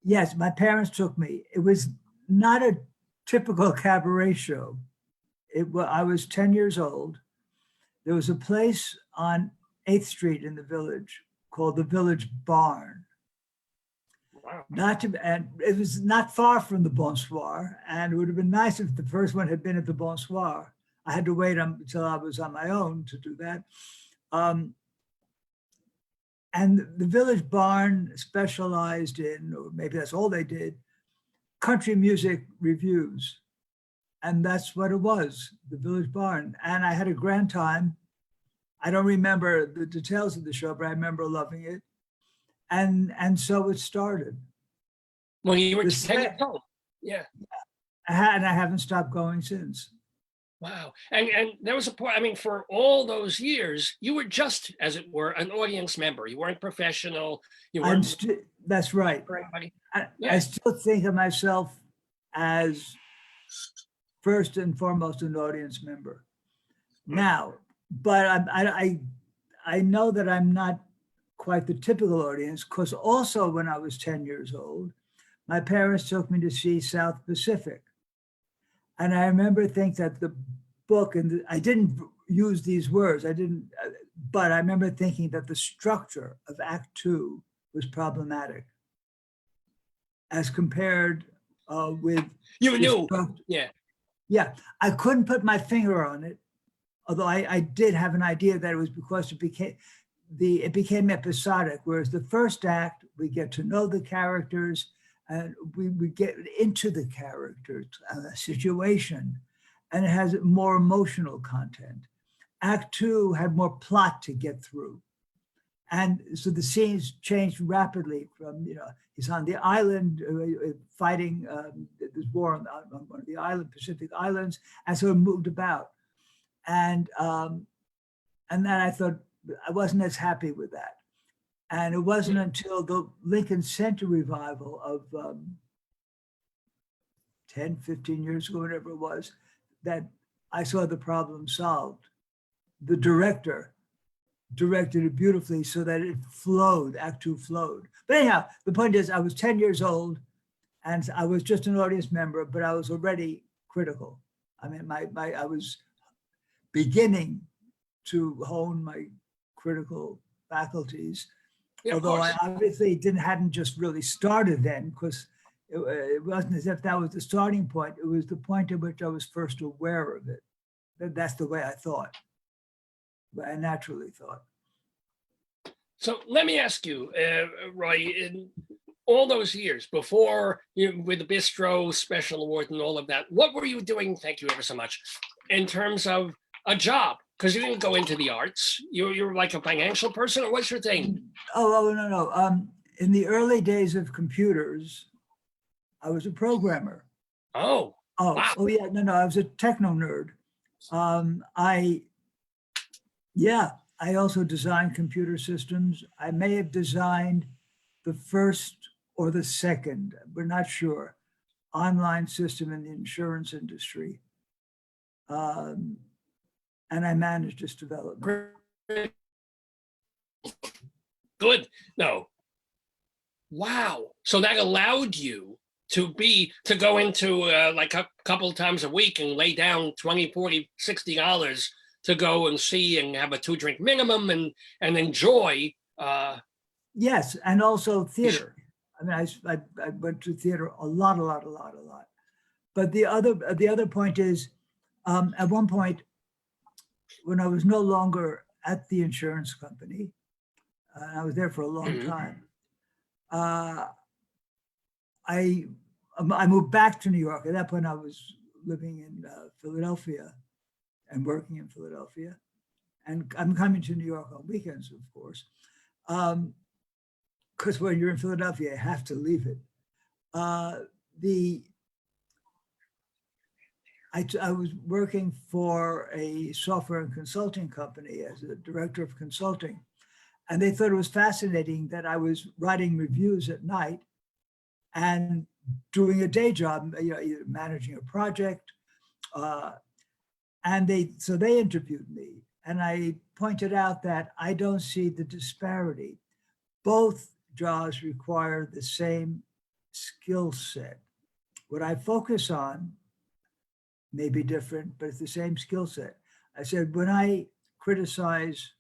Speaker 7: yes, my parents took me. It was not a typical cabaret show. I was 10 years old. There was a place on 8th Street in the Village called the Village Barn.
Speaker 2: Wow.
Speaker 7: And it was not far from the Bonsoir, and it would have been nice if the first one had been at the Bonsoir. I had to wait until I was on my own to do that. And the Village Barn specialized in, or maybe that's all they did, country music reviews. And that's what it was, the Village Barn. And I had a grand time. I don't remember the details of the show, but I remember loving it. And so it started.
Speaker 2: Well, you were 10 years old. Yeah.
Speaker 7: And I haven't stopped going since.
Speaker 2: Wow. And there was a point, I mean, for all those years, you were just, as it were, an audience member. You weren't professional. You weren't.
Speaker 7: That's right. I still think of myself as first and foremost an audience member now, but I know that I'm not quite the typical audience, because also when I was 10 years old, my parents took me to see South Pacific. And I remember thinking that the book, and I didn't use these words, but I remember thinking that the structure of Act 2 was problematic as compared with.
Speaker 2: You knew. Yeah.
Speaker 7: Yeah, I couldn't put my finger on it although I did have an idea that it was because it became episodic, whereas the first act, we get to know the characters and we get into the characters, situation, and it has more emotional content. Act 2 had more plot to get through. And so the scenes changed rapidly from, he's on the island fighting this war on one of the Pacific Islands. And so it moved about. And then I thought I wasn't as happy with that. And it wasn't until the Lincoln Center revival of 10, 15 years ago, whatever it was, that I saw the problem solved. The director directed it beautifully so that it flowed, Act 2 flowed. But anyhow, the point is I was 10 years old and I was just an audience member, but I was already critical. I mean, I was beginning to hone my critical faculties, although I obviously hadn't just really started then, because it wasn't as if that was the starting point. It was the point at which I was first aware of it. That's the way I thought. I naturally thought.
Speaker 2: So let me ask you, Roy, in all those years before with the Bistro Special Award and all of that, what were you doing, thank you ever so much, in terms of a job? Because you didn't go into the arts. You're like a financial person, or what's your thing?
Speaker 7: Oh, no. In the early days of computers, I was a programmer.
Speaker 2: Oh, wow.
Speaker 7: Oh yeah, no, I was a techno nerd. I also designed computer systems. I may have designed the first or the second, we're not sure, online system in the insurance industry. And I managed its development.
Speaker 2: Good. No. Wow. So that allowed you to go into like a couple times a week and lay down $20, $40, $60 to go and see and have a 2-drink minimum and enjoy.
Speaker 7: Yes, and also theater. I mean, I went to theater a lot. But the other point is, at one point, when I was no longer at the insurance company, and I was there for a long time, I moved back to New York. At that point, I was living in Philadelphia and working in Philadelphia. And I'm coming to New York on weekends, of course. Because when you're in Philadelphia, you have to leave it. I was working for a software and consulting company as a director of consulting. And they thought it was fascinating that I was writing reviews at night and doing a day job, either managing a project. So they interviewed me, and I pointed out that I don't see the disparity. Both jobs require the same skill set. What I focus on may be different, but it's the same skill set. I said, when I criticize,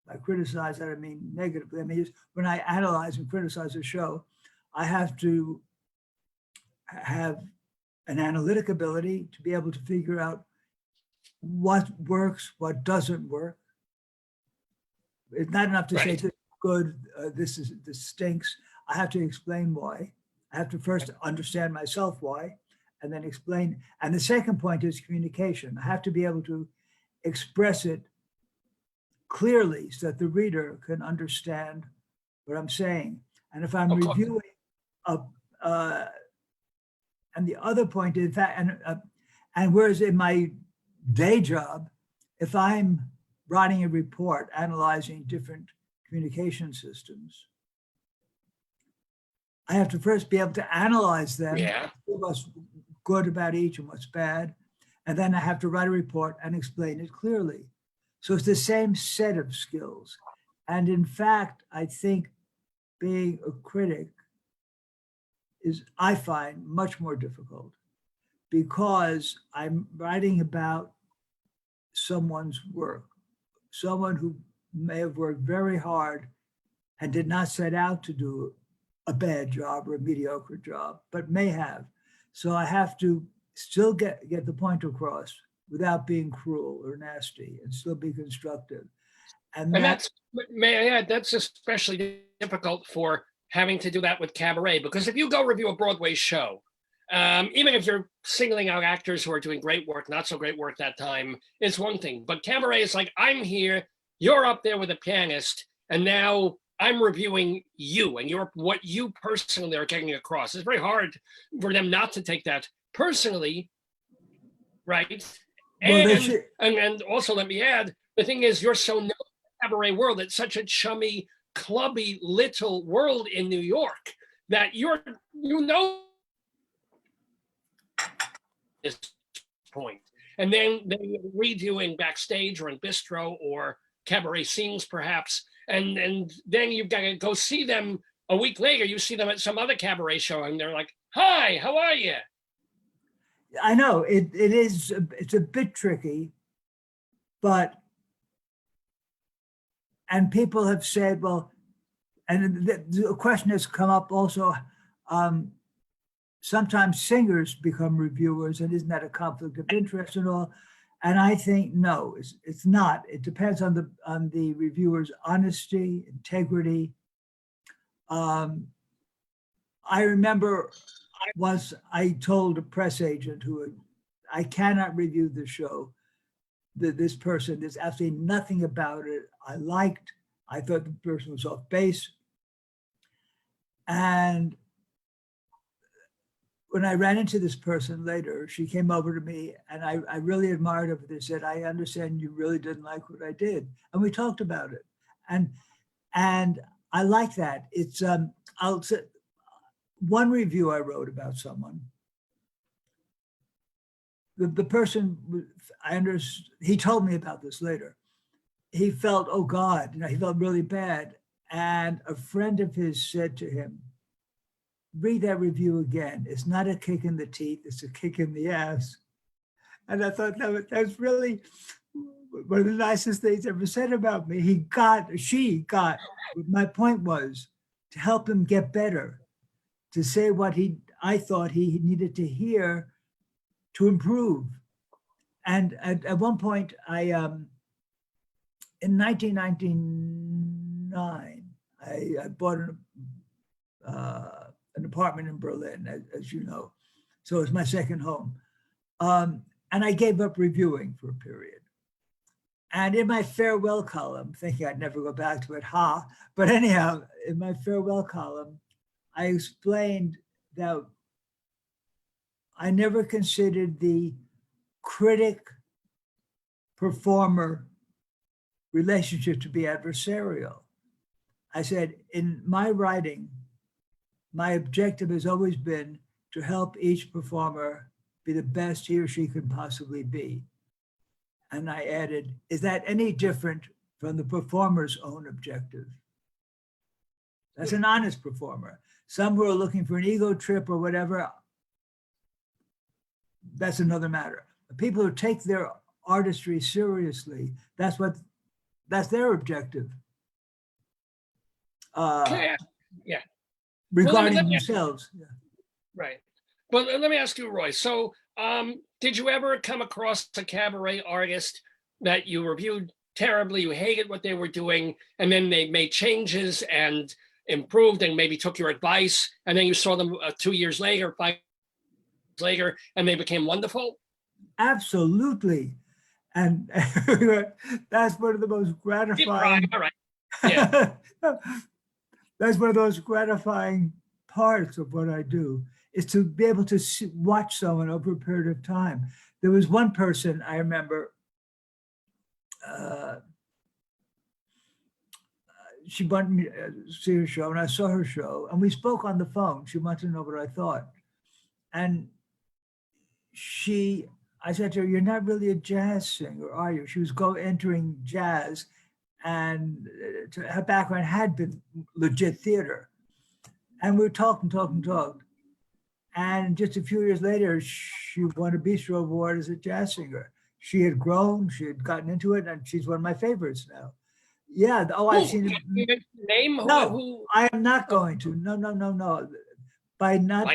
Speaker 7: I don't mean negatively, I mean, when I analyze and criticize a show, I have to have an analytic ability to be able to figure out what works, what doesn't work. It's not enough to say this is good, this stinks. I have to explain why. I have to first understand myself why, and then explain. And the second point is communication. I have to be able to express it clearly so that the reader can understand what I'm saying. And if I'm reviewing and the other point, in fact, and whereas in my day job, if I'm writing a report analyzing different communication systems, I have to first be able to analyze them, what's good about each and what's bad, and then I have to write a report and explain it clearly. So it's the same set of skills. And in fact, I think being a critic is, I find, much more difficult because I'm writing about someone's work, someone who may have worked very hard and did not set out to do a bad job or a mediocre job, but may have. So I have to still get the point across without being cruel or nasty and still be constructive. And
Speaker 2: And
Speaker 7: that's,
Speaker 2: may I add, that's especially difficult for having to do that with cabaret, because if you go review a Broadway show, even if you're singling out actors who are doing great work, not so great work that time, it's one thing. But cabaret is like, I'm here, you're up there with a pianist, and now I'm reviewing you and what you personally are getting across. It's very hard for them not to take that personally, right?
Speaker 7: well,
Speaker 2: And also let me add, the thing is, you're so known in the cabaret world. It's such a chummy, clubby little world in New York that you know this point. And then they redoing backstage or in bistro or cabaret scenes perhaps, and then you've got to go see them a week later. You see them at some other cabaret show and they're like, hi, how are you?
Speaker 7: I know it's a bit tricky, and people have said, well, and the question has come up also, sometimes singers become reviewers, and isn't that a conflict of interest and all? And I think, no, it's not. It depends on the reviewer's honesty, integrity. I remember once I told a press agent I cannot review the show. This person, there's absolutely nothing about it I thought the person was off base. And when I ran into this person later, she came over to me and I really admired her. They said, I understand you really didn't like what I did. And we talked about it. And I like that. It's, I'll say, one review I wrote about someone, the person, he told me about this later. He felt, oh God, he felt really bad. And a friend of his said to him, read that review again. It's not a kick in the teeth, it's a kick in the ass. And I thought that's really one of the nicest things ever said about me. She got, my point was to help him get better, to say what I thought he needed to hear to improve. And at one point, in 1999, I bought an apartment in Berlin, as you know. So it was my second home. And I gave up reviewing for a period. And in my farewell column, thinking I'd never go back to it, but anyhow, in my farewell column, I explained that I never considered the critic-performer relationship to be adversarial. I said, in my writing, my objective has always been to help each performer be the best he or she could possibly be. And I added, is that any different from the performer's own objective? That's an honest performer. Some who are looking for an ego trip or whatever, that's another matter. The people who take their artistry seriously, that's their objective.
Speaker 2: Yeah.
Speaker 7: Regarding
Speaker 2: Well,
Speaker 7: themselves. Yeah.
Speaker 2: Right. Well, let me ask you, Roy. So did you ever come across a cabaret artist that you reviewed terribly, you hated what they were doing, and then they made changes and improved and maybe took your advice, and then you saw them 2 years later, 5 years later, and they became wonderful?
Speaker 7: Absolutely. And that's one of the most gratifying.
Speaker 2: All right. Yeah.
Speaker 7: That's one of those gratifying parts of what I do, is to be able to watch someone over a period of time. There was one person I remember, she wanted me to see her show, and I saw her show, and we spoke on the phone. She wanted to know what I thought. And I said to her, you're not really a jazz singer, are you? She was entering jazz, and her background had been legit theater. And we were talked. And just a few years later, she won a Bistro Award as a jazz singer. She had grown, she had gotten into it, and she's one of my favorites now. Yeah, I've seen it.
Speaker 2: Name?
Speaker 7: No, I am not going to. No. By not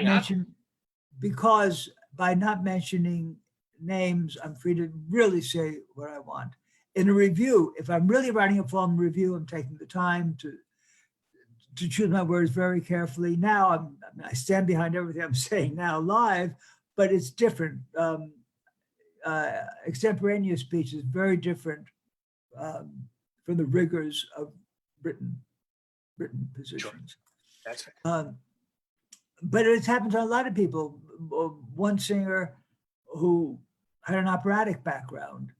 Speaker 7: mentioning names. I'm free to really say what I want. In a review, if I'm really writing a film review, I'm taking the time to choose my words very carefully. Now I stand behind everything I'm saying now live, but it's different. Extemporaneous speech is very different from the rigors of written positions.
Speaker 2: That's right.
Speaker 7: But it's happened to a lot of people. One singer who had an operatic background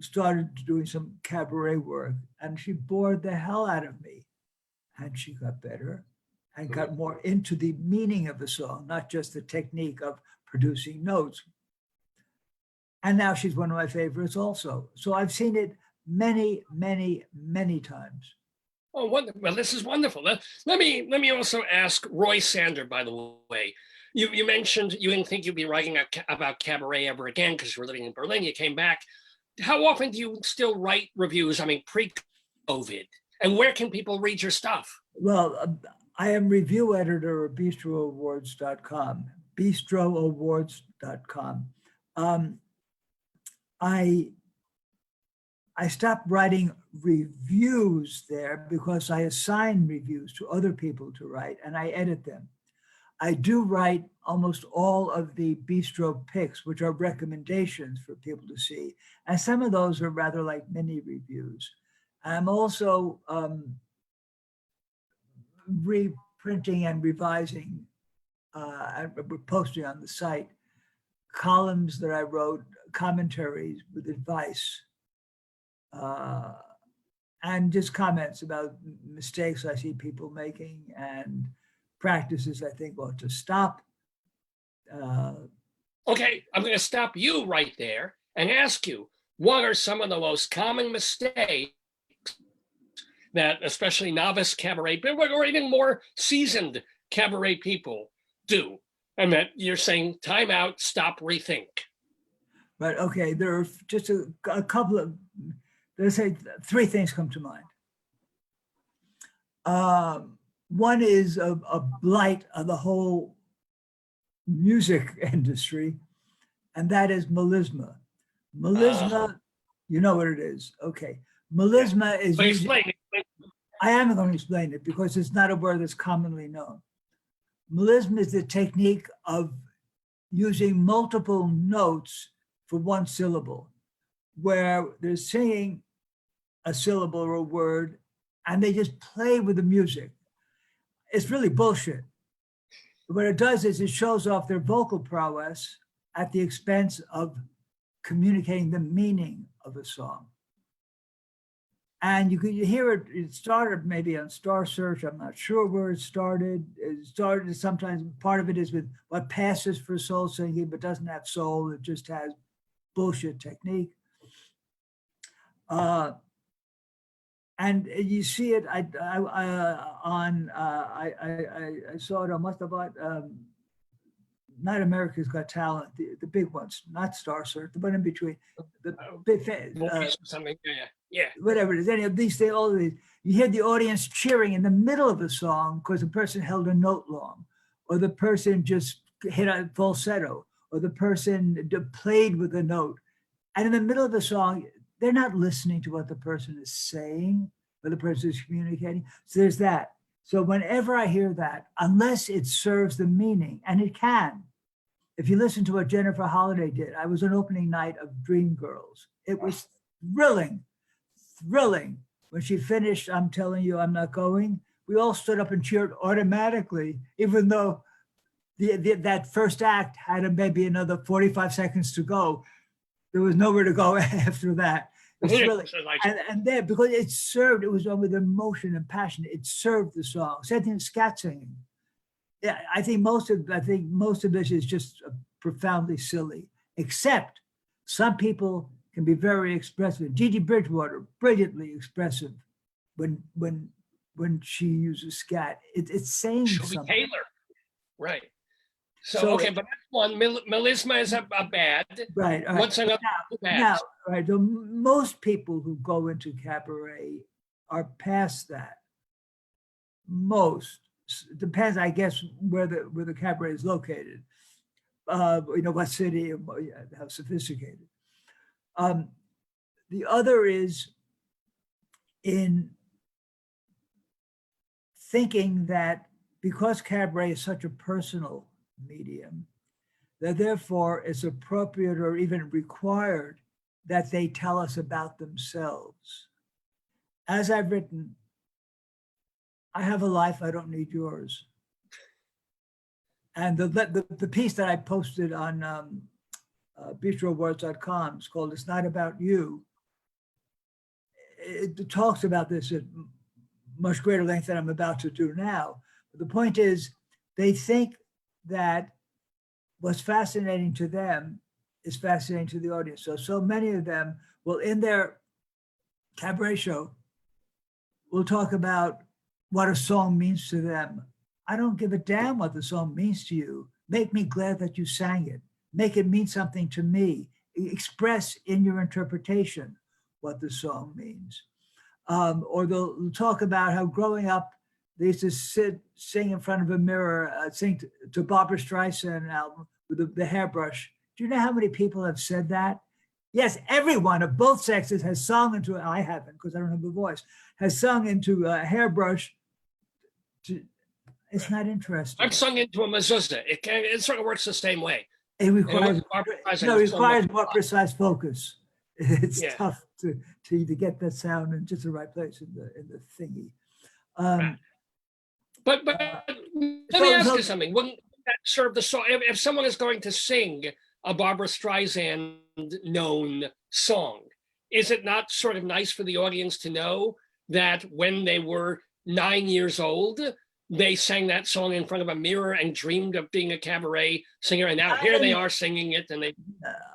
Speaker 7: started doing some cabaret work, and she bored the hell out of me. And she got better and got more into the meaning of the song, not just the technique of producing notes. And now she's one of my favorites also. So I've seen it many, many, many times.
Speaker 2: Oh, wonderful. Well, this is wonderful. Let me also ask Roy Sander, by the way. You mentioned you didn't think you'd be writing about cabaret ever again because you were living in Berlin. You came back. How often do you still write reviews? I mean, pre-COVID. And where can people read your stuff?
Speaker 7: Well, I am review editor of BistroAwards.com. BistroAwards.com. I stopped writing reviews there because I assign reviews to other people to write, and I edit them. I do write almost all of the bistro picks, which are recommendations for people to see. And some of those are rather like mini reviews. I'm also reprinting and revising, and posting on the site, columns that I wrote, commentaries with advice, and just comments about mistakes I see people making and practices I think ought to stop.
Speaker 2: Okay, I'm going to stop you right there and ask you, what are some of the most common mistakes that especially novice cabaret, or even more seasoned cabaret people do? And that you're saying, time out, stop, rethink.
Speaker 7: But okay, there are just a couple of, let's say three things come to mind. One is a blight of the whole music industry, and that is melisma. Melisma, you know what it is. Okay. Melisma is.
Speaker 2: Explain it.
Speaker 7: I am going to explain it because it's not a word that's commonly known. Melisma is the technique of using multiple notes for one syllable, where they're singing a syllable or a word, and they just play with the music. It's really bullshit. What it does is it shows off their vocal prowess at the expense of communicating the meaning of a song. And you hear it, it started maybe on Star Search. I'm not sure where it started. It started sometimes, part of it is with what passes for soul singing, but doesn't have soul. It just has bullshit technique. And you see it, I saw it on what's about, not America's Got Talent, the big ones, not Star Search, the one in between, the big
Speaker 2: something, yeah.
Speaker 7: Whatever it is, any of these, all of these, you hear the audience cheering in the middle of a song because the person held a note long, or the person just hit a falsetto, or the person played with a note. And in the middle of the song, they're not listening to what the person is saying, what the person is communicating. So there's that. So whenever I hear that, unless it serves the meaning, and it can, if you listen to what Jennifer Holliday did, I was on opening night of Dreamgirls. It was thrilling. When she finished, I'm telling you, I'm not going, we all stood up and cheered automatically, even though that first act had maybe another 45 seconds to go. There was nowhere to go after that. It's really, and there, because it served, it was done with emotion and passion. It served the song. Same thing as scat singing. Yeah, I think most of this is just profoundly silly, except some people can be very expressive. Gigi Bridgewater, brilliantly expressive when she uses scat. It's saying something.
Speaker 2: Taylor, right. So okay, but that's one. Melisma is a bad.
Speaker 7: Right.
Speaker 2: What's another bad?
Speaker 7: Now, right. Most people who go into cabaret are past that. Most. Depends, I guess, where the cabaret is located. what city, how sophisticated. The other is in thinking that because cabaret is such a personal medium, that therefore it's appropriate or even required that they tell us about themselves. As I've written, I have a life, I don't need yours. And the piece that I posted on bistrowords.com is called It's Not About You. It talks about this at much greater length than I'm about to do now. But the point is, they think that what's fascinating to them is fascinating to the audience. So many of them will, in their cabaret show, will talk about what a song means to them. I don't give a damn what the song means to you. Make me glad that you sang it. Make it mean something to me. Express in your interpretation what the song means. Or they'll talk about how growing up, they used to sing in front of a mirror, sing to Barbra Streisand album with the hairbrush. Do you know how many people have said that? Yes, everyone of both sexes has sung into, I haven't because I don't have a voice, has sung into a hairbrush. It's not interesting.
Speaker 2: I've sung into a mezuzah. It sort of works the same way.
Speaker 7: It requires, more precise focus. It's tough to get that sound in just the right place in the thingy.
Speaker 2: But let me ask you something. Wouldn't that serve the song? If someone is going to sing a Barbra Streisand known song, is it not sort of nice for the audience to know that when they were 9 years old, they sang that song in front of a mirror and dreamed of being a cabaret singer, and now here they are singing it, and they.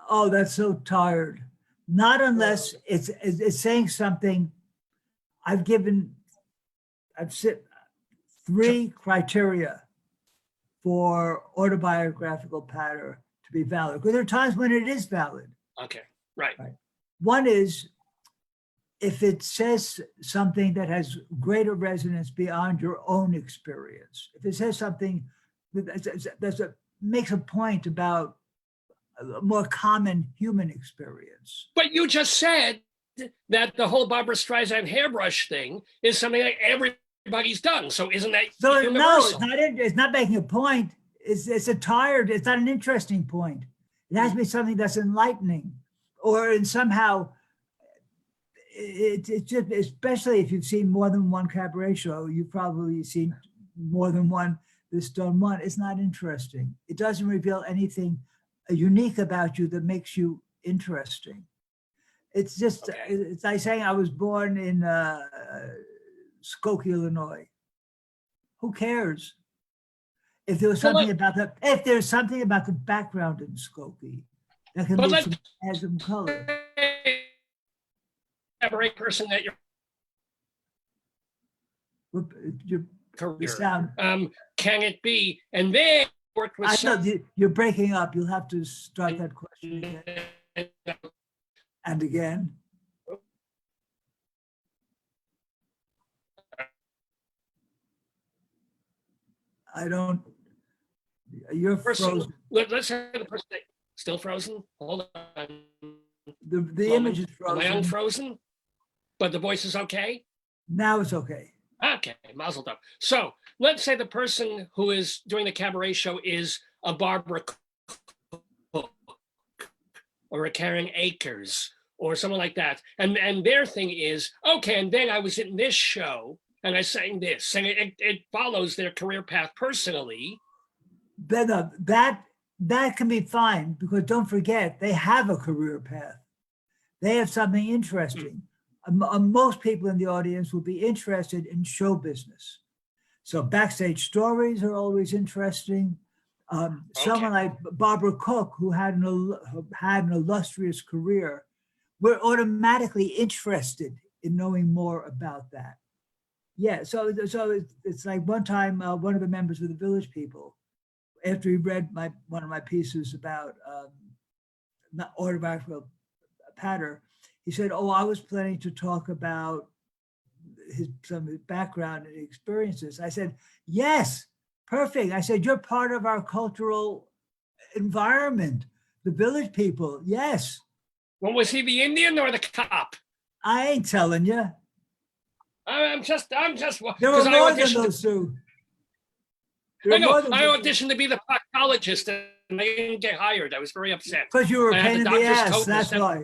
Speaker 7: Oh, that's so tired. Not unless it's saying something. I've set 3 criteria for autobiographical patter to be valid, because there are times when it is valid.
Speaker 2: Okay, right.
Speaker 7: One is if it says something that has greater resonance beyond your own experience. If it says something that makes a point about a more common human experience.
Speaker 2: But you just said that the whole Barbra Streisand hairbrush thing is something that everybody's done. So isn't that universal?
Speaker 7: No, it's not making a point. It's not an interesting point. It has to be something that's enlightening, or in somehow. It's just, especially if you've seen more than one cabaret show, you've probably seen more than one that's done one. It's not interesting. It doesn't reveal anything unique about you that makes you interesting. It's just, it's like saying I was born in Skokie, Illinois. Who cares? If there was something about the background in Skokie that can add some color.
Speaker 2: Cabaret person that your career.
Speaker 7: Sound.
Speaker 2: Can it be? And then worked with.
Speaker 7: I know you're breaking up. You'll have to start that question again. And again. I don't. You're frozen.
Speaker 2: Let's have the person still frozen. Hold on.
Speaker 7: The image is frozen.
Speaker 2: Am I unfrozen? But the voice is okay?
Speaker 7: Now it's okay.
Speaker 2: Okay, mazel tov. So let's say the person who is doing the cabaret show is a Barbara Cook or a Karen Akers or someone like that. And their thing is, okay, and then I was in this show and I sang this. And it follows their career path personally.
Speaker 7: Then that can be fine, because don't forget, they have a career path. They have something interesting. Most people in the audience will be interested in show business. So backstage stories are always interesting. Someone like Barbara Cook, who had an illustrious career, we're automatically interested in knowing more about that. Yeah, so it's like one time, one of the members of the Village People, after he read one of my pieces about not autobiographical patter, he said, "Oh, I was planning to talk about some of his background and experiences." I said, "Yes, perfect." I said, "You're part of our cultural environment, the village people. Yes,
Speaker 2: Well, was he the Indian or the cop?
Speaker 7: I ain't telling you.
Speaker 2: I'm just,
Speaker 7: There were
Speaker 2: because I
Speaker 7: more than
Speaker 2: auditioned.
Speaker 7: those two.
Speaker 2: I know, I auditioned to be the proctologist and I didn't get hired. I was very upset.
Speaker 7: Because you were a
Speaker 2: I had
Speaker 7: pain
Speaker 2: the
Speaker 7: in the
Speaker 2: doctor's
Speaker 7: ass.
Speaker 2: coat and
Speaker 7: That's
Speaker 2: stuff.
Speaker 7: why.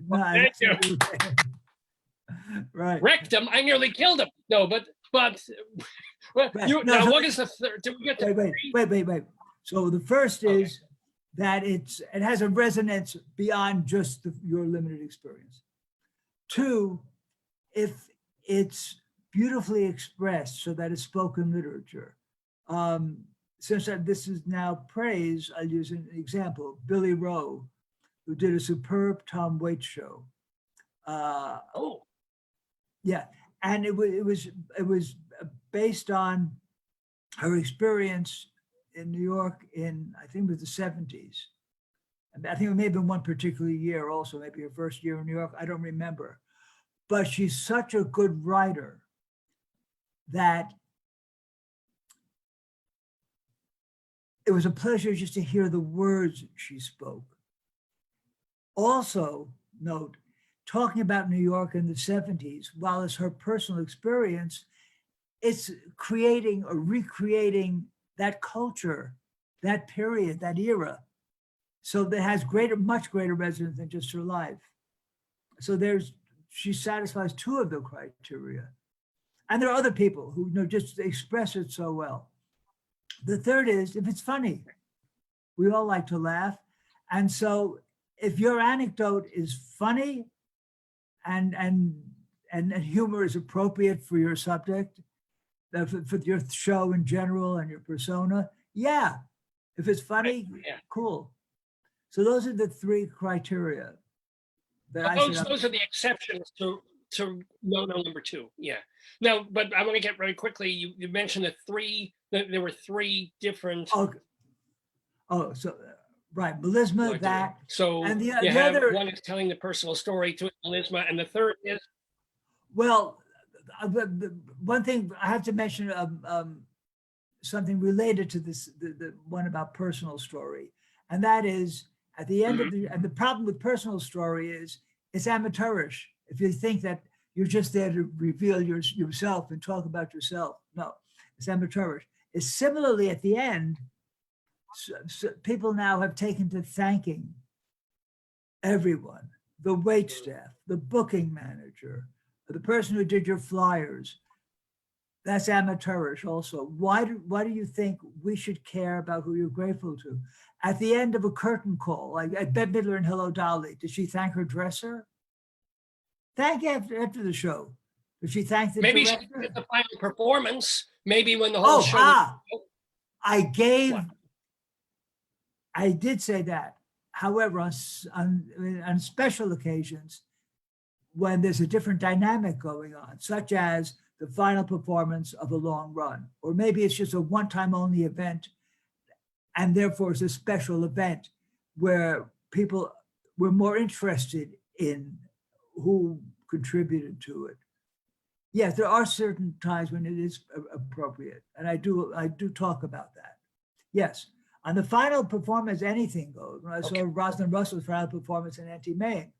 Speaker 7: No,
Speaker 2: Thank you.
Speaker 7: Right.
Speaker 2: Wrecked him. I nearly killed him. No, but well,
Speaker 7: Right.
Speaker 2: you,
Speaker 7: No,
Speaker 2: now
Speaker 7: so-
Speaker 2: what is the third? Did we get to
Speaker 7: Wait. So the first
Speaker 2: Okay.
Speaker 7: is that it has a resonance beyond just your limited experience. Two, if it's beautifully expressed so that it's spoken literature. Since this is now praise, I'll use an example. Billy Rowe, who did a superb Tom Waits show.
Speaker 2: Oh,
Speaker 7: Yeah, and it was based on her experience in New York in, I think it was the 70s. I think it may have been one particular year also, maybe her first year in New York, I don't remember. But she's such a good writer that it was a pleasure just to hear the words she spoke. Also, note, talking about New York in the 70s, while it's her personal experience, it's creating or recreating that culture, that period, that era. So that has much greater resonance than just her life. So she satisfies two of the criteria. And there are other people who just express it so well. The third is if it's funny. We all like to laugh. And so if your anecdote is funny and humor is appropriate for your subject, for your show in general and your persona, yeah. If it's funny,
Speaker 2: yeah.
Speaker 7: Cool. So those are the three criteria that
Speaker 2: those are the exceptions to no number two. Yeah. Now, but I want to get very quickly. You mentioned there were three different.
Speaker 7: So right, melisma, that.
Speaker 2: So
Speaker 7: and
Speaker 2: you have one is telling the personal story to melisma, and the third is.
Speaker 7: Well, the one thing I have to mention, something related to this, the one about personal story, and that is at the end of the problem with personal story is it's amateurish. If you think that you're just there to reveal yourself and talk about yourself, no, it's amateurish. It's similarly at the end, so people now have taken to thanking everyone, the wait staff, the booking manager, the person who did your flyers. That's amateurish also. Why do you think we should care about who you're grateful to? At the end of a curtain call, like at Bette Midler and Hello Dolly, did she thank her dresser? Thank after the show. Did she thank the
Speaker 2: maybe
Speaker 7: director?
Speaker 2: she did the final performance? Maybe when the whole show.
Speaker 7: I did say that. However, on special occasions, when there's a different dynamic going on, such as the final performance of a long run, or maybe it's just a one-time only event, and therefore it's a special event where people were more interested in who contributed to it. Yes, there are certain times when it is appropriate, and I do talk about that. Yes, on the final performance, anything goes. When I saw Rosalind Russell's final performance in Auntie Mame,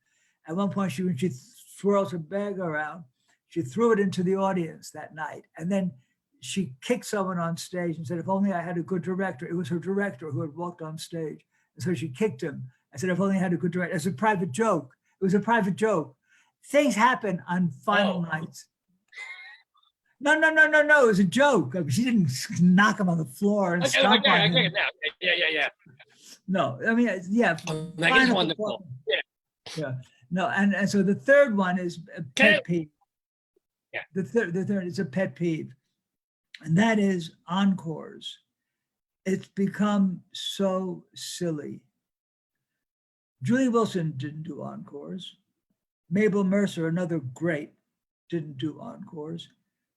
Speaker 7: at one point when she swirls her bag around, she threw it into the audience that night, and then she kicked someone on stage and said, "If only I had a good director." It was her director who had walked on stage, and so she kicked him. I said, "If only I had a good director." As a private joke. It was a private joke. Things happen on final nights. No. It was a joke. I mean, she didn't knock him on the floor and stomp on him.
Speaker 2: I get it now. Yeah.
Speaker 7: No, I mean, yeah.
Speaker 2: That is wonderful.
Speaker 7: Yeah. No, and so the third one is a pet peeve.
Speaker 2: Yeah.
Speaker 7: The third is a pet peeve, and that is encores. It's become so silly. Julie Wilson didn't do encores. Mabel Mercer, another great, didn't do encores.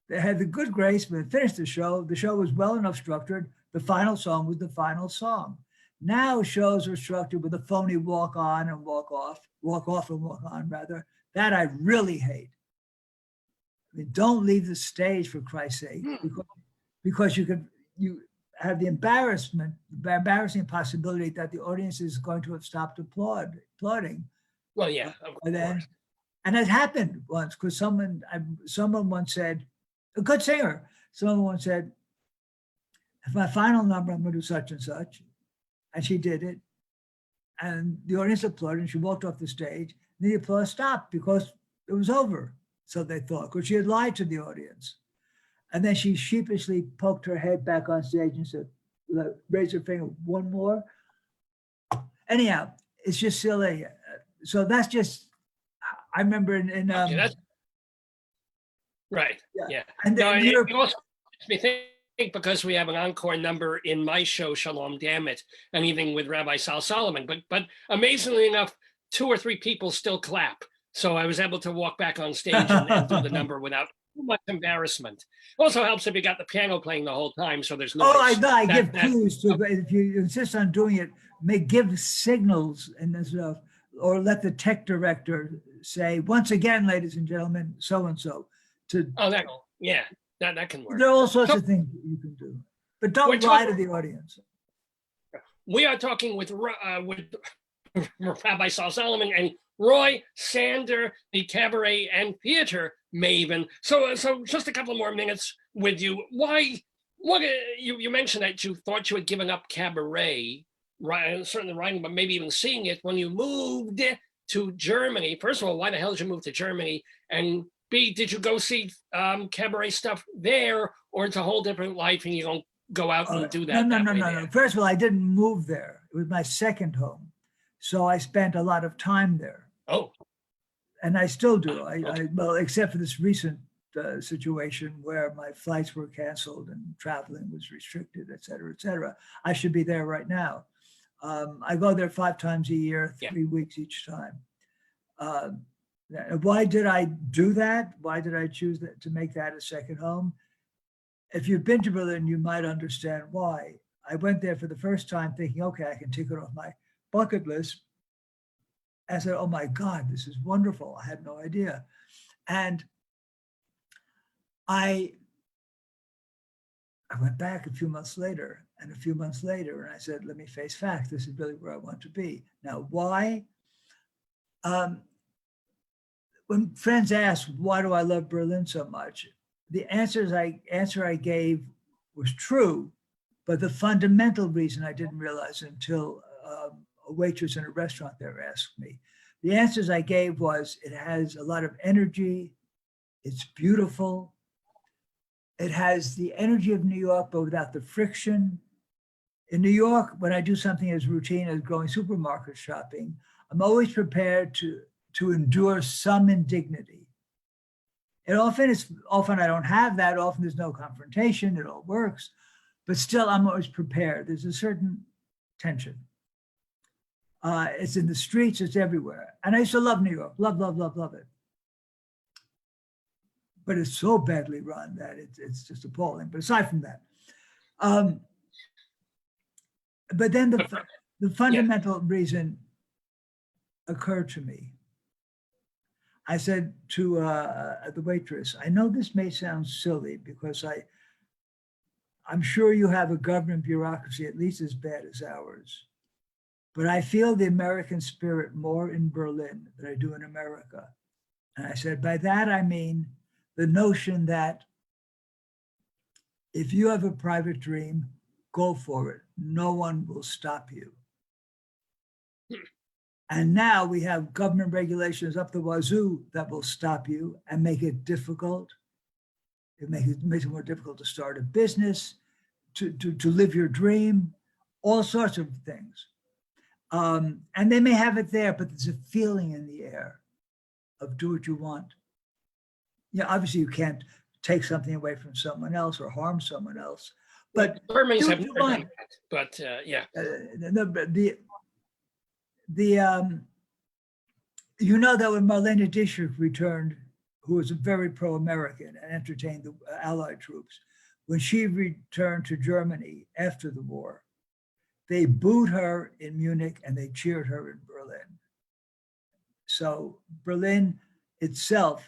Speaker 7: They had the good grace when they finished the show. The show was well enough structured. The final song was the final song. Now shows are structured with a phony walk on and walk off and walk on rather. That I really hate. I mean, don't leave the stage for Christ's sake, because have the embarrassing possibility that the audience is going to have stopped applauding.
Speaker 2: Well, yeah, of
Speaker 7: And then,
Speaker 2: course.
Speaker 7: and it happened once because someone once said, a good singer, someone once said, if my final number, I'm going to do such and such. And she did it. And the audience applauded and she walked off the stage. And the applause stopped because it was over. So they thought, because she had lied to the audience. And then she sheepishly poked her head back on stage and said, raise her finger, one more. Anyhow, it's just silly. So that's just, I remember in
Speaker 2: Okay, that's right.
Speaker 7: yeah.
Speaker 2: Yeah.
Speaker 7: And
Speaker 2: No,
Speaker 7: then
Speaker 2: it
Speaker 7: Europe,
Speaker 2: also makes me think because we have an encore number in my show, Shalom Damn It, and even with Rabbi Sal Solomon. But amazingly enough, 2 or 3 people still clap. So I was able to walk back on stage and do the number without too much embarrassment. Also helps if you got the piano playing the whole time, so there's no.
Speaker 7: oh, I give clues to, but if you insist on doing it, give signals and stuff, or let the tech director say, once again, ladies and gentlemen, so-and-so.
Speaker 2: Oh, that can work.
Speaker 7: There are all sorts
Speaker 2: So-
Speaker 7: of things that you can do, but
Speaker 2: We're
Speaker 7: don't lie to
Speaker 2: talking-
Speaker 7: the audience.
Speaker 2: We are talking with Rabbi Sal Solomon and Roy Sander, the cabaret and theater maven. So just a couple more minutes with you. Why? What you mentioned that you thought you had given up cabaret, right? Certainly writing, but maybe even seeing it when you moved to Germany. First of all, why the hell did you move to Germany? And B, did you go see cabaret stuff there, or it's a whole different life and you don't go out and do that?
Speaker 7: No. First of all, I didn't move there. It was my second home. So I spent a lot of time there.
Speaker 2: Oh,
Speaker 7: And I still do.
Speaker 2: Okay.
Speaker 7: Well, except for this recent situation where my flights were canceled and traveling was restricted, et cetera, et cetera. I should be there right now. I go there 5 times a year, 3 weeks each time. Why did I do that? Why did I choose to make that a second home? If you've been to Berlin, you might understand why. I went there for the first time thinking, okay, I can tick it off my bucket list. I said, oh my God, this is wonderful. I had no idea. And I went back a few months later and I said, let me face facts. This is really where I want to be. Now, why? When friends ask, why do I love Berlin so much? The answer I gave was true, but the fundamental reason I didn't realize until a waitress in a restaurant there asked me. The answers I gave was, it has a lot of energy, it's beautiful, it has the energy of New York, but without the friction. In New York, when I do something as routine as going supermarket shopping, I'm always prepared to endure some indignity. And often I don't have that, often there's no confrontation, it all works, but still I'm always prepared. There's a certain tension. It's in the streets, it's everywhere. And I used to love New York, love it. But it's so badly run that it's just appalling. But aside from that, but then the fundamental reason occurred to me. I said to the waitress, I know this may sound silly because I'm sure you have a government bureaucracy at least as bad as ours, but I feel the American spirit more in Berlin than I do in America. And I said, by that I mean the notion that if you have a private dream, go for it. No one will stop you. And now we have government regulations up the wazoo that will stop you and make it difficult. It makes it more difficult to start a business, to live your dream, all sorts of things. And they may have it there, but there's a feeling in the air of do what you want. Yeah, obviously you can't take something away from someone else or harm someone else. But
Speaker 2: Germans have
Speaker 7: do what
Speaker 2: never
Speaker 7: you
Speaker 2: done
Speaker 7: want.
Speaker 2: that. But yeah.
Speaker 7: You know that when Marlene Dietrich returned, who was very pro-American and entertained the Allied troops, when she returned to Germany after the war, they booed her in Munich and they cheered her in Berlin. So Berlin itself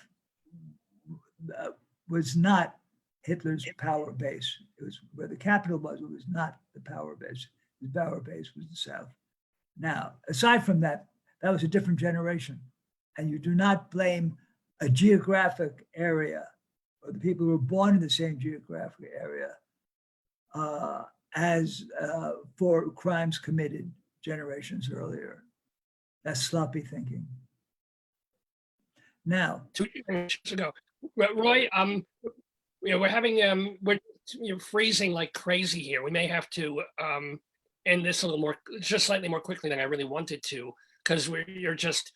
Speaker 7: was not Hitler's power base. It was where the capital was. It was not the power base. The power base was the South. Now, aside from that, that was a different generation. And you do not blame a geographic area or the people who were born in the same geographic area as for crimes committed generations earlier. That's sloppy thinking. Now,
Speaker 2: 2 years ago, Roy, we're having you're freezing like crazy here. We may have to end this a little more, just slightly more quickly than I really wanted to, because you're just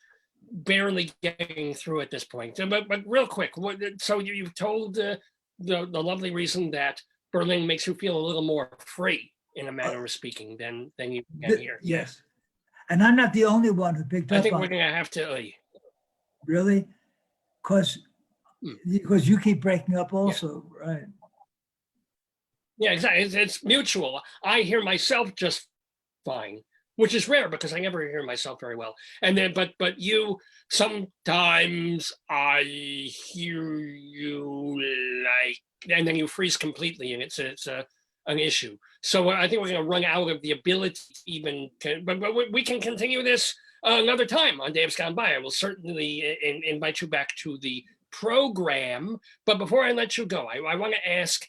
Speaker 2: barely getting through at this point. But real quick, so you've told the lovely reason that Berlin makes you feel a little more free, in a manner of speaking, than you can here.
Speaker 7: Yes. And I'm not the only one who picked up on it.
Speaker 2: I think we're going to have to.
Speaker 7: Really? Because you keep breaking up also, right?
Speaker 2: Yeah, exactly. It's mutual. I hear myself just fine, which is rare because I never hear myself very well. And then, but you, sometimes I hear you like, and then you freeze completely, and it's an issue. So I think we're going to run out of the ability to even, but we can continue this another time on Dave's Gone By. I will certainly invite you back to the program. But before I let you go, I want to ask,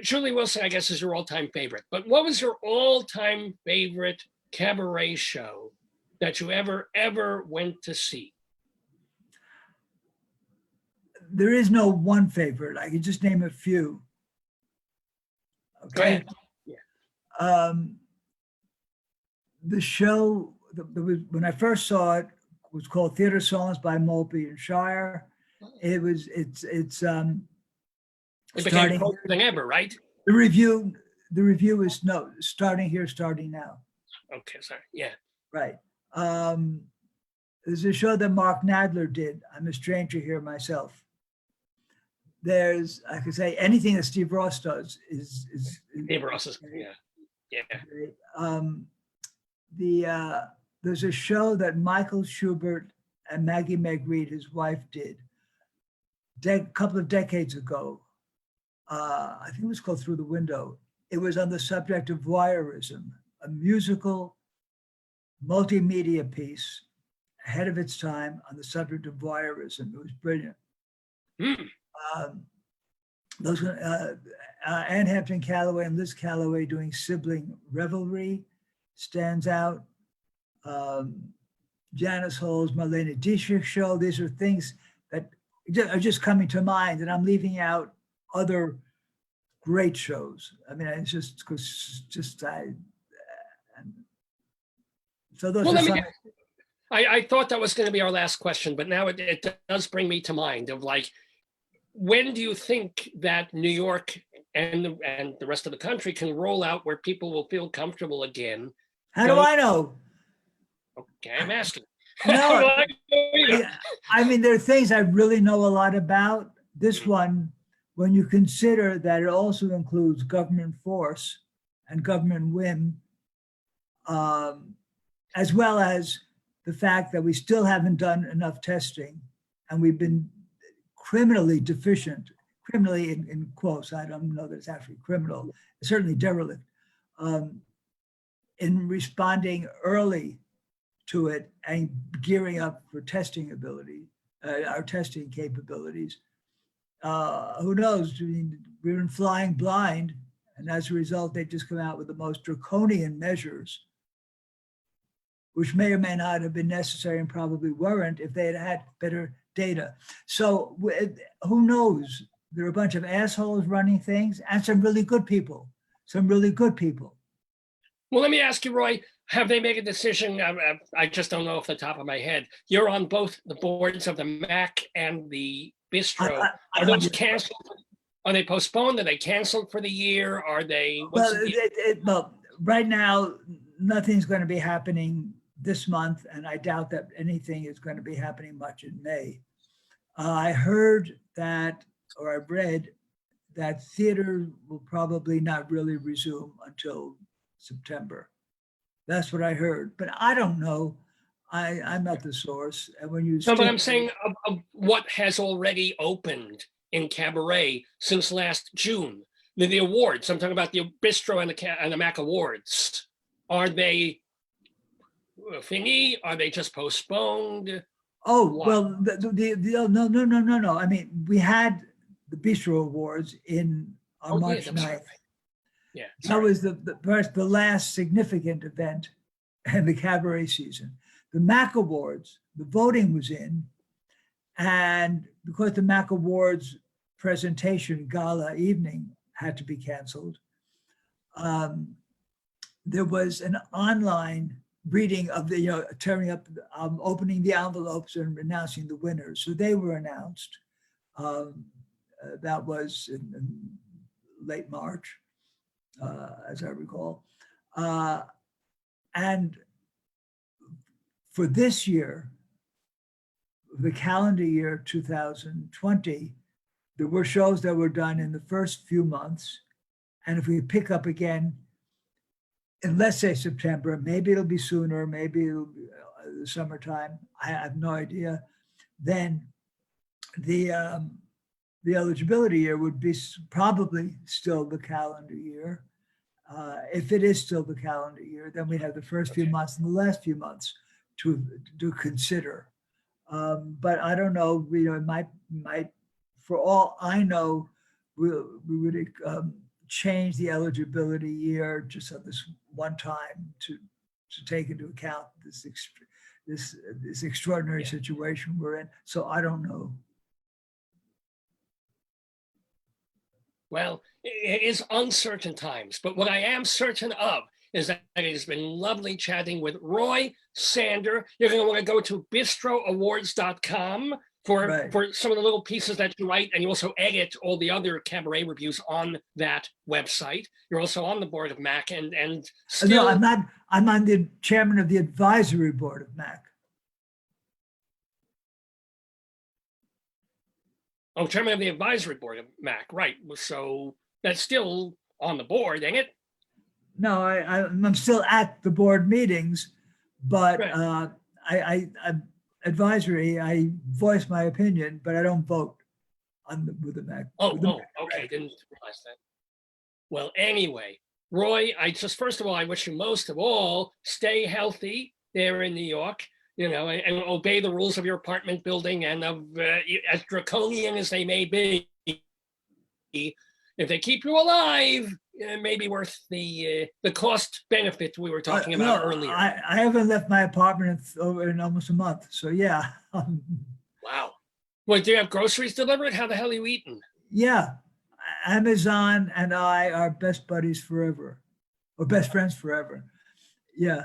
Speaker 2: Julie Wilson, I guess, is your all-time favorite. But what was your all-time favorite cabaret show that you ever went to see?
Speaker 7: There is no one favorite. I can just name a few. Okay.
Speaker 2: Go ahead. Yeah.
Speaker 7: The show, when I first saw it, was called Theater Songs by Mulvey and Shire. It's
Speaker 2: It became closer than ever, right?
Speaker 7: The review is starting here, starting now.
Speaker 2: Okay, sorry. Yeah.
Speaker 7: Right. There's a show that Mark Nadler did. I'm a stranger here myself. There's, I could say, anything that Steve Ross does is
Speaker 2: Steve Ross is, yeah.
Speaker 7: There's a show that Michael Schubert and Maggie Meg Reed, his wife, did a couple of decades ago. I think it was called Through the Window. It was on the subject of voyeurism, a musical multimedia piece ahead of its time on the subject of voyeurism. It was brilliant. Anne Hampton Callaway and Liz Callaway doing sibling revelry stands out. Janice Hall's Marlene Dietrich show. These are things that are just coming to mind, and I'm leaving out other great shows. I mean, it's just so those. Well,
Speaker 2: I thought that was going to be our last question, but now it does bring me to mind of like, when do you think that New York and the rest of the country can roll out where people will feel comfortable again?
Speaker 7: How do I know?
Speaker 2: Okay, I'm asking.
Speaker 7: No, I mean, there are things I really know a lot about. This one, when you consider that it also includes government force and government whim, as well as the fact that we still haven't done enough testing, and we've been criminally deficient, criminally in quotes, I don't know that it's actually criminal, it's certainly derelict, in responding early to it and gearing up for testing ability, our testing capabilities. Who knows? I mean, we've been flying blind, and as a result, they just come out with the most draconian measures, which may or may not have been necessary and probably weren't if they had had better data. So who knows? There are a bunch of assholes running things and some really good people,
Speaker 2: Well, let me ask you, Roy, have they made a decision? I just don't know off the top of my head. You're on both the boards of the MAC and the Bistro. Are those canceled? Are they postponed? Are they canceled for the year? Are they?
Speaker 7: Well, right now, nothing's going to be happening this month, and I doubt that anything is going to be happening much in May. I heard that, or I read that theater will probably not really resume until September. That's what I heard, but I don't know. I'm not the source. And when you
Speaker 2: no, but I'm saying of what has already opened in cabaret since last June. The awards, I'm talking about the Bistro and the Mac Awards. Are they fini? Are they just postponed?
Speaker 7: Oh,
Speaker 2: What?
Speaker 7: well, no. I mean, we had the Bistro Awards on March 9th.
Speaker 2: Yeah,
Speaker 7: that was the last significant event in the cabaret season. The Mac Awards, the voting was in, and because the Mac Awards presentation gala evening had to be canceled, there was an online reading of the, tearing up, opening the envelopes and announcing the winners. So they were announced. That was in late March, as I recall. And for this year, the calendar year 2020, there were shows that were done in the first few months. And if we pick up again in, let's say, September, maybe it'll be sooner, maybe it'll be the summertime, I have no idea, then the eligibility year would be probably still the calendar year. If it is still the calendar year, then we have the first few months and the last few months to consider. But I don't know, it might, for all I know, we would change the eligibility year just on this one time to take into account this extraordinary situation we're in. So I don't know.
Speaker 2: Well, it is uncertain times, but what I am certain of is that it has been lovely chatting with Roy Sander. You're going to want to go to bistroawards.com for some of the little pieces that you write, and you also edit all the other cabaret reviews on that website. You're also on the board of MAC, and still...
Speaker 7: No, I'm not. I'm on the chairman of the advisory board of MAC.
Speaker 2: Oh, chairman of the advisory board of MAC, right? So that's still on the board, ain't it?
Speaker 7: No, I'm still at the board meetings, but advisory, I voice my opinion, but I don't vote with the MAC.
Speaker 2: Okay, didn't realize that. Well, anyway, Roy, first of all, I wish you most of all, stay healthy there in New York, and obey the rules of your apartment building, and as draconian as they may be, if they keep you alive, it may be worth the cost benefit we were talking about earlier.
Speaker 7: I haven't left my apartment in almost a month, so yeah.
Speaker 2: Wow. Well, do you have groceries delivered? How the hell are you eating?
Speaker 7: Yeah, Amazon and I are best buddies forever, or best friends forever. Yeah.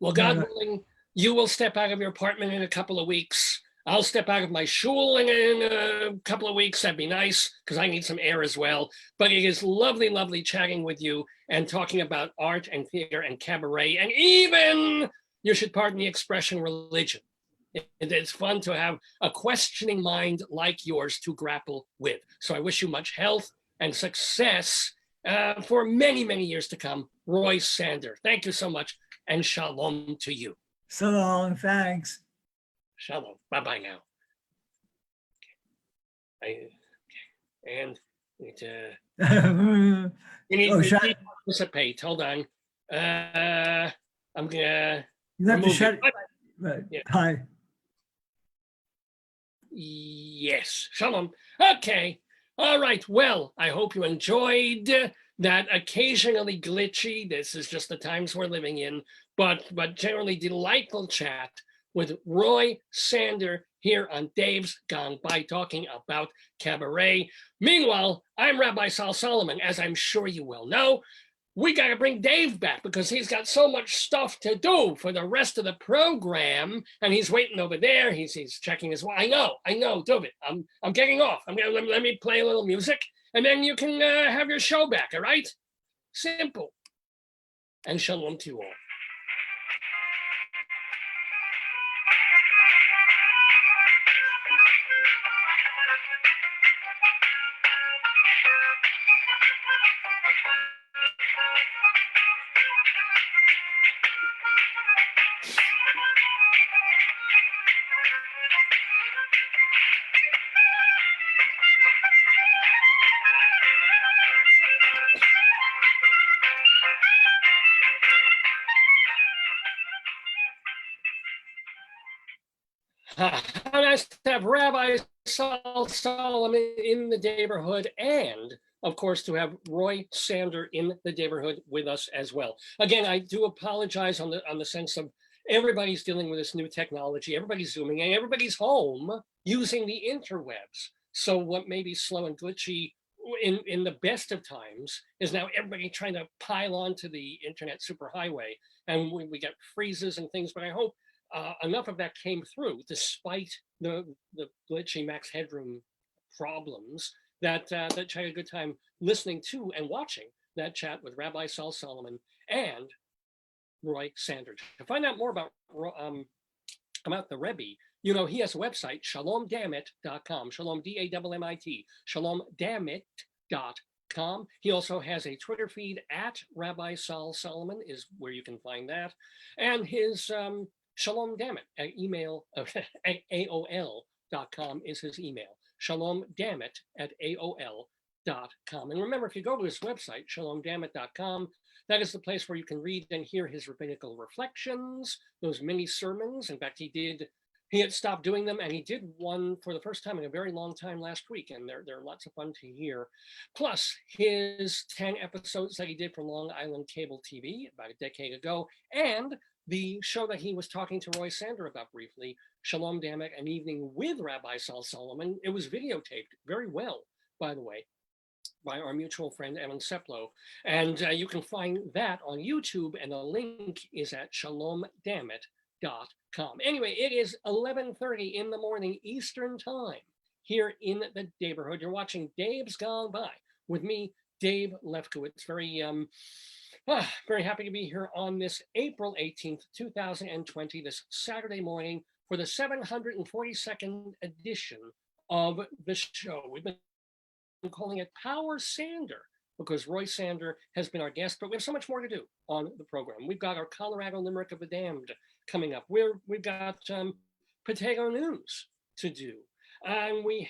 Speaker 2: Well, God willing, you will step out of your apartment in a couple of weeks. I'll step out of my shul in a couple of weeks. That'd be nice, because I need some air as well. But it is lovely, lovely chatting with you and talking about art and theater and cabaret, and even, you should pardon the expression, religion. It's fun to have a questioning mind like yours to grapple with. So I wish you much health and success for many, many years to come. Roy Sander, thank you so much, and shalom to you.
Speaker 7: So long, thanks.
Speaker 2: Shalom. Bye-bye now. And you need to participate. Hold on. I'm gonna.
Speaker 7: You have to shut it. Right.
Speaker 2: Yeah.
Speaker 7: Hi.
Speaker 2: Yes. Shalom. Okay. All right. Well, I hope you enjoyed that occasionally glitchy. This is just the times we're living in, but generally delightful chat with Roy Sander here on Dave's Gone By, talking about cabaret. Meanwhile, I'm Rabbi Sal Solomon. As I'm sure you well know, we got to bring Dave back because he's got so much stuff to do for the rest of the program, and he's waiting over there. He's checking his watch. I know, David. I'm getting off. Let me play a little music, and then you can have your show back. All right? Simple. And shalom to you all. How nice to have Rabbi Saul Solomon in the Daverhood, and of course to have Roy Sander in the Daverhood with us as well. Again, I do apologize on the sense of everybody's dealing with this new technology, everybody's Zooming, and everybody's home using the interwebs. So what may be slow and glitchy in the best of times is now everybody trying to pile onto the internet superhighway, and we get freezes and things, but I hope enough of that came through, despite the glitchy Max Headroom problems, that that you had a good time listening to and watching that chat with Rabbi Saul Solomon and Roy Sander. To find out more about the Rebbe, you know, he has a website, shalomdammit.com, shalom, D-A-M-M-I-T, shalomdammit.com. He also has a Twitter feed at Rabbi Saul Solomon is where you can find that. And his Shalom Dammit at email at AOL.com is his email. Shalom Dammit at AOL.com. And remember, if you go to his website, shalomdammit.com, that is the place where you can read and hear his rabbinical reflections, those mini sermons. In fact, he had stopped doing them, and he did one for the first time in a very long time last week, and they're lots of fun to hear. Plus, his 10 episodes that he did for Long Island Cable TV about a decade ago, and the show that he was talking to Roy Sander about briefly, Shalom Dammit, An Evening with Rabbi Saul Solomon. It was videotaped very well, by the way, by our mutual friend Evan Seplow. And you can find that on YouTube, and the link is at shalomdammit.com. Anyway, it is 11:30 in the morning Eastern Time here in the Daverhood. You're watching Dave's Gone By with me, Dave Lefkowitz. Very happy to be here on this April 18th, 2020, this Saturday morning for the 742nd edition of the show. We've been calling it Power Sander because Roy Sander has been our guest, but we have so much more to do on the program. We've got our Colorado Limerick of the Damned coming up. We've got potato news to do. And we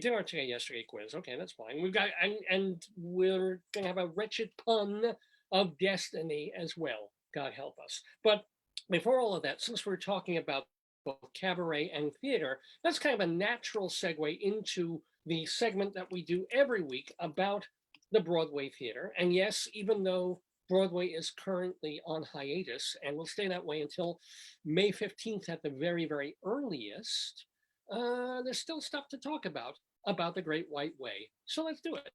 Speaker 2: did our Today Yesterday quiz. Okay, that's fine. We've got, and we're going to have a wretched pun of destiny as well. God help us. But before all of that, since we're talking about both cabaret and theater, that's kind of a natural segue into the segment that we do every week about the Broadway theater. And yes, even though Broadway is currently on hiatus and will stay that way until May 15th at the very, very earliest, there's still stuff to talk about the Great White Way. So let's do it.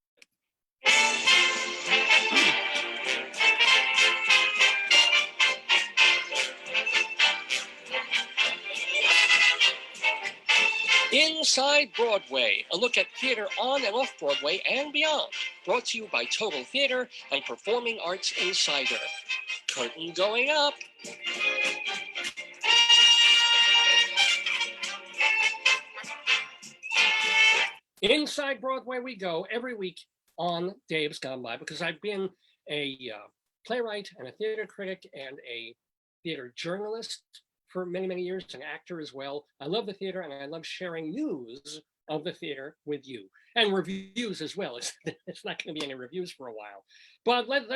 Speaker 2: Inside Broadway, a look at theater on and off Broadway and beyond. Brought to you by Total Theater and Performing Arts Insider. Curtain going up. Inside Broadway we go every week on Dave's Gone By, because I've been a playwright and a theater critic and a theater journalist for many, many years, an actor as well. I love the theater and I love sharing news of the theater with you, and reviews as well. It's not going to be any reviews for a while, but let's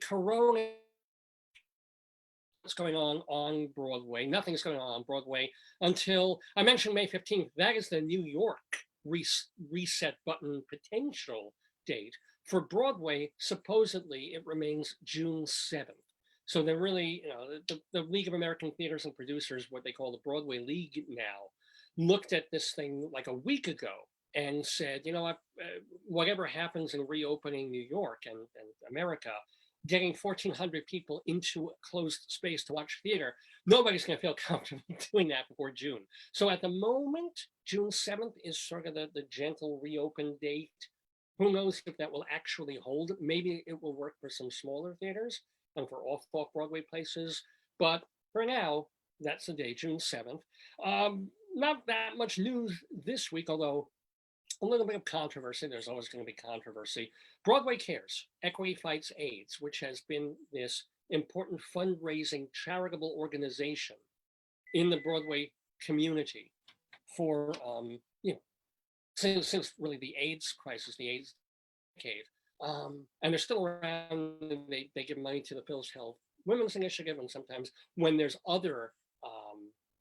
Speaker 2: Corona. What's going on Broadway? Nothing's going on Broadway until I mentioned May 15th. That is the New York reset button potential date. For Broadway, supposedly it remains June 7th. So they're really, you know, the League of American Theaters and Producers, what they call the Broadway League now, looked at this thing like a week ago and said, you know what, whatever happens in reopening New York and America, getting 1,400 people into a closed space to watch theater, nobody's going to feel comfortable doing that before June. So at the moment, June 7th is sort of the gentle reopen date. Who knows if that will actually hold? Maybe it will work for some smaller theaters and for off-Broadway places. But for now, that's the day, June 7th. Not that much news this week, although a little bit of controversy. There's always going to be controversy. Broadway Cares, Equity Fights AIDS, which has been this important fundraising charitable organization in the Broadway community for, since really the AIDS crisis, the AIDS decade. And they're still around. They give money to the Phyllis Health Women's Initiative, and sometimes when there's other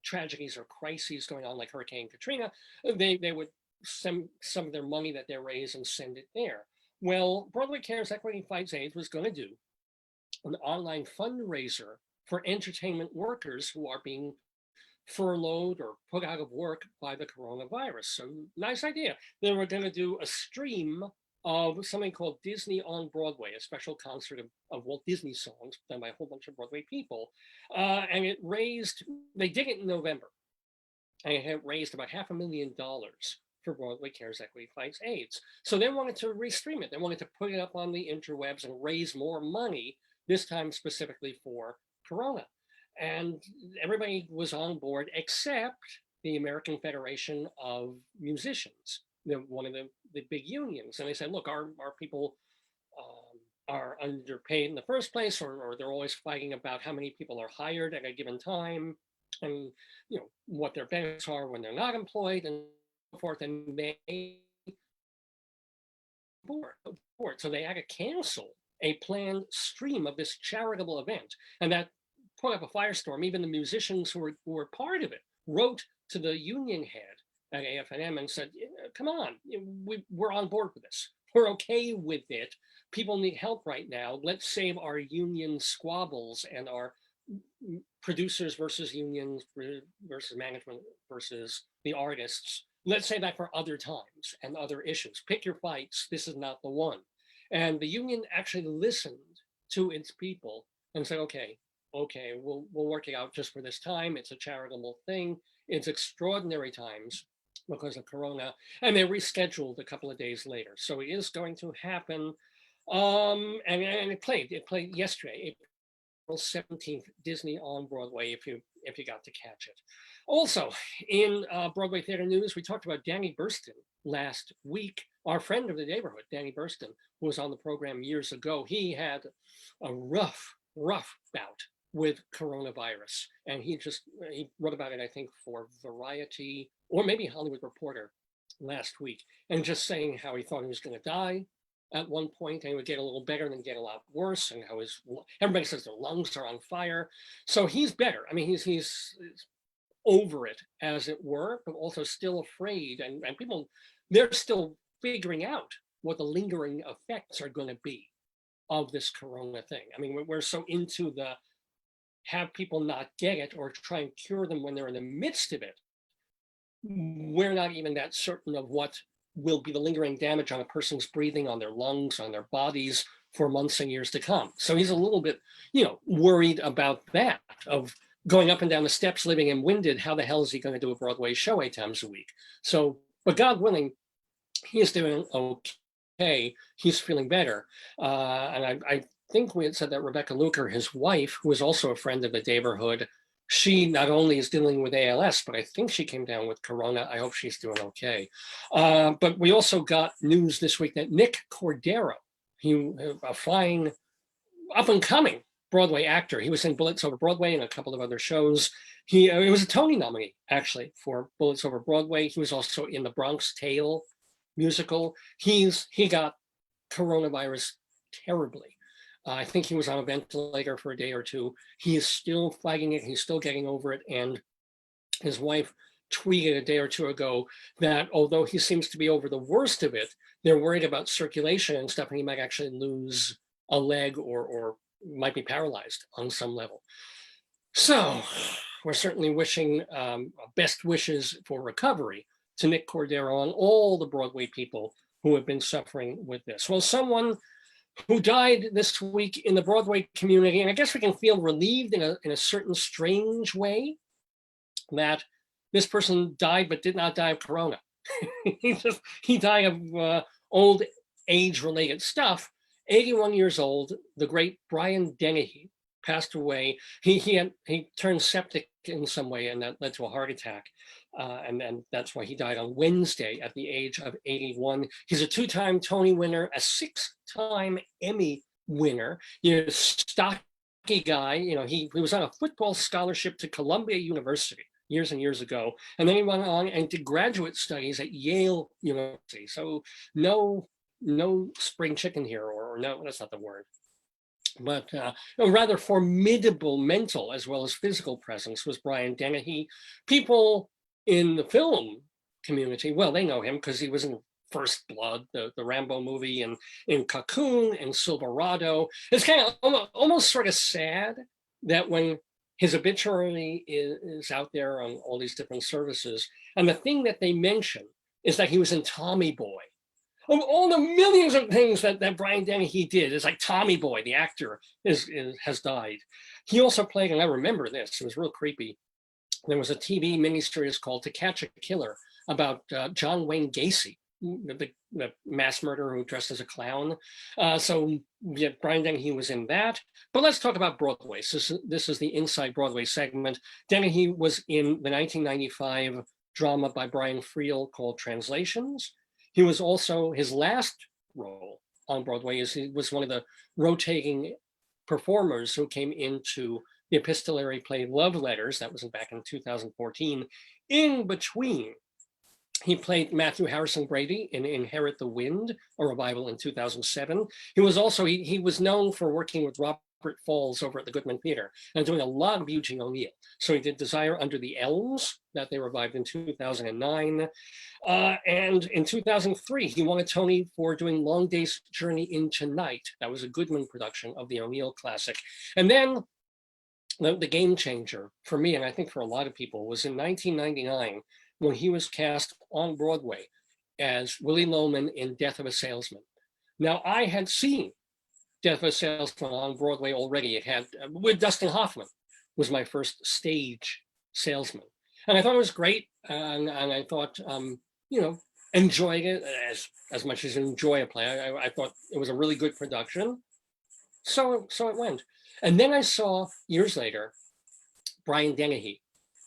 Speaker 2: tragedies or crises going on, like Hurricane Katrina, they would send some of their money that they raise and send it there. Well, Broadway Cares Equity Fights AIDS was going to do an online fundraiser for entertainment workers who are being furloughed or put out of work by the coronavirus. So nice idea. They were going to do a stream of something called Disney on Broadway, a special concert of Walt Disney songs done by a whole bunch of Broadway people. And it raised, they did it in November, and it had raised about $500,000 for Broadway Cares Equity Fights AIDS. So they wanted to restream it. They wanted to put it up on the interwebs and raise more money, this time specifically for Corona. And everybody was on board except the American Federation of Musicians, one of the big unions. And they said, look, our people are underpaid in the first place, or they're always fighting about how many people are hired at a given time, and what their benefits are when they're not employed, and so forth. And they board. So they had to cancel a planned stream of this charitable event, and that put up a firestorm. Even the musicians who were part of it wrote to the union head at AFNM and said, come on, we're on board with this. We're okay with it. People need help right now. Let's save our union squabbles and our producers versus unions versus management versus the artists. Let's save that for other times and other issues. Pick your fights. This is not the one. And the union actually listened to its people and said, okay, we'll work it out just for this time. It's a charitable thing. It's extraordinary times because of Corona, and they rescheduled a couple of days later. So it is going to happen. And it played yesterday, April 17th, Disney on Broadway, if you got to catch it. Also, in Broadway theater news, we talked about Danny Burston last week. Our friend of the Daverhood, Danny Burston, who was on the program years ago, he had a rough bout with coronavirus. And he wrote about it, I think, for Variety or maybe Hollywood Reporter last week, and just saying how he thought he was going to die at one point, and he would get a little better and then get a lot worse, and how everybody says their lungs are on fire. So he's better. I mean, he's over it, as it were, but also still afraid. And people, they're still figuring out what the lingering effects are going to be of this Corona thing. I mean, we're so into the have people not get it or try and cure them when they're in the midst of it. We're not even that certain of what will be the lingering damage on a person's breathing, on their lungs, on their bodies for months and years to come. So he's a little bit, worried about that, of going up and down the steps, living in Winded. How the hell is he going to do a Broadway show 8 times a week? So, but God willing, he is doing okay. He's feeling better. And I think we had said that Rebecca Luker, his wife, who is also a friend of the Daverhood, she not only is dealing with ALS, but I think she came down with Corona. I hope she's doing okay. But we also got news this week that Nick Cordero, a fine up-and-coming Broadway actor, he was in Bullets Over Broadway and a couple of other shows. He was a Tony nominee, actually, for Bullets Over Broadway. He was also in the Bronx Tale musical. He got coronavirus terribly. I think he was on a ventilator for a day or two. He is still fighting it. He's still getting over it. And his wife tweeted a day or two ago that although he seems to be over the worst of it, they're worried about circulation and stuff, and he might actually lose a leg or might be paralyzed on some level. So we're certainly wishing best wishes for recovery to Nick Cordero and all the Broadway people who have been suffering with this. Well, someone who died this week in the Broadway community, and I guess we can feel relieved in a certain strange way that this person died but did not die of Corona. he died of old age-related stuff. 81 years old, the great Brian Dennehy passed away. He turned septic in some way, and that led to a heart attack. And that's why he died on Wednesday at the age of 81. He's a 2-time Tony winner, a 6-time Emmy winner. Stocky guy. He was on a football scholarship to Columbia University years and years ago. And then he went on and did graduate studies at Yale University. So no spring chicken here, or no, that's not the word. But a rather formidable mental as well as physical presence was Brian Dennehy. People in the film community, well, they know him because he was in First Blood, the Rambo movie, and in Cocoon and Silverado. It's kind of almost sort of sad that when his obituary is out there on all these different services, and the thing that they mention is that he was in Tommy Boy. Of all the millions of things that Brian Dennehy did, is like Tommy Boy, the actor, has died. He also played, and I remember this, it was real creepy. There was a TV miniseries called To Catch a Killer about John Wayne Gacy, the mass murderer who dressed as a clown. So yeah, Brian Dennehy was in that. But let's talk about Broadway. So this is the Inside Broadway segment. Dennehy was in the 1995 drama by Brian Friel called Translations. He was also, his last role on Broadway is he was one of the rotating performers who came into the epistolary play Love Letters, that was back in 2014. In between, he played Matthew Harrison Brady in Inherit the Wind, a revival in 2007. He was also, he was known for working with Robert Falls over at the Goodman Theater and doing a lot of Eugene O'Neill. So he did Desire Under the Elms, that they revived in 2009. And in 2003, he won a Tony for doing Long Day's Journey into Night. That was a Goodman production of the O'Neill classic. And then the game changer for me, and I think for a lot of people, was in 1999 when he was cast on Broadway as Willie Loman in Death of a Salesman. Now, I had seen Death of a Salesman on Broadway already. It had, with Dustin Hoffman, was my first stage salesman. And I thought it was great. And I thought, you know, enjoying it as much as you enjoy a play. I thought it was a really good production. So it went. And then I saw, years later, Brian Dennehy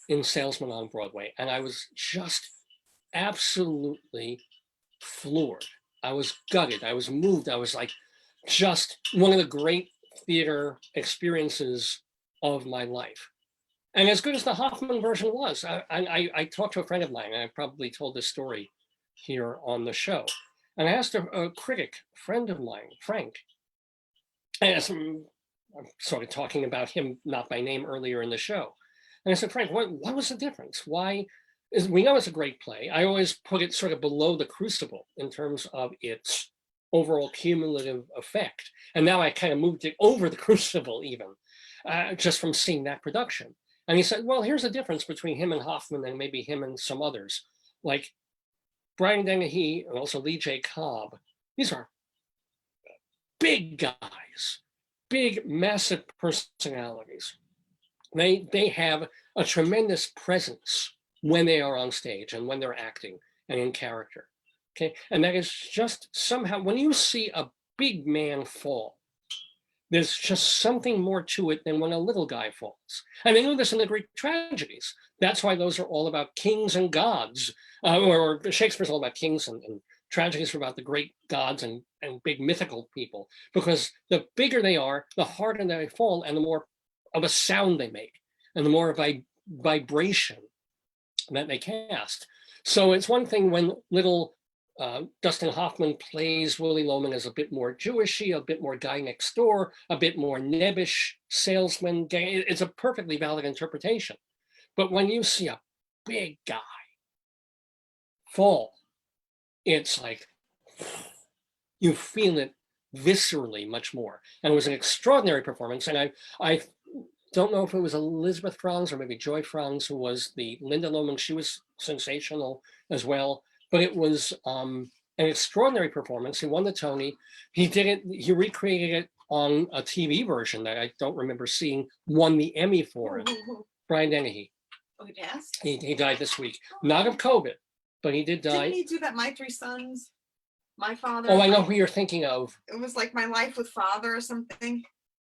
Speaker 2: in Salesman on Broadway. And I was just absolutely floored. I was gutted. I was moved. I was like, just one of the great theater experiences of my life. And as good as the Hoffman version was, I talked to a friend of mine, and I probably told this story here on the show. And I asked a critic, friend of mine, Frank, and I'm sort of talking about him, not by name, earlier in the show. And I said, Frank, what was the difference? Why? We know it's a great play. I always put it sort of below the Crucible in terms of its overall cumulative effect. And now I kind of moved it over the Crucible even, just from seeing that production. And he said, well, here's the difference between him and Hoffman and maybe him and some others. Like Brian Dennehy and also Lee J. Cobb, these are big guys, big, massive personalities. They have a tremendous presence when they are on stage and when they're acting and in character. Okay, and that is just somehow, when you see a big man fall, there's just something more to it than when a little guy falls. And they knew this in the Greek tragedies. That's why those are all about kings and gods, or Shakespeare's all about kings, and tragedies are about the great gods and big mythical people, because the bigger they are, the harder they fall, and the more of a sound they make, and the more of a vibration that they cast. So it's one thing when little Dustin Hoffman plays Willie Loman as a bit more Jewishy, a bit more guy next door, a bit more nebbish salesman. It's a perfectly valid interpretation. But when you see a big guy fall, it's like, you feel it viscerally much more. And it was an extraordinary performance. And I don't know if it was Elizabeth Franz or maybe Joy Franz who was the Linda Loman. She was sensational as well. But it was an extraordinary performance. He won the Tony. He did it, he recreated it on a TV version that I don't remember seeing, won the Emmy for it. Brian Dennehy.
Speaker 1: Oh, he passed?
Speaker 2: He died this week. Not of COVID, but he did die.
Speaker 1: Didn't he do that My Three Sons? My Father?
Speaker 2: Oh, I know who you're thinking of.
Speaker 1: It was like My Life with Father or something.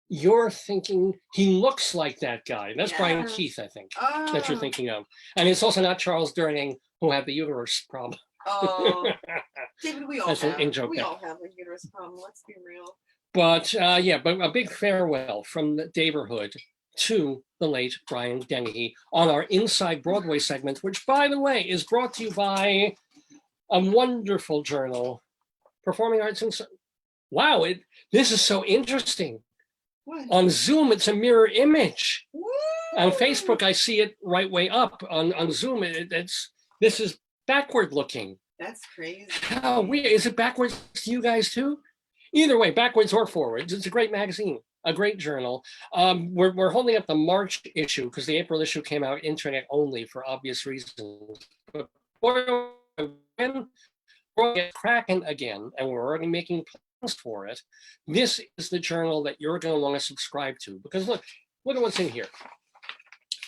Speaker 2: You're thinking, he looks like that guy. That's Brian
Speaker 1: Yeah.
Speaker 2: Keith, I think,
Speaker 1: Oh.
Speaker 2: that you're thinking of. And it's also not Charles Durning, who had the uterus problem.
Speaker 1: Oh, David, we all
Speaker 2: That's an
Speaker 1: have.
Speaker 2: in-joke
Speaker 1: We
Speaker 2: there.
Speaker 1: all have a uterus problem. Let's be real.
Speaker 2: But yeah, but a big farewell from the Daverhood to the late Brian Dennehy on our Inside Broadway segment, which, by the way, is brought to you by a wonderful journal, Performing Arts and... Wow, this is so interesting.
Speaker 1: What?
Speaker 2: On Zoom, it's a mirror image.
Speaker 1: Woo!
Speaker 2: On Facebook, I see it right way up. On Zoom, this is backward looking.
Speaker 1: That's crazy.
Speaker 2: How weird. Is it backwards to you guys too? Either way, backwards or forwards, it's a great magazine, a great journal. We're holding up the March issue because the April issue came out internet only for obvious reasons. But when we're get cracking again, and we're already making plans for it, this is the journal that you're going to want to subscribe to. Because look at what's in here.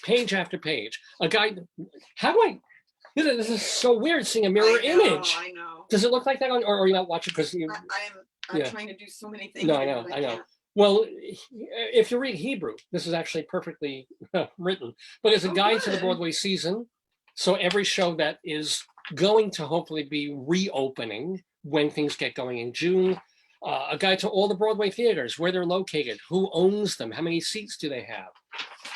Speaker 2: Page after page. A guide. How do I? This is so weird seeing a mirror image.
Speaker 1: I know.
Speaker 2: Does it look like that on, or are you not watching? Because you.
Speaker 1: I'm
Speaker 2: Yeah.
Speaker 1: trying to do so many things.
Speaker 2: No, I
Speaker 1: now
Speaker 2: know,
Speaker 1: that
Speaker 2: I know.
Speaker 1: can't.
Speaker 2: Well, if you read Hebrew, this is actually perfectly written. But it's a
Speaker 1: Oh,
Speaker 2: guide to the
Speaker 1: good.
Speaker 2: Broadway season. So every show that is going to hopefully be reopening when things get going in June. A guide to all the Broadway theaters, where they're located, who owns them, how many seats do they have.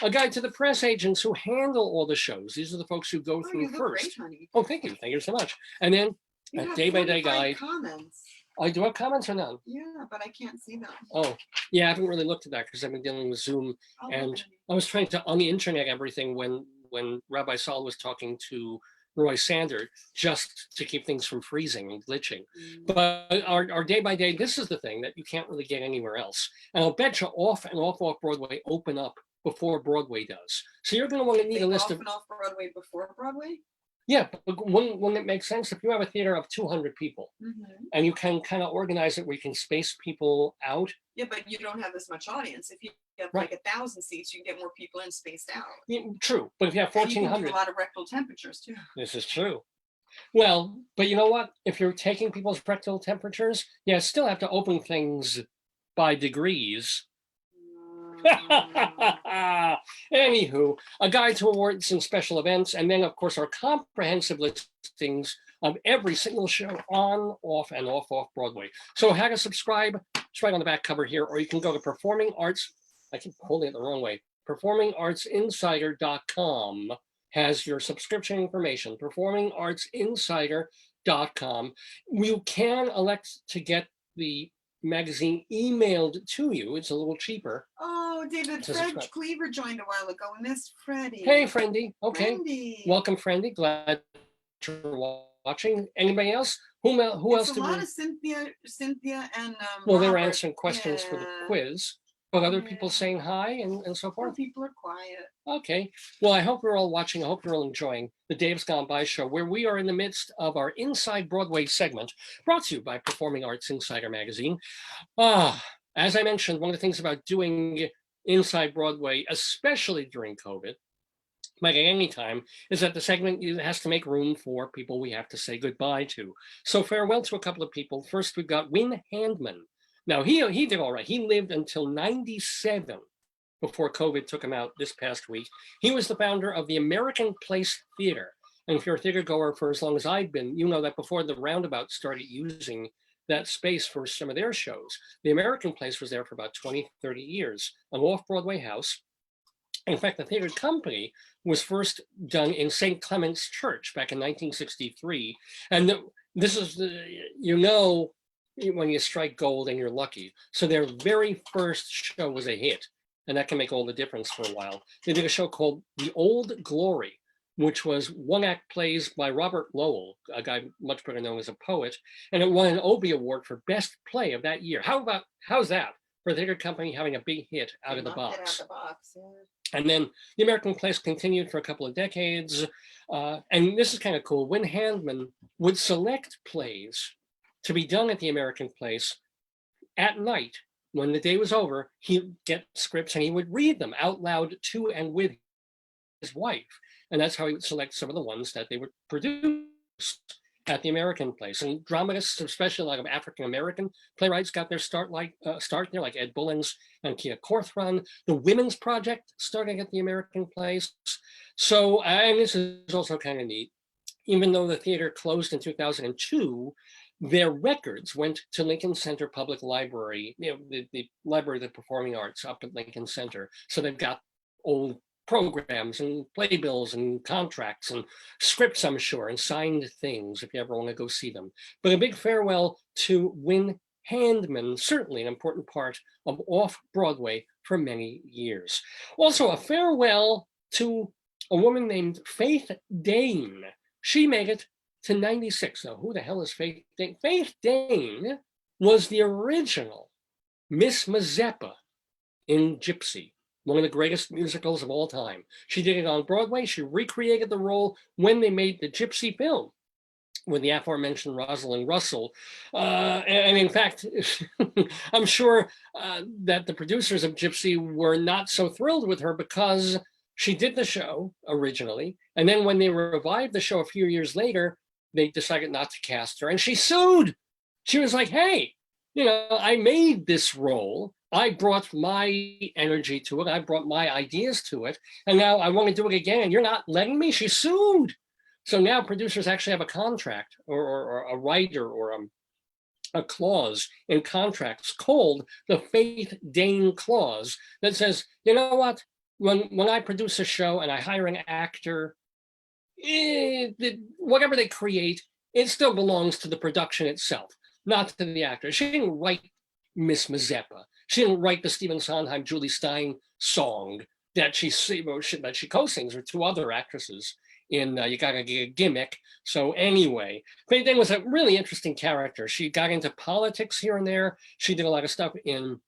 Speaker 2: A guide to the press agents who handle all the shows. These are the folks who go
Speaker 1: Oh,
Speaker 2: through
Speaker 1: you look
Speaker 2: first.
Speaker 1: great, honey.
Speaker 2: Oh, thank you. Thank you so much. And then
Speaker 1: You
Speaker 2: a
Speaker 1: have
Speaker 2: day-by-day
Speaker 1: 45
Speaker 2: guide.
Speaker 1: comments.
Speaker 2: I do have comments or none?
Speaker 1: Yeah, but I can't see them.
Speaker 2: Oh, yeah, I haven't really looked at that because I've been dealing with Zoom.
Speaker 1: I'll
Speaker 2: And
Speaker 1: look at it.
Speaker 2: I was trying to on the internet everything when Rabbi Saul was talking to Roy Sander just to keep things from freezing and glitching. But our day by day, this is the thing that you can't really get anywhere else. And I'll bet you off and off Broadway open up before Broadway does. So you're going to want to need
Speaker 1: They
Speaker 2: a list
Speaker 1: off
Speaker 2: of
Speaker 1: and off Broadway before Broadway.
Speaker 2: yeah. But wouldn't it make sense if you have a theater of 200 people and you can kind of organize it where you can space people out?
Speaker 1: Yeah, but you don't have as much audience. If you have
Speaker 2: Right.
Speaker 1: like 1,000 seats, you can get more people in spaced out.
Speaker 2: Yeah, true, but if you have
Speaker 1: And you can do
Speaker 2: 1,400.
Speaker 1: a lot of rectal temperatures too.
Speaker 2: This is true. Well, but you know what? If you're taking people's rectal temperatures, you still have to open things by degrees. Anywho, a guide to awards and special events, and then, of course, our comprehensive listings of every single show on, off, and off Broadway. So how to subscribe? It's right on the back cover here, or you can go to Performing Arts. I keep holding it the wrong way. PerformingArtsInsider.com has your subscription information. PerformingArtsInsider.com. You can elect to get the magazine emailed to you. It's a little cheaper.
Speaker 1: Oh, David,
Speaker 2: To
Speaker 1: Fred
Speaker 2: subscribe.
Speaker 1: Cleaver joined a while ago. We missed Freddie.
Speaker 2: Hey, Friendy. Okay.
Speaker 1: Friendy.
Speaker 2: Welcome, Friendy. Glad you're watching. Anybody else? Who else
Speaker 1: It's a
Speaker 2: did
Speaker 1: lot
Speaker 2: we?
Speaker 1: of Cynthia and
Speaker 2: Well, they were
Speaker 1: Robert.
Speaker 2: answering questions for the
Speaker 1: Yeah.
Speaker 2: quiz, but other people
Speaker 1: Yeah.
Speaker 2: saying hi and so
Speaker 1: Well,
Speaker 2: forth.
Speaker 1: people are quiet.
Speaker 2: Okay. Well, I hope you're all watching. I hope you're all enjoying the Dave's Gone By show, where we are in the midst of our Inside Broadway segment, brought to you by Performing Arts Insider magazine. As I mentioned, one of the things about doing Inside Broadway, especially during COVID, like at any time, is that the segment has to make room for people we have to say goodbye to. So farewell to a couple of people. First, we've got Win Handman. Now, he did all right. He lived until 97 before COVID took him out this past week. He was the founder of the American Place Theater. And if you're a theater goer for as long as I've been, you know that before the Roundabout started using that space for some of their shows, the American Place was there for about 20, 30 years, an off-Broadway house. In fact, the theater company was first done in St. Clement's Church back in 1963. And this is, when you strike gold and you're lucky. So their very first show was a hit. And that can make all the difference for a while. They did a show called The Old Glory, which was one-act plays by Robert Lowell, a guy much better known as a poet, and it won an Obie Award for Best Play of that year. How's that for a theater company having a big hit out of the
Speaker 1: Knocked it
Speaker 2: box?
Speaker 1: Out the box. Yeah.
Speaker 2: And then the American Place continued for a couple of decades. And this is kind of cool. Win Handman would select plays to be done at the American Place at night. When the day was over, he'd get scripts and he would read them out loud to and with his wife. And that's how he would select some of the ones that they would produce at the American Place. And dramatists, especially like African-American playwrights, got their start there, like Ed Bullins and Kia Corthron. The Women's Project starting at the American Place. So, and this is also kind of neat, even though the theater closed in 2002, their records went to Lincoln Center Public Library, the Library of the Performing Arts up at Lincoln Center. So they've got old programs and playbills and contracts and scripts, I'm sure, and signed things if you ever want to go see them. But a big farewell to Win handman, certainly an important part of off-Broadway for many years. Also, a farewell to a woman named Faith Dane. She made it to 96. Now, who the hell is Faith Dane? Faith Dane was the original Miss Mazeppa in Gypsy, one of the greatest musicals of all time. She did it on Broadway. She recreated the role when they made the Gypsy film with the aforementioned Rosalind Russell. And in fact, I'm sure that the producers of Gypsy were not so thrilled with her because she did the show originally. And then when they revived the show a few years later, they decided not to cast her and she sued. She was like, hey, you know, I made this role. I brought my energy to it. I brought my ideas to it. And now I want to do it again. And you're not letting me. She sued. So now producers actually have a contract or a writer or a clause in contracts called the Faith Dane clause that says, you know what, when I produce a show and I hire an actor, whatever they create, it still belongs to the production itself, not to the actor. She didn't write Miss Mazeppa. She didn't write the Stephen Sondheim, Julie Stein song that she co-sings with two other actresses in You Gotta Get a Gimmick. So anyway, Faith Dane was a really interesting character. She got into politics here and there. She did a lot of stuff in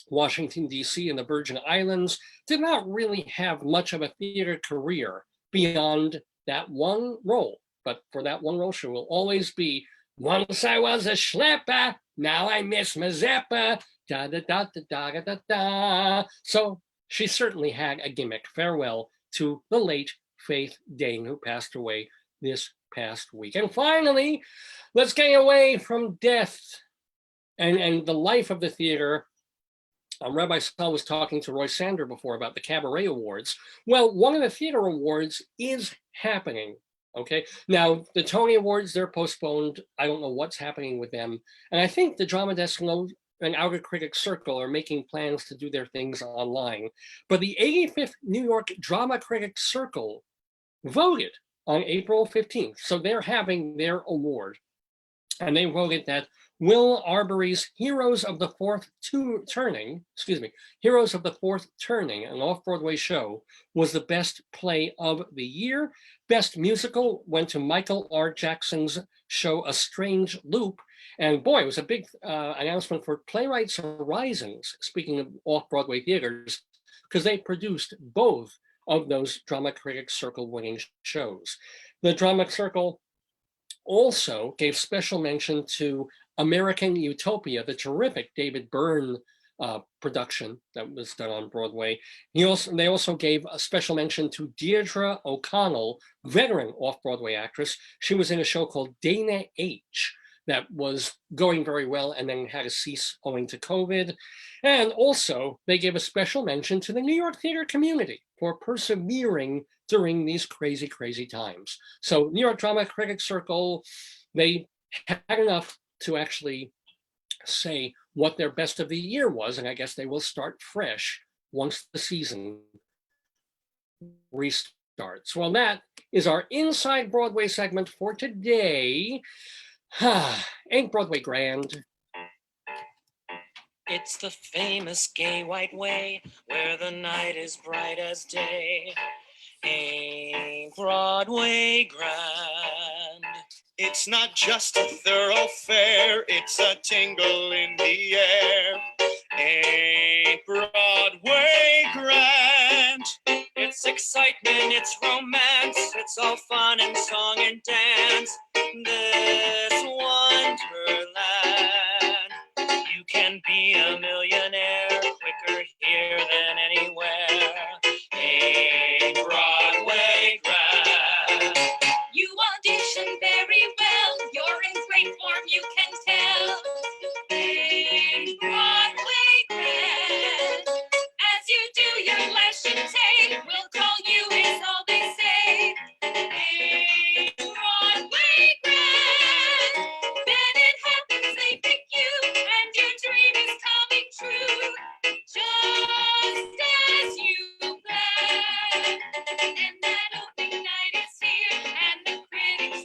Speaker 2: Washington, D.C. and the Virgin Islands. Did not really have much of a theater career beyond that one role. But for that one role, she will always be, once I was a schlepper, now I miss Mazeppa, da da da da da da da. So she certainly had a gimmick. Farewell to the late Faith Dane, who passed away this past week. And finally, let's get away from death and the life of the theater. Rabbi Saul was talking to Roy Sander before about the Cabaret Awards. Well, one of the theater awards is happening. Okay, now the Tony Awards, they're postponed. I don't know what's happening with them. And I think the Drama Desk and Outer Critics Circle are making plans to do their things online. But the 85th New York Drama Critics Circle voted on April 15th. So they're having their award. And they voted that Will Arbery's Heroes of the Fourth Turning, an off-Broadway show, was the best play of the year. Best musical went to Michael R. Jackson's show A Strange Loop. And boy, it was a big announcement for Playwrights Horizons, speaking of off-Broadway theaters, because they produced both of those Drama Critics Circle winning shows. The Drama Circle also gave special mention to American Utopia, the terrific David Byrne production that was done on Broadway. They also gave a special mention to Deirdre O'Connell, veteran off-Broadway actress. She was in a show called Dana H. that was going very well and then had to cease owing to COVID. And also they gave a special mention to the New York theater community for persevering during these crazy, crazy times. So New York Drama Critics Circle, they had enough to actually say what their best of the year was, and I guess they will start fresh once the season restarts. Well, that is our Inside Broadway segment for today. Ain't Broadway grand?
Speaker 5: It's the famous gay white way where the night is bright as day. Ain't Broadway grand?
Speaker 8: It's not just a thoroughfare, it's a tingle in the air. Ain't Broadway grand?
Speaker 5: It's excitement, it's romance, it's all fun and song and dance. This wonderland, you can be a millionaire quicker here than anywhere. Ain't Broadway grand?
Speaker 9: You audition very well, you're in great form, you can tell. Ain't Broadway grand? As you do your flash and tape, we'll call you is all they say. Ain't Broadway grand? Then it happens they pick you, and your dream is coming true. Just as you planned. And that opening night is here, and the critics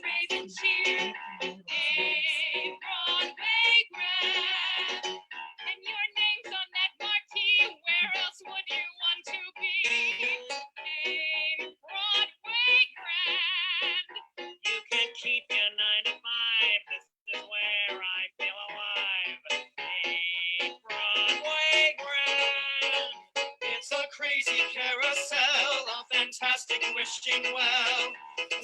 Speaker 5: a 9 to 5. This is where I feel alive. Ain't Broadway grand?
Speaker 8: It's a crazy carousel of fantastic wishing well.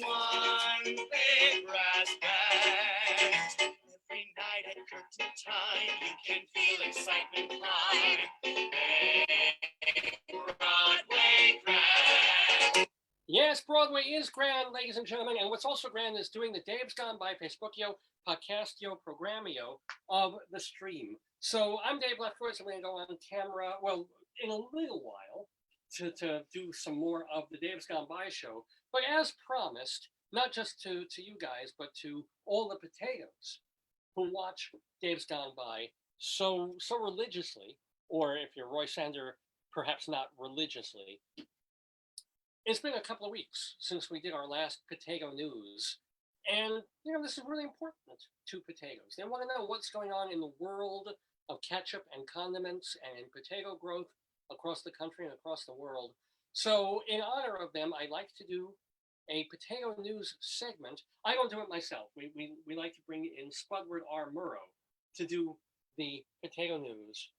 Speaker 8: One big brass band. Every night at curtain time, you can feel excitement climb. Hey, Broadway grand.
Speaker 2: Yes, Broadway is grand, ladies and gentlemen. And what's also grand is doing the Dave's Gone By Facebookio, Podcastio, Programmio of the stream. So I'm Dave Lefkowitz. I'm going to go on camera, well, in a little while to do some more of the Dave's Gone By show. But as promised, not just to you guys, but to all the potatoes who watch Dave's Gone By so religiously, or if you're Roy Sander, perhaps not religiously. It's been a couple of weeks since we did our last potato news. And, you know, this is really important to potatoes. They want to know what's going on in the world of ketchup and condiments and potato growth across the country and across the world. So in honor of them, I like to do a potato news segment. I don't do it myself. We like to bring in Spudward R. Murrow to do the potato news,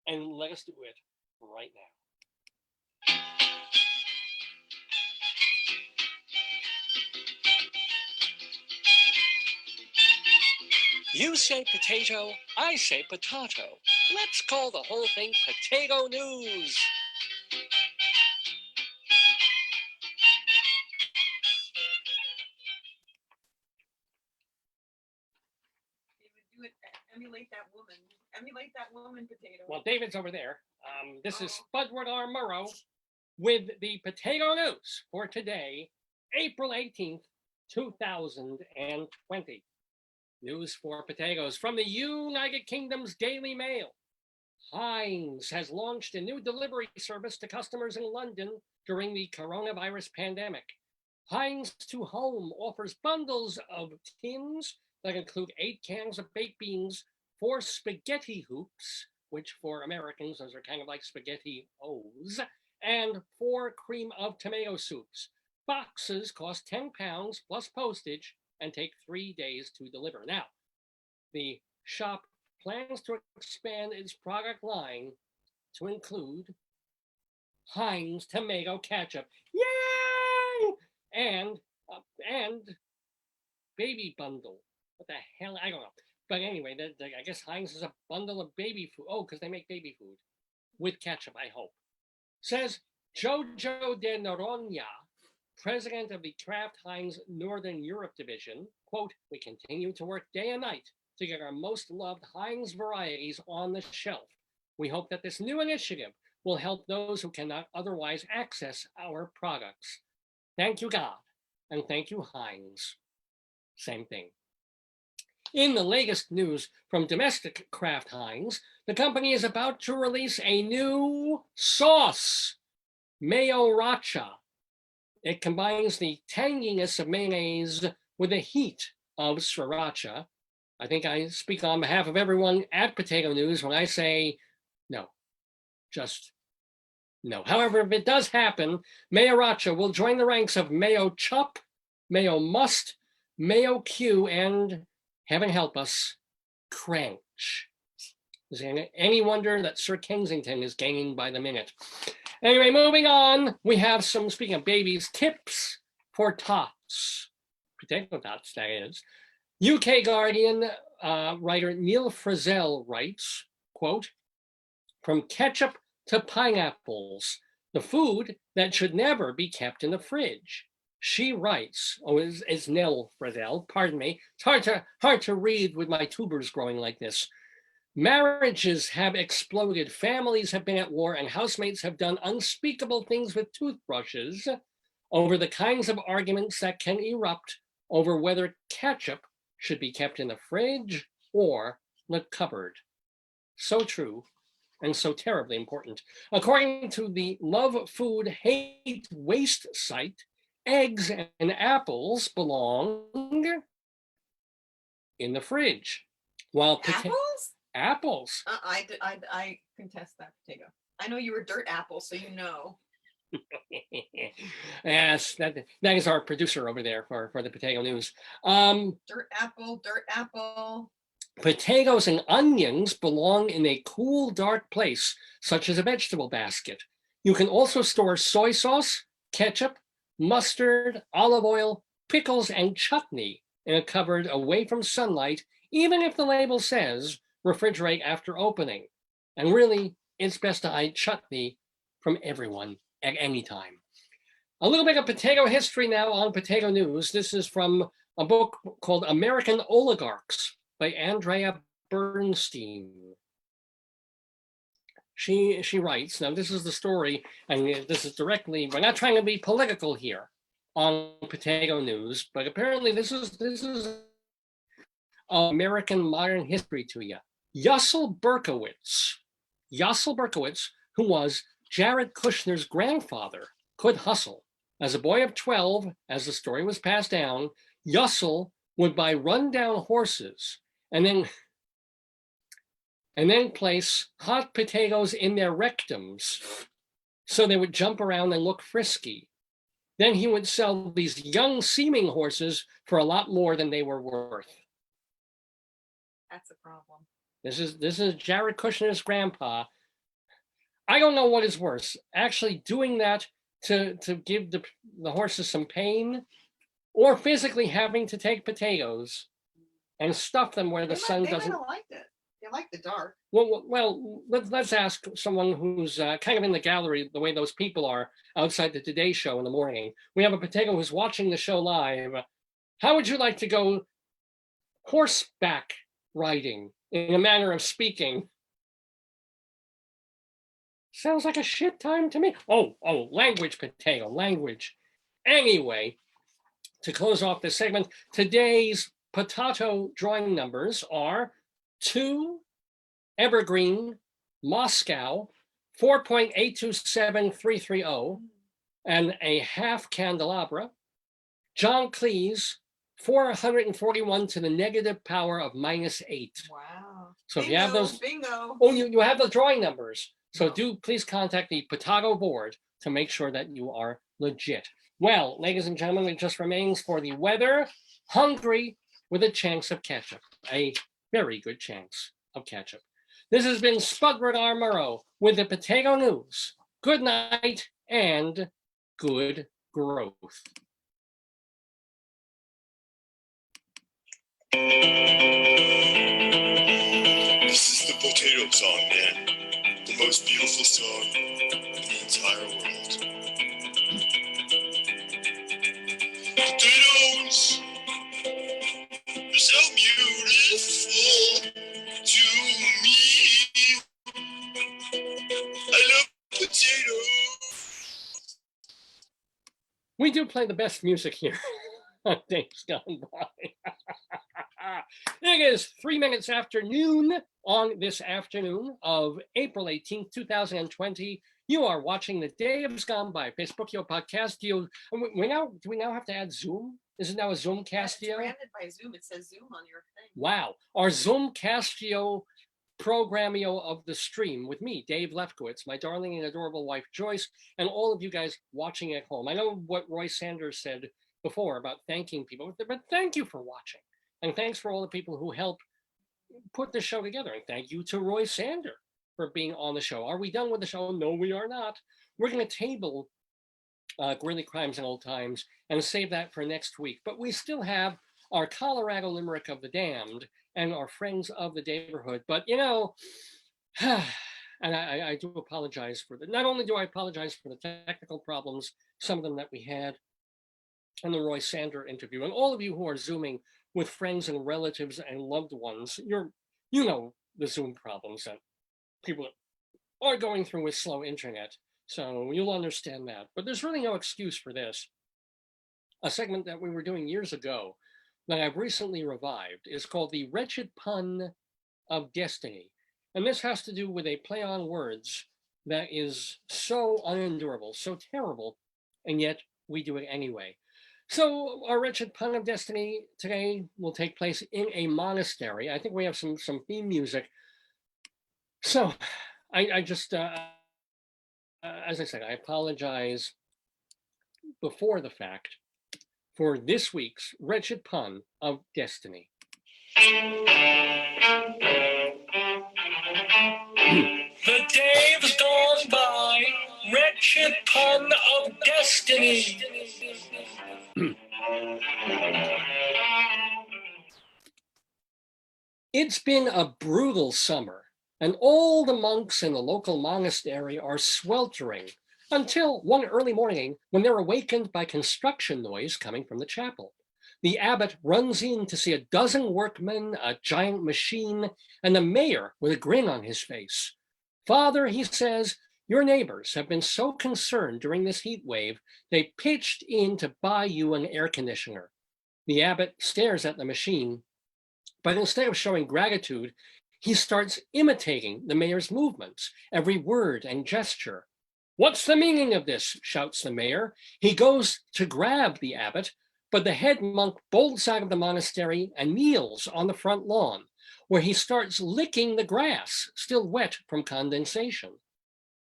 Speaker 2: and let us do it right now.
Speaker 5: You say potato, I say potato. Let's call the whole thing potato news.
Speaker 1: David, do it. Emulate that woman. Emulate that woman, potato.
Speaker 2: Well, David's over there. This is Spudward R. Murrow with the potato news for today, April 18th, 2020. News for potatoes from the United Kingdom's Daily Mail. Heinz has launched a new delivery service to customers in London during the coronavirus pandemic. Heinz to Home offers bundles of tins that include 8 cans of baked beans, 4 spaghetti hoops, which for Americans, those are kind of like spaghetti O's, and 4 cream of tomato soups. Boxes cost £10 plus postage and take 3 days to deliver. Now, the shop plans to expand its product line to include Heinz tomato ketchup, yay! And baby bundle. What the hell? I don't know. But anyway, I guess Heinz is a bundle of baby food. Oh, because they make baby food with ketchup, I hope. Says Jojo de Noronha, president of the Kraft Heinz Northern Europe division, quote, "We continue to work day and night to get our most loved Heinz varieties on the shelf. We hope that this new initiative will help those who cannot otherwise access our products. Thank you, God, and thank you, Heinz." Same thing. In the latest news from domestic Kraft Heinz, the company is about to release a new sauce, Mayo Racha. It combines the tanginess of mayonnaise with the heat of sriracha. I think I speak on behalf of everyone at Potato News when I say no, just no. However, if it does happen, Mayo Racha will join the ranks of Mayo Chup, Mayo Must, Mayo Q, and, heaven help us, Crunch. Is there any wonder that Sir Kensington is gaining by the minute? Anyway, moving on, we have some, speaking of babies, tips for tots. Potato tots, that is. UK Guardian writer Neil Frizzell writes, quote, "From ketchup to pineapples, the food that should never be kept in the fridge." She writes, is Neil Frizzell, pardon me. It's hard to read with my tubers growing like this. "Marriages have exploded, families have been at war, and housemates have done unspeakable things with toothbrushes over the kinds of arguments that can erupt over whether ketchup should be kept in the fridge or the cupboard." So true and so terribly important. According to the Love Food Hate Waste site, eggs and apples belong in the fridge. While
Speaker 1: Apples?
Speaker 2: Apples.
Speaker 1: I contest that, potato. I know you were dirt apple, so you know.
Speaker 2: Yes, that is our producer over there for the potato news.
Speaker 1: Dirt apple, dirt apple.
Speaker 2: Potatoes and onions belong in a cool, dark place, such as a vegetable basket. You can also store soy sauce, ketchup, mustard, olive oil, pickles, and chutney in a cupboard away from sunlight, even if the label says refrigerate after opening. And really, it's best to hide chutney from everyone at any time. A little bit of potato history now on Potato News. This is from a book called American Oligarchs by Andrea Bernstein. She writes, now this is the story, and this is directly, we're not trying to be political here on Potato News, but apparently this is American modern history to you. Yassel Berkowitz, who was Jared Kushner's grandfather, could hustle. As a boy of 12, as the story was passed down, Yassel would buy rundown horses and then place hot potatoes in their rectums so they would jump around and look frisky. Then he would sell these young seeming horses for a lot more than they were worth.
Speaker 1: That's a problem.
Speaker 2: This is Jared Kushner's grandpa. I don't know what is worse, actually doing that to give the horses some pain, or physically having to take potatoes and stuff them where the sun doesn't.
Speaker 1: They liked it. They like the dark.
Speaker 2: Well, let's ask someone who's kind of in the gallery, the way those people are outside the Today Show in the morning. We have a potato who's watching the show live. How would you like to go horseback riding, in a manner of speaking? Sounds like a shit time to me. Oh, language, potato, language. Anyway, to close off this segment, today's potato drawing numbers are 2, Evergreen, Moscow, 4.827330, and a half candelabra. John Cleese, 441 to the negative power of -8.
Speaker 1: Wow.
Speaker 2: So if you have those,
Speaker 1: bingo.
Speaker 2: oh, you have the drawing numbers. So do please contact the Potato Board to make sure that you are legit. Well, ladies and gentlemen, it just remains for the weather. Hungry with a chance of ketchup. A very good chance of ketchup. This has been Spudward R. Murrow with the Potato News. Good night and good growth.
Speaker 10: This is the potato song, man. The most beautiful song in the entire world. Potatoes are so beautiful to me. I love potatoes.
Speaker 2: We do play the best music here on Days Gone By. It is 3 minutes after noon on this afternoon of April 18th, 2020. You are watching the Days Gone By Facebookio podcast. Do we now have to add Zoom? Is it now a Zoom Castio?
Speaker 1: It's branded by Zoom. It says Zoom on your thing.
Speaker 2: Wow. Our Zoom Castio programmio of the stream with me, Dave Lefkowitz, my darling and adorable wife, Joyce, and all of you guys watching at home. I know what Roy Sanders said before about thanking people, but thank you for watching. And thanks for all the people who helped put the show together. And thank you to Roy Sander for being on the show. Are we done with the show? No, we are not. We're going to table Gritty Crimes and Old Times and save that for next week. But we still have our Colorado Limerick of the Damned and our Friends of the Daverhood. But, you know, and I do apologize for that. Not only do I apologize for the technical problems, some of them that we had in the Roy Sander interview, and all of you who are Zooming with friends and relatives and loved ones, you know the Zoom problems that people are going through with slow internet. So you'll understand that. But there's really no excuse for this. A segment that we were doing years ago that I've recently revived is called the Wretched Pun of Destiny. And this has to do with a play on words that is so unendurable, so terrible, and yet we do it anyway. So our Wretched Pun of Destiny today will take place in a monastery. I think we have some theme music. So I just as I said, I apologize before the fact for this week's wretched pun of destiny.
Speaker 5: The day has gone by, wretched pun of destiny.
Speaker 2: It's been a brutal summer, and all the monks in the local monastery are sweltering until one early morning when they're awakened by construction noise coming from the chapel. The abbot runs in to see a dozen workmen, a giant machine, and the mayor with a grin on his face. "Father," he says, "your neighbors have been so concerned during this heat wave, they pitched in to buy you an air conditioner." The abbot stares at the machine, but instead of showing gratitude, he starts imitating the mayor's movements, every word and gesture. "What's the meaning of this?" shouts the mayor. He goes to grab the abbot, but the head monk bolts out of the monastery and kneels on the front lawn, where he starts licking the grass, still wet from condensation.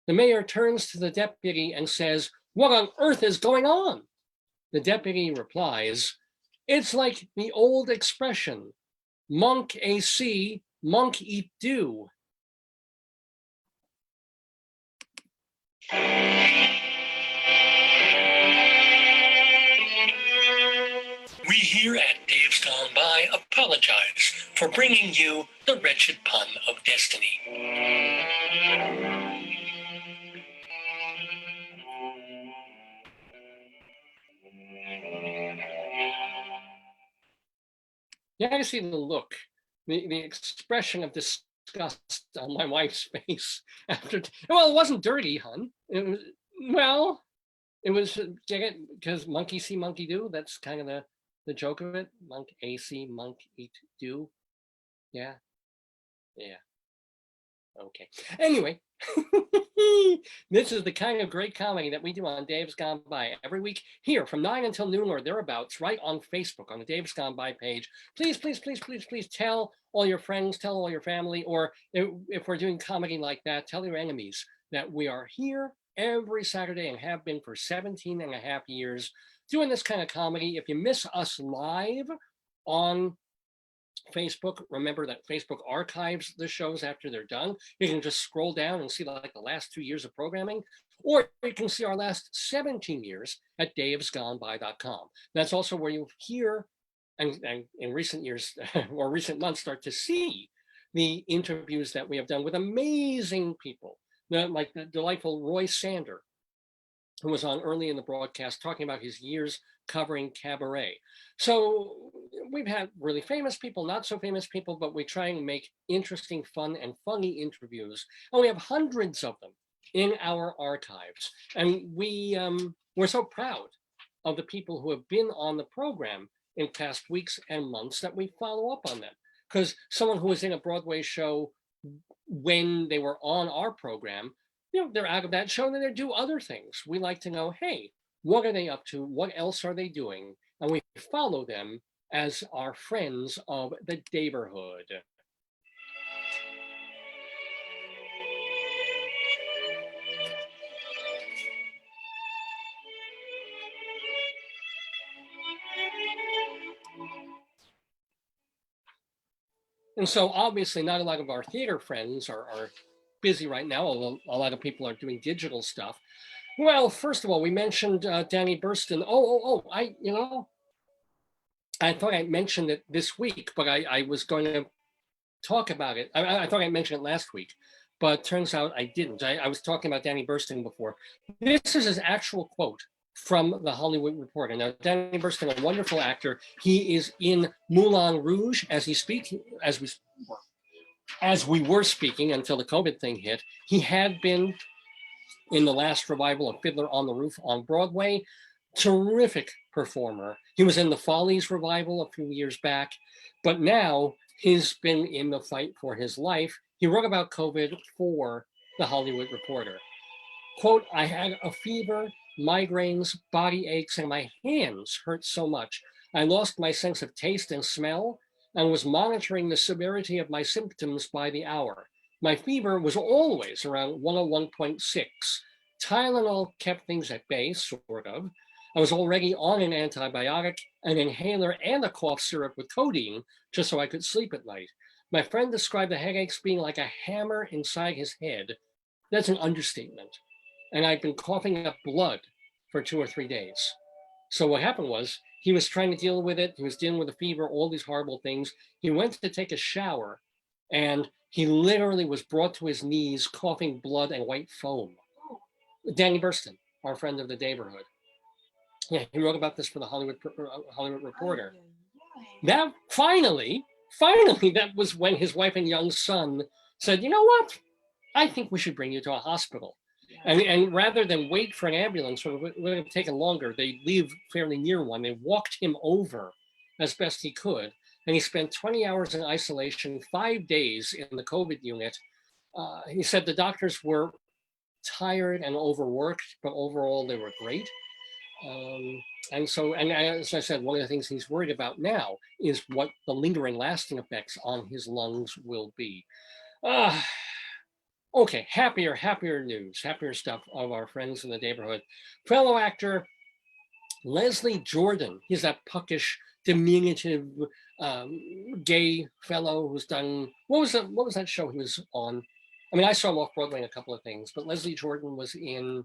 Speaker 2: The mayor turns to the deputy and says, "What on earth is going on?" The deputy replies, "It's like the old expression, monk AC, monk eat dew."
Speaker 5: We here at Dave's Gone By apologize for bringing you the wretched pun of destiny.
Speaker 2: You gotta see the look, the expression of disgust on my wife's face after. Well, it wasn't dirty, hun. It was, well, it was because monkey see, monkey do. That's kind of the joke of it. Monk AC, monk eat do. Yeah, yeah. Okay. Anyway, this is the kind of great comedy that we do on Dave's Gone By every week here from 9 until noon or thereabouts, right on Facebook on the Dave's Gone By page. Please, please, please, please, please tell all your friends, tell all your family, or if we're doing comedy like that, tell your enemies that we are here every Saturday and have been for 17 and a half years doing this kind of comedy. If you miss us live on Facebook, remember that Facebook archives the shows after they're done. You can just scroll down and see like the last 2 years of programming, or you can see our last 17 years at davesgoneby.com. That's also where you'll hear, and in recent years or recent months, start to see the interviews that we have done with amazing people, like the delightful Roy Sander, who was on early in the broadcast talking about his years covering cabaret. So we've had really famous people, not so famous people, but we try and make interesting, fun, and funny interviews. And we have hundreds of them in our archives. And we're so proud of the people who have been on the program in past weeks and months that we follow up on them. Because someone who was in a Broadway show when they were on our program, they're out of that show and then they do other things. We like to know, hey, what are they up to? What else are they doing? And we follow them as our friends of the Daverhood. And so obviously not a lot of our theater friends are busy right now, although a lot of people are doing digital stuff. Well, first of all, we mentioned Danny Burston. I thought I mentioned it this week, but I was going to talk about it. I thought I mentioned it last week, but turns out I didn't. I was talking about Danny Burston before. This is his actual quote from the Hollywood Reporter. Now, Danny Burston, a wonderful actor. He is in Moulin Rouge as we were speaking until the COVID thing hit. He had been in the last revival of Fiddler on the Roof on Broadway. Terrific performer. He was in the Follies revival a few years back, but now he's been in the fight for his life. He wrote about COVID for the Hollywood Reporter. Quote, "I had a fever, migraines, body aches, and my hands hurt so much. I lost my sense of taste and smell and was monitoring the severity of my symptoms by the hour. My fever was always around 101.6. Tylenol kept things at bay, sort of. I was already on an antibiotic, an inhaler, and a cough syrup with codeine, just so I could sleep at night. My friend described the headaches being like a hammer inside his head. That's an understatement. And I'd been coughing up blood for 2 or 3 days. So what happened was, he was trying to deal with it. He was dealing with a fever, all these horrible things. He went to take a shower, and he literally was brought to his knees, coughing blood and white foam. Danny Burston, our friend of the Daverhood. Yeah, he wrote about this for the Hollywood Reporter. That finally, that was when his wife and young son said, you know what? I think we should bring you to a hospital. And rather than wait for an ambulance, it would have taken longer. They live fairly near one. They walked him over as best he could. And he spent 20 hours in isolation, 5 days in the COVID unit. He said the doctors were tired and overworked, but overall they were great. And as I said, one of the things he's worried about now is what the lingering, lasting effects on his lungs will be. Okay, happier news, happier stuff of our friends in the Daverhood. Fellow actor Leslie Jordan, he's that puckish, diminutive, gay fellow who's done, what was that show he was on? I mean, I saw him off Broadway in a couple of things, but Leslie Jordan was in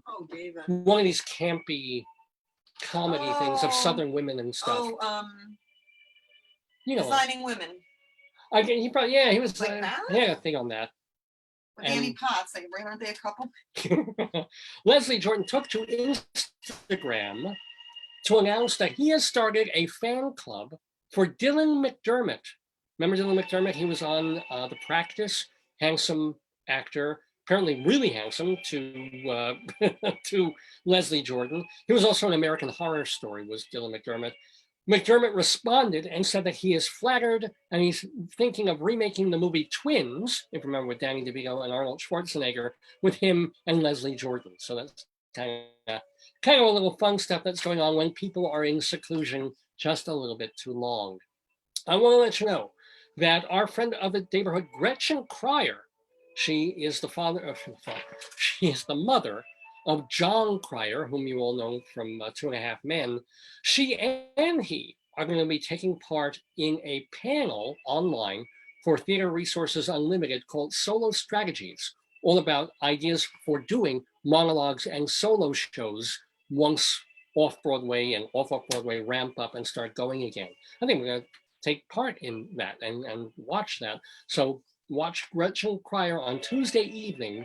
Speaker 2: one of these campy comedy things of Southern women and stuff. You know,
Speaker 1: Designing Women.
Speaker 2: He probably, yeah, he was,
Speaker 1: Like that?
Speaker 2: yeah, a thing on that.
Speaker 1: With Annie Potts, aren't they a couple?
Speaker 2: Leslie Jordan took to Instagram to announce that he has started a fan club for Dylan McDermott. Remember Dylan McDermott? He was on The Practice, handsome actor, apparently really handsome to to Leslie Jordan. He was also in American Horror Story, was Dylan McDermott. McDermott responded and said that he is flattered and he's thinking of remaking the movie Twins, if you remember, with Danny DeVito and Arnold Schwarzenegger, with him and Leslie Jordan. So that's kind of a little fun stuff that's going on when people are in seclusion just a little bit too long. I want to let you know that our friend of the neighborhood, Gretchen Cryer, she is the mother of John Cryer, whom you all know from 2.5 Men. She and he are going to be taking part in a panel online for Theater Resources Unlimited called Solo Strategies, all about ideas for monologues and solo shows once off-Broadway and off-Broadway ramp up and start going again. I think we're going to take part in that and watch that. So watch Gretchen Cryer on Tuesday evening,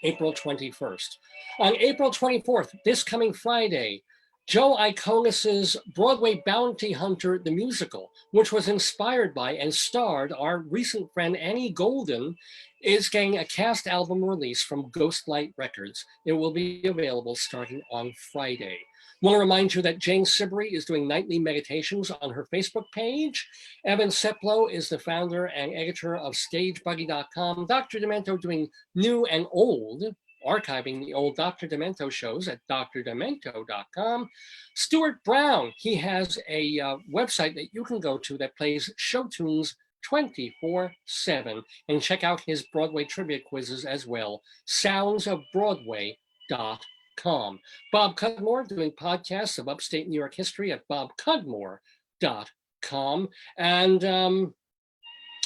Speaker 2: April 21st. On April 24th, this coming Friday, Joe Iconis's Broadway Bounty Hunter, the musical, which was inspired by and starred our recent friend Annie Golden, is getting a cast album release from Ghostlight Records. It will be available starting on Friday. I want to remind you that Jane Sibley is doing nightly meditations on her Facebook page. Evan Seplow is the founder and editor of StageBuggy.com. Dr. Demento doing new and old, archiving the old Dr. Demento shows at drdemento.com. Stuart Brown, he has a website that you can go to that plays show tunes 24/7, and check out his Broadway trivia quizzes as well, soundsofbroadway.com. Bob Cudmore doing podcasts of upstate New York history at bobcudmore.com. And and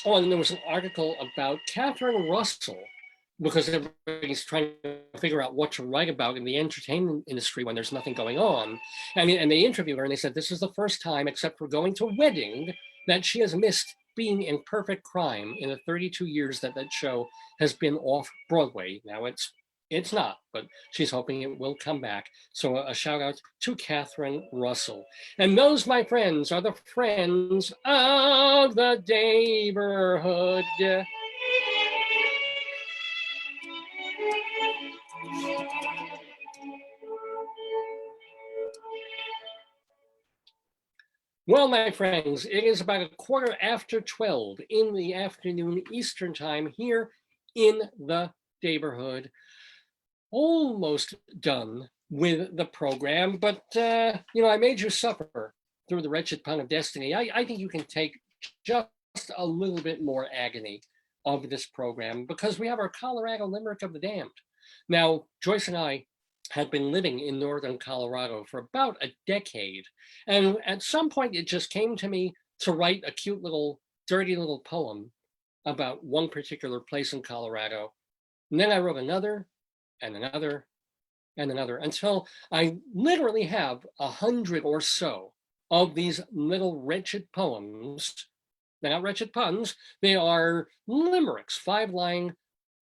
Speaker 2: there was an article about Catherine Russell, because everybody's trying to figure out what to write about in the entertainment industry when there's nothing going on. And they interviewed her and they said this is the first time, except for going to a wedding, that she has missed being in Perfect Crime in the 32 years that show has been off Broadway. Now it's not, but she's hoping it will come back. So a shout out to Catherine Russell. And those, my friends, are the friends of the neighborhood. Well, my friends, it is about 12:15 in the afternoon Eastern time here in the neighborhood. Almost done with the program, but I made you suffer through the wretched pun of destiny. I think you can take just a little bit more agony of this program because we have our Colorado Limerick of the Damned. Now, Joyce and I had been living in northern Colorado for about a decade. And at some point, it just came to me to write a cute little, dirty little poem about one particular place in Colorado. And then I wrote another and another and another until I literally have 100 or so of these little wretched poems. They're not wretched puns. They are limericks, 5-line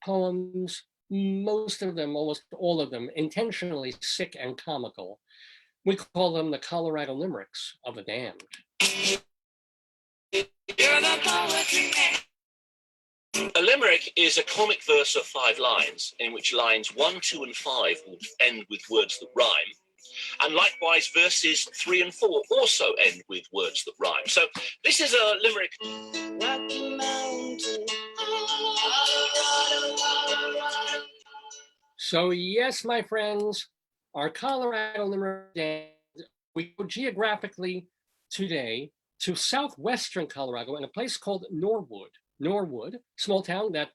Speaker 2: poems, most of them, almost all of them, intentionally sick and comical. We call them the Colorado Limericks of the Damned.
Speaker 4: A limerick is a comic verse of 5 lines, in which lines 1, 2, and 5 will end with words that rhyme. And likewise, verses 3 and 4 also end with words that rhyme. So this is a limerick. Rocky Mountain.
Speaker 2: So yes, my friends, our Colorado Limerick, we go geographically today to southwestern Colorado in a place called Norwood. Norwood, small town that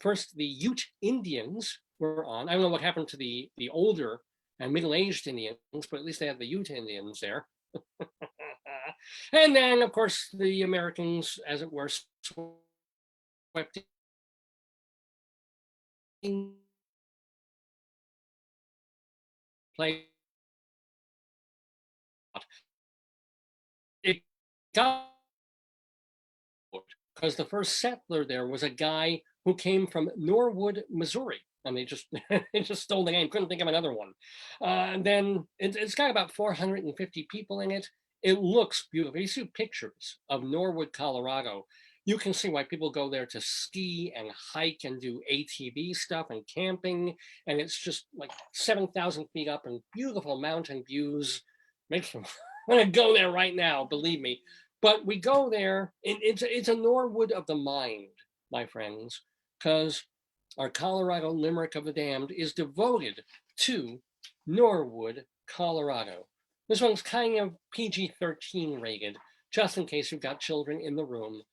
Speaker 2: first the Ute Indians were on. I don't know what happened to the older and middle-aged Indians, but at least they had the Ute Indians there. And then, of course, the Americans, as it were, swept in. Play. It got because the first settler there was a guy who came from Norwood, Missouri, and they just stole the name. Couldn't think of another one. And then it's got about 450 people in it. It looks beautiful. You see pictures of Norwood, Colorado. You can see why people go there to ski and hike and do ATV stuff and camping. And it's just like 7,000 feet up and beautiful mountain views. Makes me want to go there right now, believe me. But we go there, and it's a Norwood of the mind, my friends, because our Colorado Limerick of the Damned is devoted to Norwood, Colorado. This one's kind of PG-13 rated, just in case you've got children in the room.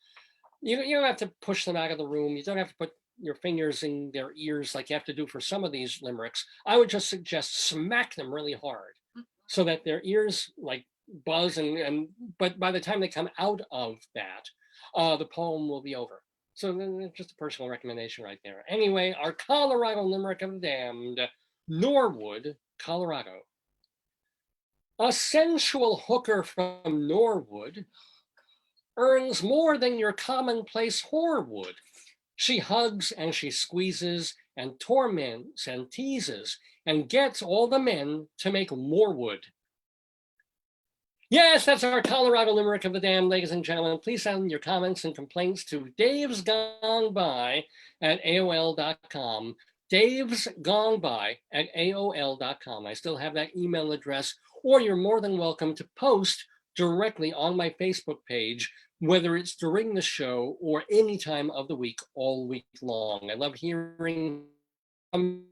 Speaker 2: You don't have to push them out of the room. You don't have to put your fingers in their ears like you have to do for some of these limericks. I would just suggest smack them really hard so that their ears like buzz but by the time they come out of that, the poem will be over. So just a personal recommendation right there. Anyway, our Colorado Limerick of the Damned, Norwood, Colorado. A sensual hooker from Norwood earns more than your commonplace whore would. She hugs and she squeezes and torments and teases and gets all the men to make more wood. Yes, that's our Colorado Limerick of the Damned, ladies and gentlemen. Please send your comments and complaints to davesgoneby@aol.com. davesgoneby@aol.com. I still have that email address, or you're more than welcome to post directly on my Facebook page, whether it's during the show or any time of the week, all week long. I love hearing from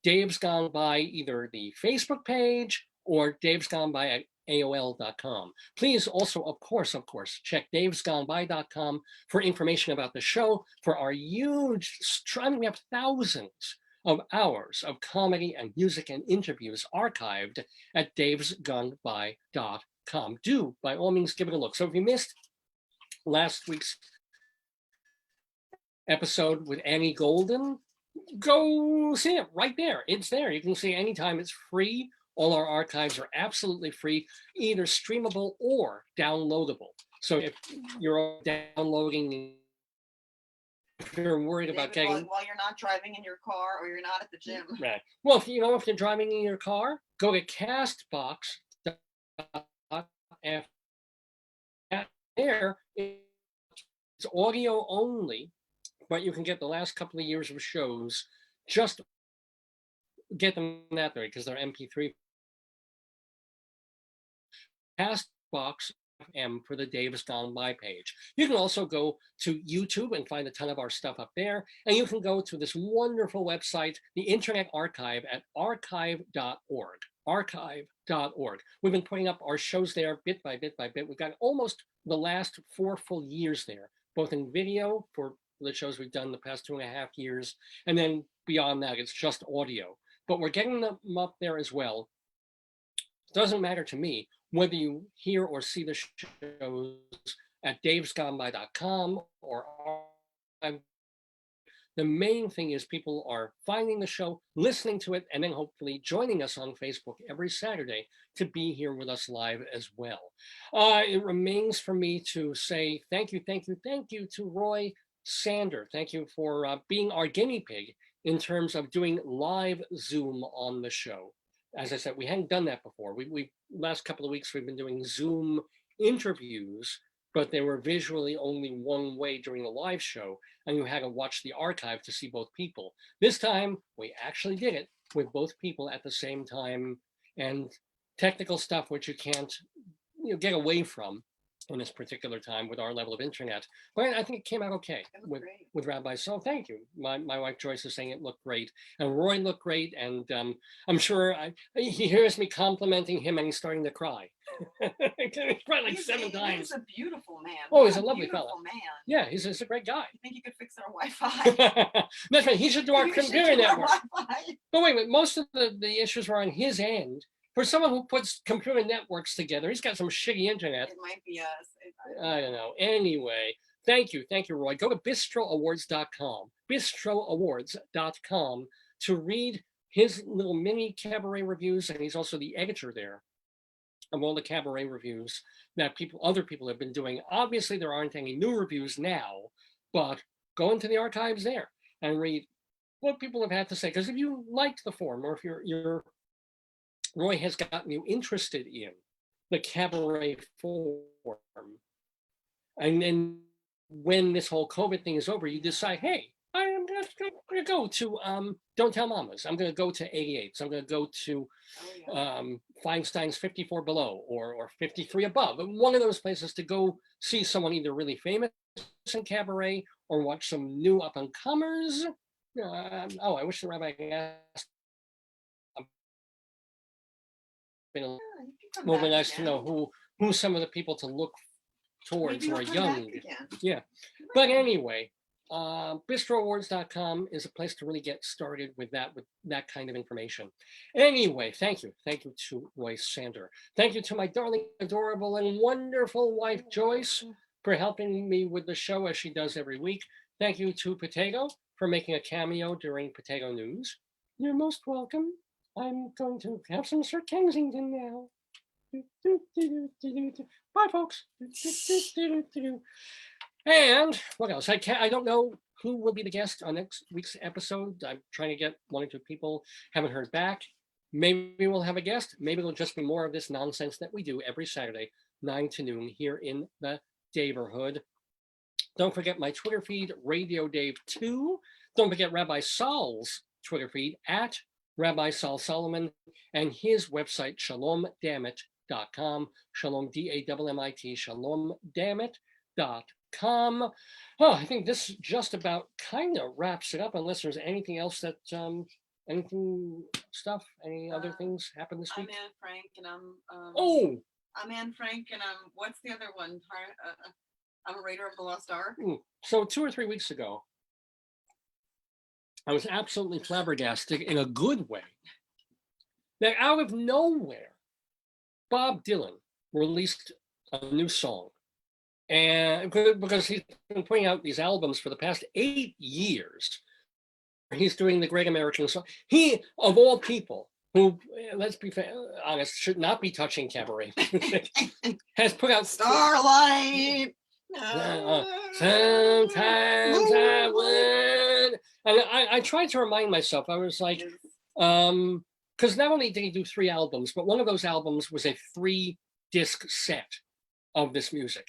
Speaker 2: Dave's Gone By, either the Facebook page or Dave's Gone By @aol.com. Please also, of course, check davesgoneby.com for information about the show, for our huge, we have thousands of hours of comedy and music and interviews archived at davesgoneby.com. Do, by all means, give it a look. So if you missed last week's episode with Annie Golden, go see it right there. It's there. You can see it anytime. It's free. All our archives are absolutely free, either streamable or downloadable. So if you're downloading, if you're worried about getting...
Speaker 1: While you're not driving in your car or you're not at the gym.
Speaker 2: Right. Well, if you're driving in your car, go to castbox.fm. There, it's audio only, but you can get the last couple of years of shows. Just get them that way because they're MP3. Castbox FM for the Dave's Gone By page. You can also go to YouTube and find a ton of our stuff up there. And you can go to this wonderful website, the Internet Archive, at archive.org. Archive.org. We've been putting up our shows there bit by bit by bit. We've got almost the last 4 full years there, both in video for the shows we've done the past 2.5 years, and then beyond that. It's just audio, but we're getting them up there as well. Doesn't matter to me whether you hear or see the shows at davesgoneby.com or the main thing is people are finding the show, listening to it, and then hopefully joining us on Facebook every Saturday to be here with us live as well. It remains for me to say thank you to Roy Sander. Thank you for being our guinea pig in terms of doing live Zoom on the show. As I said, we hadn't done that before. We last couple of weeks, we've been doing Zoom interviews, but they were visually only one way during the live show, and you had to watch the archive to see both people. This time, we actually did it with both people at the same time, and technical stuff which you can't get away from in this particular time with our level of internet. But I think it came out okay with Rabbi. So thank you. My wife Joyce is saying it looked great, and Roy looked great, and I'm sure he hears me complimenting him, and he's starting to cry. He's cried like 7 times.
Speaker 1: He's a beautiful man.
Speaker 2: Oh, he's a lovely fellow.
Speaker 1: Man.
Speaker 2: Yeah, he's a great guy.
Speaker 1: I think he could fix our Wi-Fi.
Speaker 2: That's right. He should do our computer network.
Speaker 1: Wi-Fi.
Speaker 2: But wait, most of the issues were on his end. For someone who puts computer networks together, he's got some shitty internet.
Speaker 1: It might be us.
Speaker 2: I don't know. Anyway, thank you, Roy. Go to bistrooawards.com, bistrooawards.com to read his little mini cabaret reviews, and he's also the editor there of all the cabaret reviews that other people have been doing. Obviously, there aren't any new reviews now, but go into the archives there and read what people have had to say. Because if you liked the forum, or if Roy has gotten you interested in the cabaret forum, and then when this whole COVID thing is over, you decide, hey, I'm going to go to Don't Tell Mamas. I'm going to go to 88s. I'm going to go to Feinstein's 54 Below or 53 Above. One of those places to go see someone either really famous in cabaret or watch some new up-and-comers. I wish the Rabbi asked. It would be nice to know who some of the people to look towards who are young. Yeah. But anyway, bistrooawards.com is a place to really get started with that kind of information. Anyway, thank you to Roy Sander. Thank you to my darling, adorable, and wonderful wife Joyce for helping me with the show as she does every week. Thank you to Potato for making a cameo during Potato News. You're most welcome. I'm going to have some Sir Kensington now. Bye, folks. And what else? I don't know who will be the guest on next week's episode. I'm trying to get 1 or 2 people. Haven't heard back. Maybe we'll have a guest. Maybe it'll just be more of this nonsense that we do every Saturday, 9 to noon here in the Daverhood. Don't forget my Twitter feed, Radio Dave 2. Don't forget Rabbi Saul's Twitter feed at Rabbi Saul Solomon, and his website, shalomdammit.com, shalom, D-A-M-M-I-T, shalomdammit.com. Oh, I think this just about kind of wraps it up, unless there's anything else that, any other things happen this week?
Speaker 1: I'm Anne Frank, and I'm Anne Frank, and what's the other one? I'm a Raider of the Lost Ark.
Speaker 2: So 2 or 3 weeks ago, I was absolutely flabbergasted in a good way that out of nowhere, Bob Dylan released a new song. And because he's been putting out these albums for the past 8 years, he's doing the Great American Song. He, of all people, who, let's be honest, should not be touching cabaret music, has put out
Speaker 1: Starlight.
Speaker 2: Sometimes I would. And I tried to remind myself, I was like, because not only did he do 3 albums, but one of those albums was a 3-disc set of this music.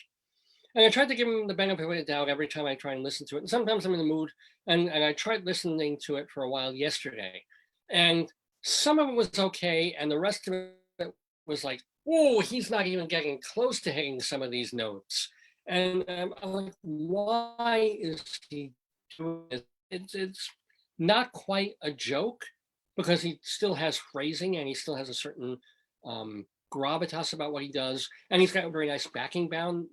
Speaker 2: And I tried to give him the benefit of the doubt every time I try and listen to it. And sometimes I'm in the mood, and I tried listening to it for a while yesterday. And some of it was okay, and the rest of it was like, oh, he's not even getting close to hitting some of these notes. And I'm like, why is he doing this? It's not quite a joke, because he still has phrasing and he still has a certain gravitas about what he does. And he's got a very nice backing band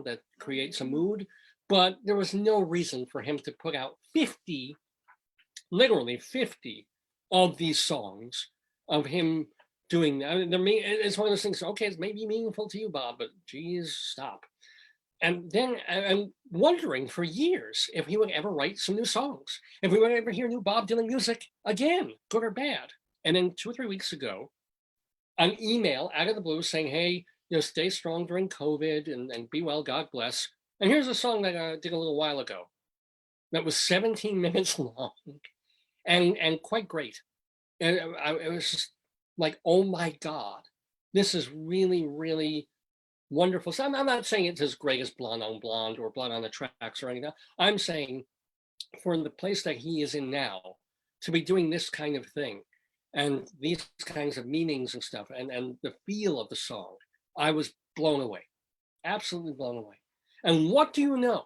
Speaker 2: that creates a mood. But there was no reason for him to put out 50 literally 50 of these songs of him doing that. I mean, it's one of those things, okay, it's maybe meaningful to you, Bob, but geez, stop. And then I'm wondering for years if he would ever write some new songs, if we would ever hear new Bob Dylan music again, good or bad. And then 2 or 3 weeks ago, an email out of the blue saying, hey, stay strong during COVID and be well, God bless. And here's a song that I did a little while ago that was 17 minutes long and quite great. And it was just like, oh my God, this is really, really wonderful. So I'm not saying it's as great as Blonde on Blonde or Blood on the Tracks or anything. I'm saying for the place that he is in now, to be doing this kind of thing and these kinds of meanings and stuff and the feel of the song, I was blown away, absolutely blown away. And what do you know?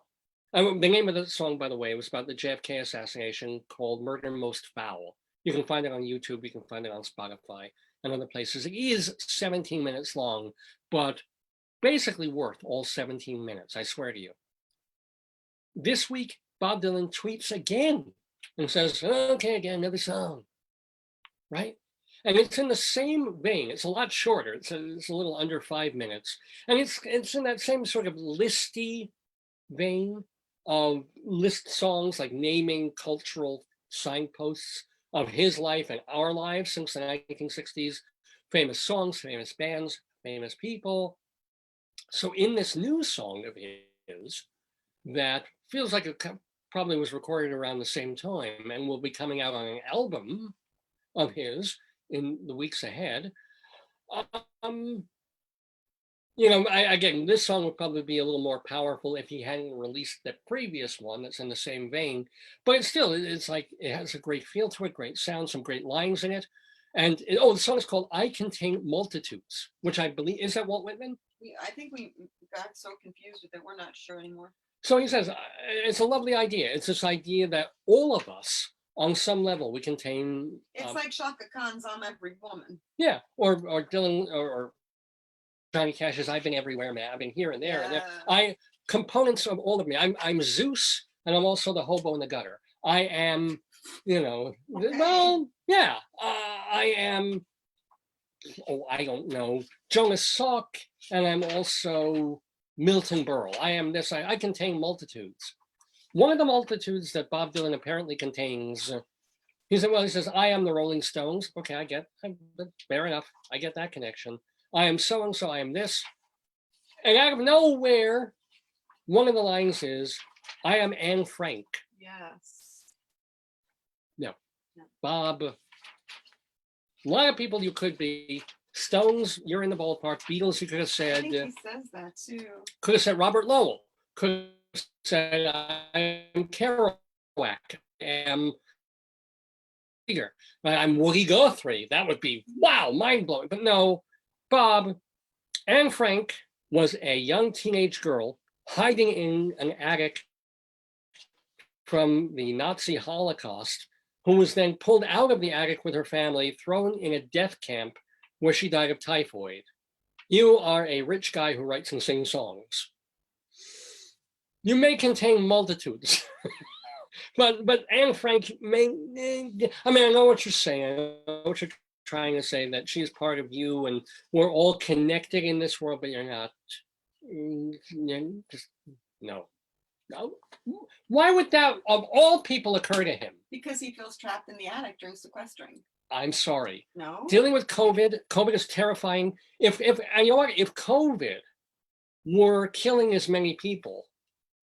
Speaker 2: The name of the song, by the way, was about the JFK assassination, called Murder Most Foul. You can find it on YouTube, you can find it on Spotify and other places. It is 17 minutes long, but basically worth all 17 minutes, I swear to you. This week, Bob Dylan tweets again and says, okay, again, another song, right? And it's in the same vein. It's a lot shorter. It's a little under 5 minutes. And it's in that same sort of listy vein of list songs, like naming cultural signposts of his life and our lives since the 1960s, famous songs, famous bands, famous people. So in this new song of his that feels like it probably was recorded around the same time and will be coming out on an album of his in the weeks ahead, again, this song would probably be a little more powerful if he hadn't released the previous one that's in the same vein, but it's like, it has a great feel to it, great sound, some great lines in it. And the song is called I Contain Multitudes, which I believe, is that Walt Whitman?
Speaker 1: I think we got so confused with it, we're not sure anymore.
Speaker 2: So he says, it's a lovely idea. It's this idea that all of us, on some level, we contain.
Speaker 1: It's like Shaka Khan's I'm Every Woman.
Speaker 2: Yeah, or Dylan, or Johnny Cash's I've Been Everywhere, man. I've been here and there and there. Components of all of me. I'm Zeus, and I'm also the hobo in the gutter. I am, well, yeah. I am, I don't know, Jonas Salk, and I'm also Milton Berle. I am this, I contain multitudes. One of the multitudes that Bob Dylan apparently contains, he says, I am the Rolling Stones. Okay, fair enough. I get that connection. I am so-and-so, I am this. And out of nowhere, one of the lines is, I am Anne Frank.
Speaker 1: Yes.
Speaker 2: No. Bob, a lot of people you could be. Stones, you're in the ballpark. Beatles, you could have said.
Speaker 1: I think he says that too.
Speaker 2: Could have said Robert Lowell. Could have said I am Kerouac. I am Peter. I'm Woody Guthrie. That would be, wow, mind-blowing. But no, Bob, Anne Frank was a young teenage girl hiding in an attic from the Nazi Holocaust, who was then pulled out of the attic with her family, thrown in a death camp where she died of typhoid. You are a rich guy who writes and sings songs. You may contain multitudes, but Anne Frank may, I know what you're saying. I know what you're trying to say, that she's part of you and we're all connected in this world, but you're not. Just, no. Why would that, of all people, occur to him?
Speaker 1: Because he feels trapped in the attic during sequestering.
Speaker 2: I'm sorry.
Speaker 1: No.
Speaker 2: Dealing with COVID is terrifying. If you know what, if COVID were killing as many people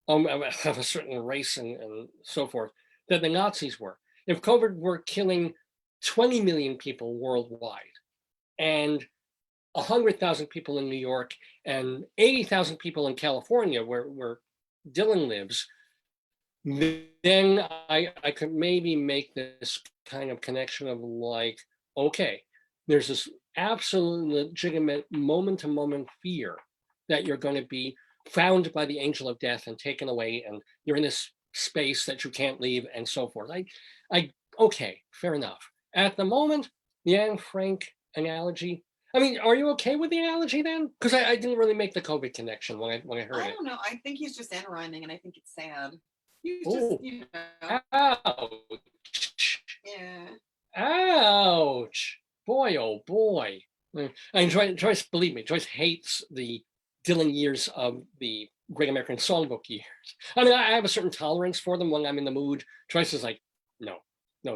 Speaker 2: of a certain race and so forth that the Nazis were, if COVID were killing 20 million people worldwide and 100,000 people in New York and 80,000 people in California, where Dylan lives, then I could maybe make this kind of connection of like, okay, there's this absolute legitimate moment-to-moment fear that you're going to be found by the angel of death and taken away, and you're in this space that you can't leave and so forth. Okay, fair enough. At the moment, the Anne Frank analogy, are you okay with the analogy then? Because I didn't really make the COVID connection when I heard it.
Speaker 1: I don't know. I think he's just end rhyming, and I think it's sad. He's
Speaker 2: just,
Speaker 1: you know.
Speaker 2: Ouch.
Speaker 1: Yeah.
Speaker 2: Ouch. Boy, oh boy. And Joyce, believe me, Joyce hates the Dylan years of the Great American Songbook years. I mean, I have a certain tolerance for them when I'm in the mood. Joyce is like, no,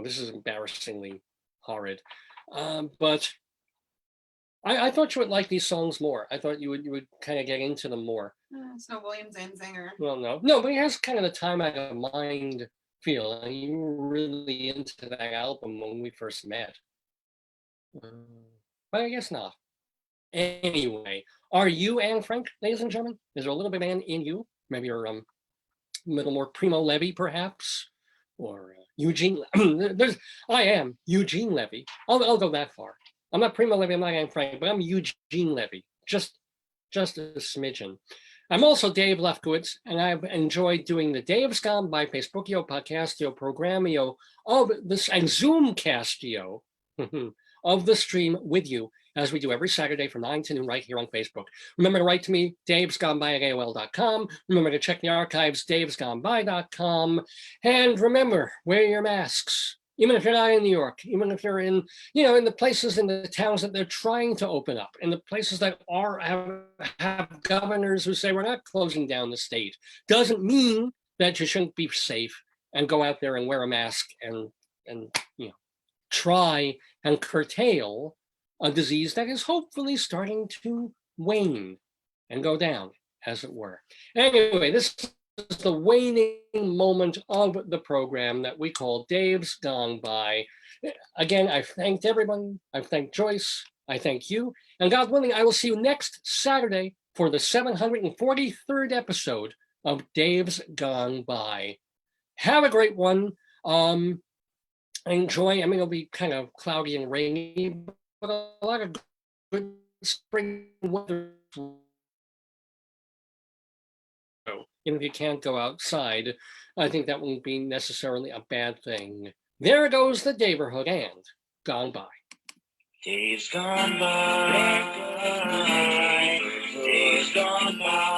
Speaker 2: this is embarrassingly horrid. But I thought you would like these songs more. I thought you would kind of get into them more.
Speaker 1: It's no Williams and Singer.
Speaker 2: Well, no, but it has kind of the time out of mind feel. And you were really into that album when we first met. But I guess not. Anyway, are you Anne Frank, ladies and gentlemen? Is there a little bit of Anne in you? Maybe you're a little more Primo Levi, perhaps, or Eugene. I am Eugene Levy. I'll go that far. I'm not Primo Levi. I'm not Anne Frank, but I'm Eugene Levy. Just a smidgen. I'm also Dave Lefkowitz, and I've enjoyed doing the Dave's Gone By Facebookio, Podcastio, Programmio of this, and Zoomcastio of the stream with you, as we do every Saturday from 9 to noon right here on Facebook. Remember to write to me, davesgoneby@aol.com. Remember to check the archives, davesgoneby.com. And remember, wear your masks. Even if you're not in New York, even if you're in, in the places, in the towns that they're trying to open up, in the places that have governors who say we're not closing down the state, doesn't mean that you shouldn't be safe and go out there and wear a mask and try and curtail a disease that is hopefully starting to wane and go down, as it were. Anyway, this is the waning moment of the program that we call Dave's Gone By. Again, I've thanked everyone. I've thanked Joyce. I thank you. And God willing, I will see you next Saturday for the 743rd episode of Dave's Gone By. Have a great one. Enjoy. I mean, it'll be kind of cloudy and rainy, but a lot of good spring weather. Even if you can't go outside, I think that wouldn't be necessarily a bad thing. There goes the Daverhood and Gone By.
Speaker 5: Days gone by, days gone by.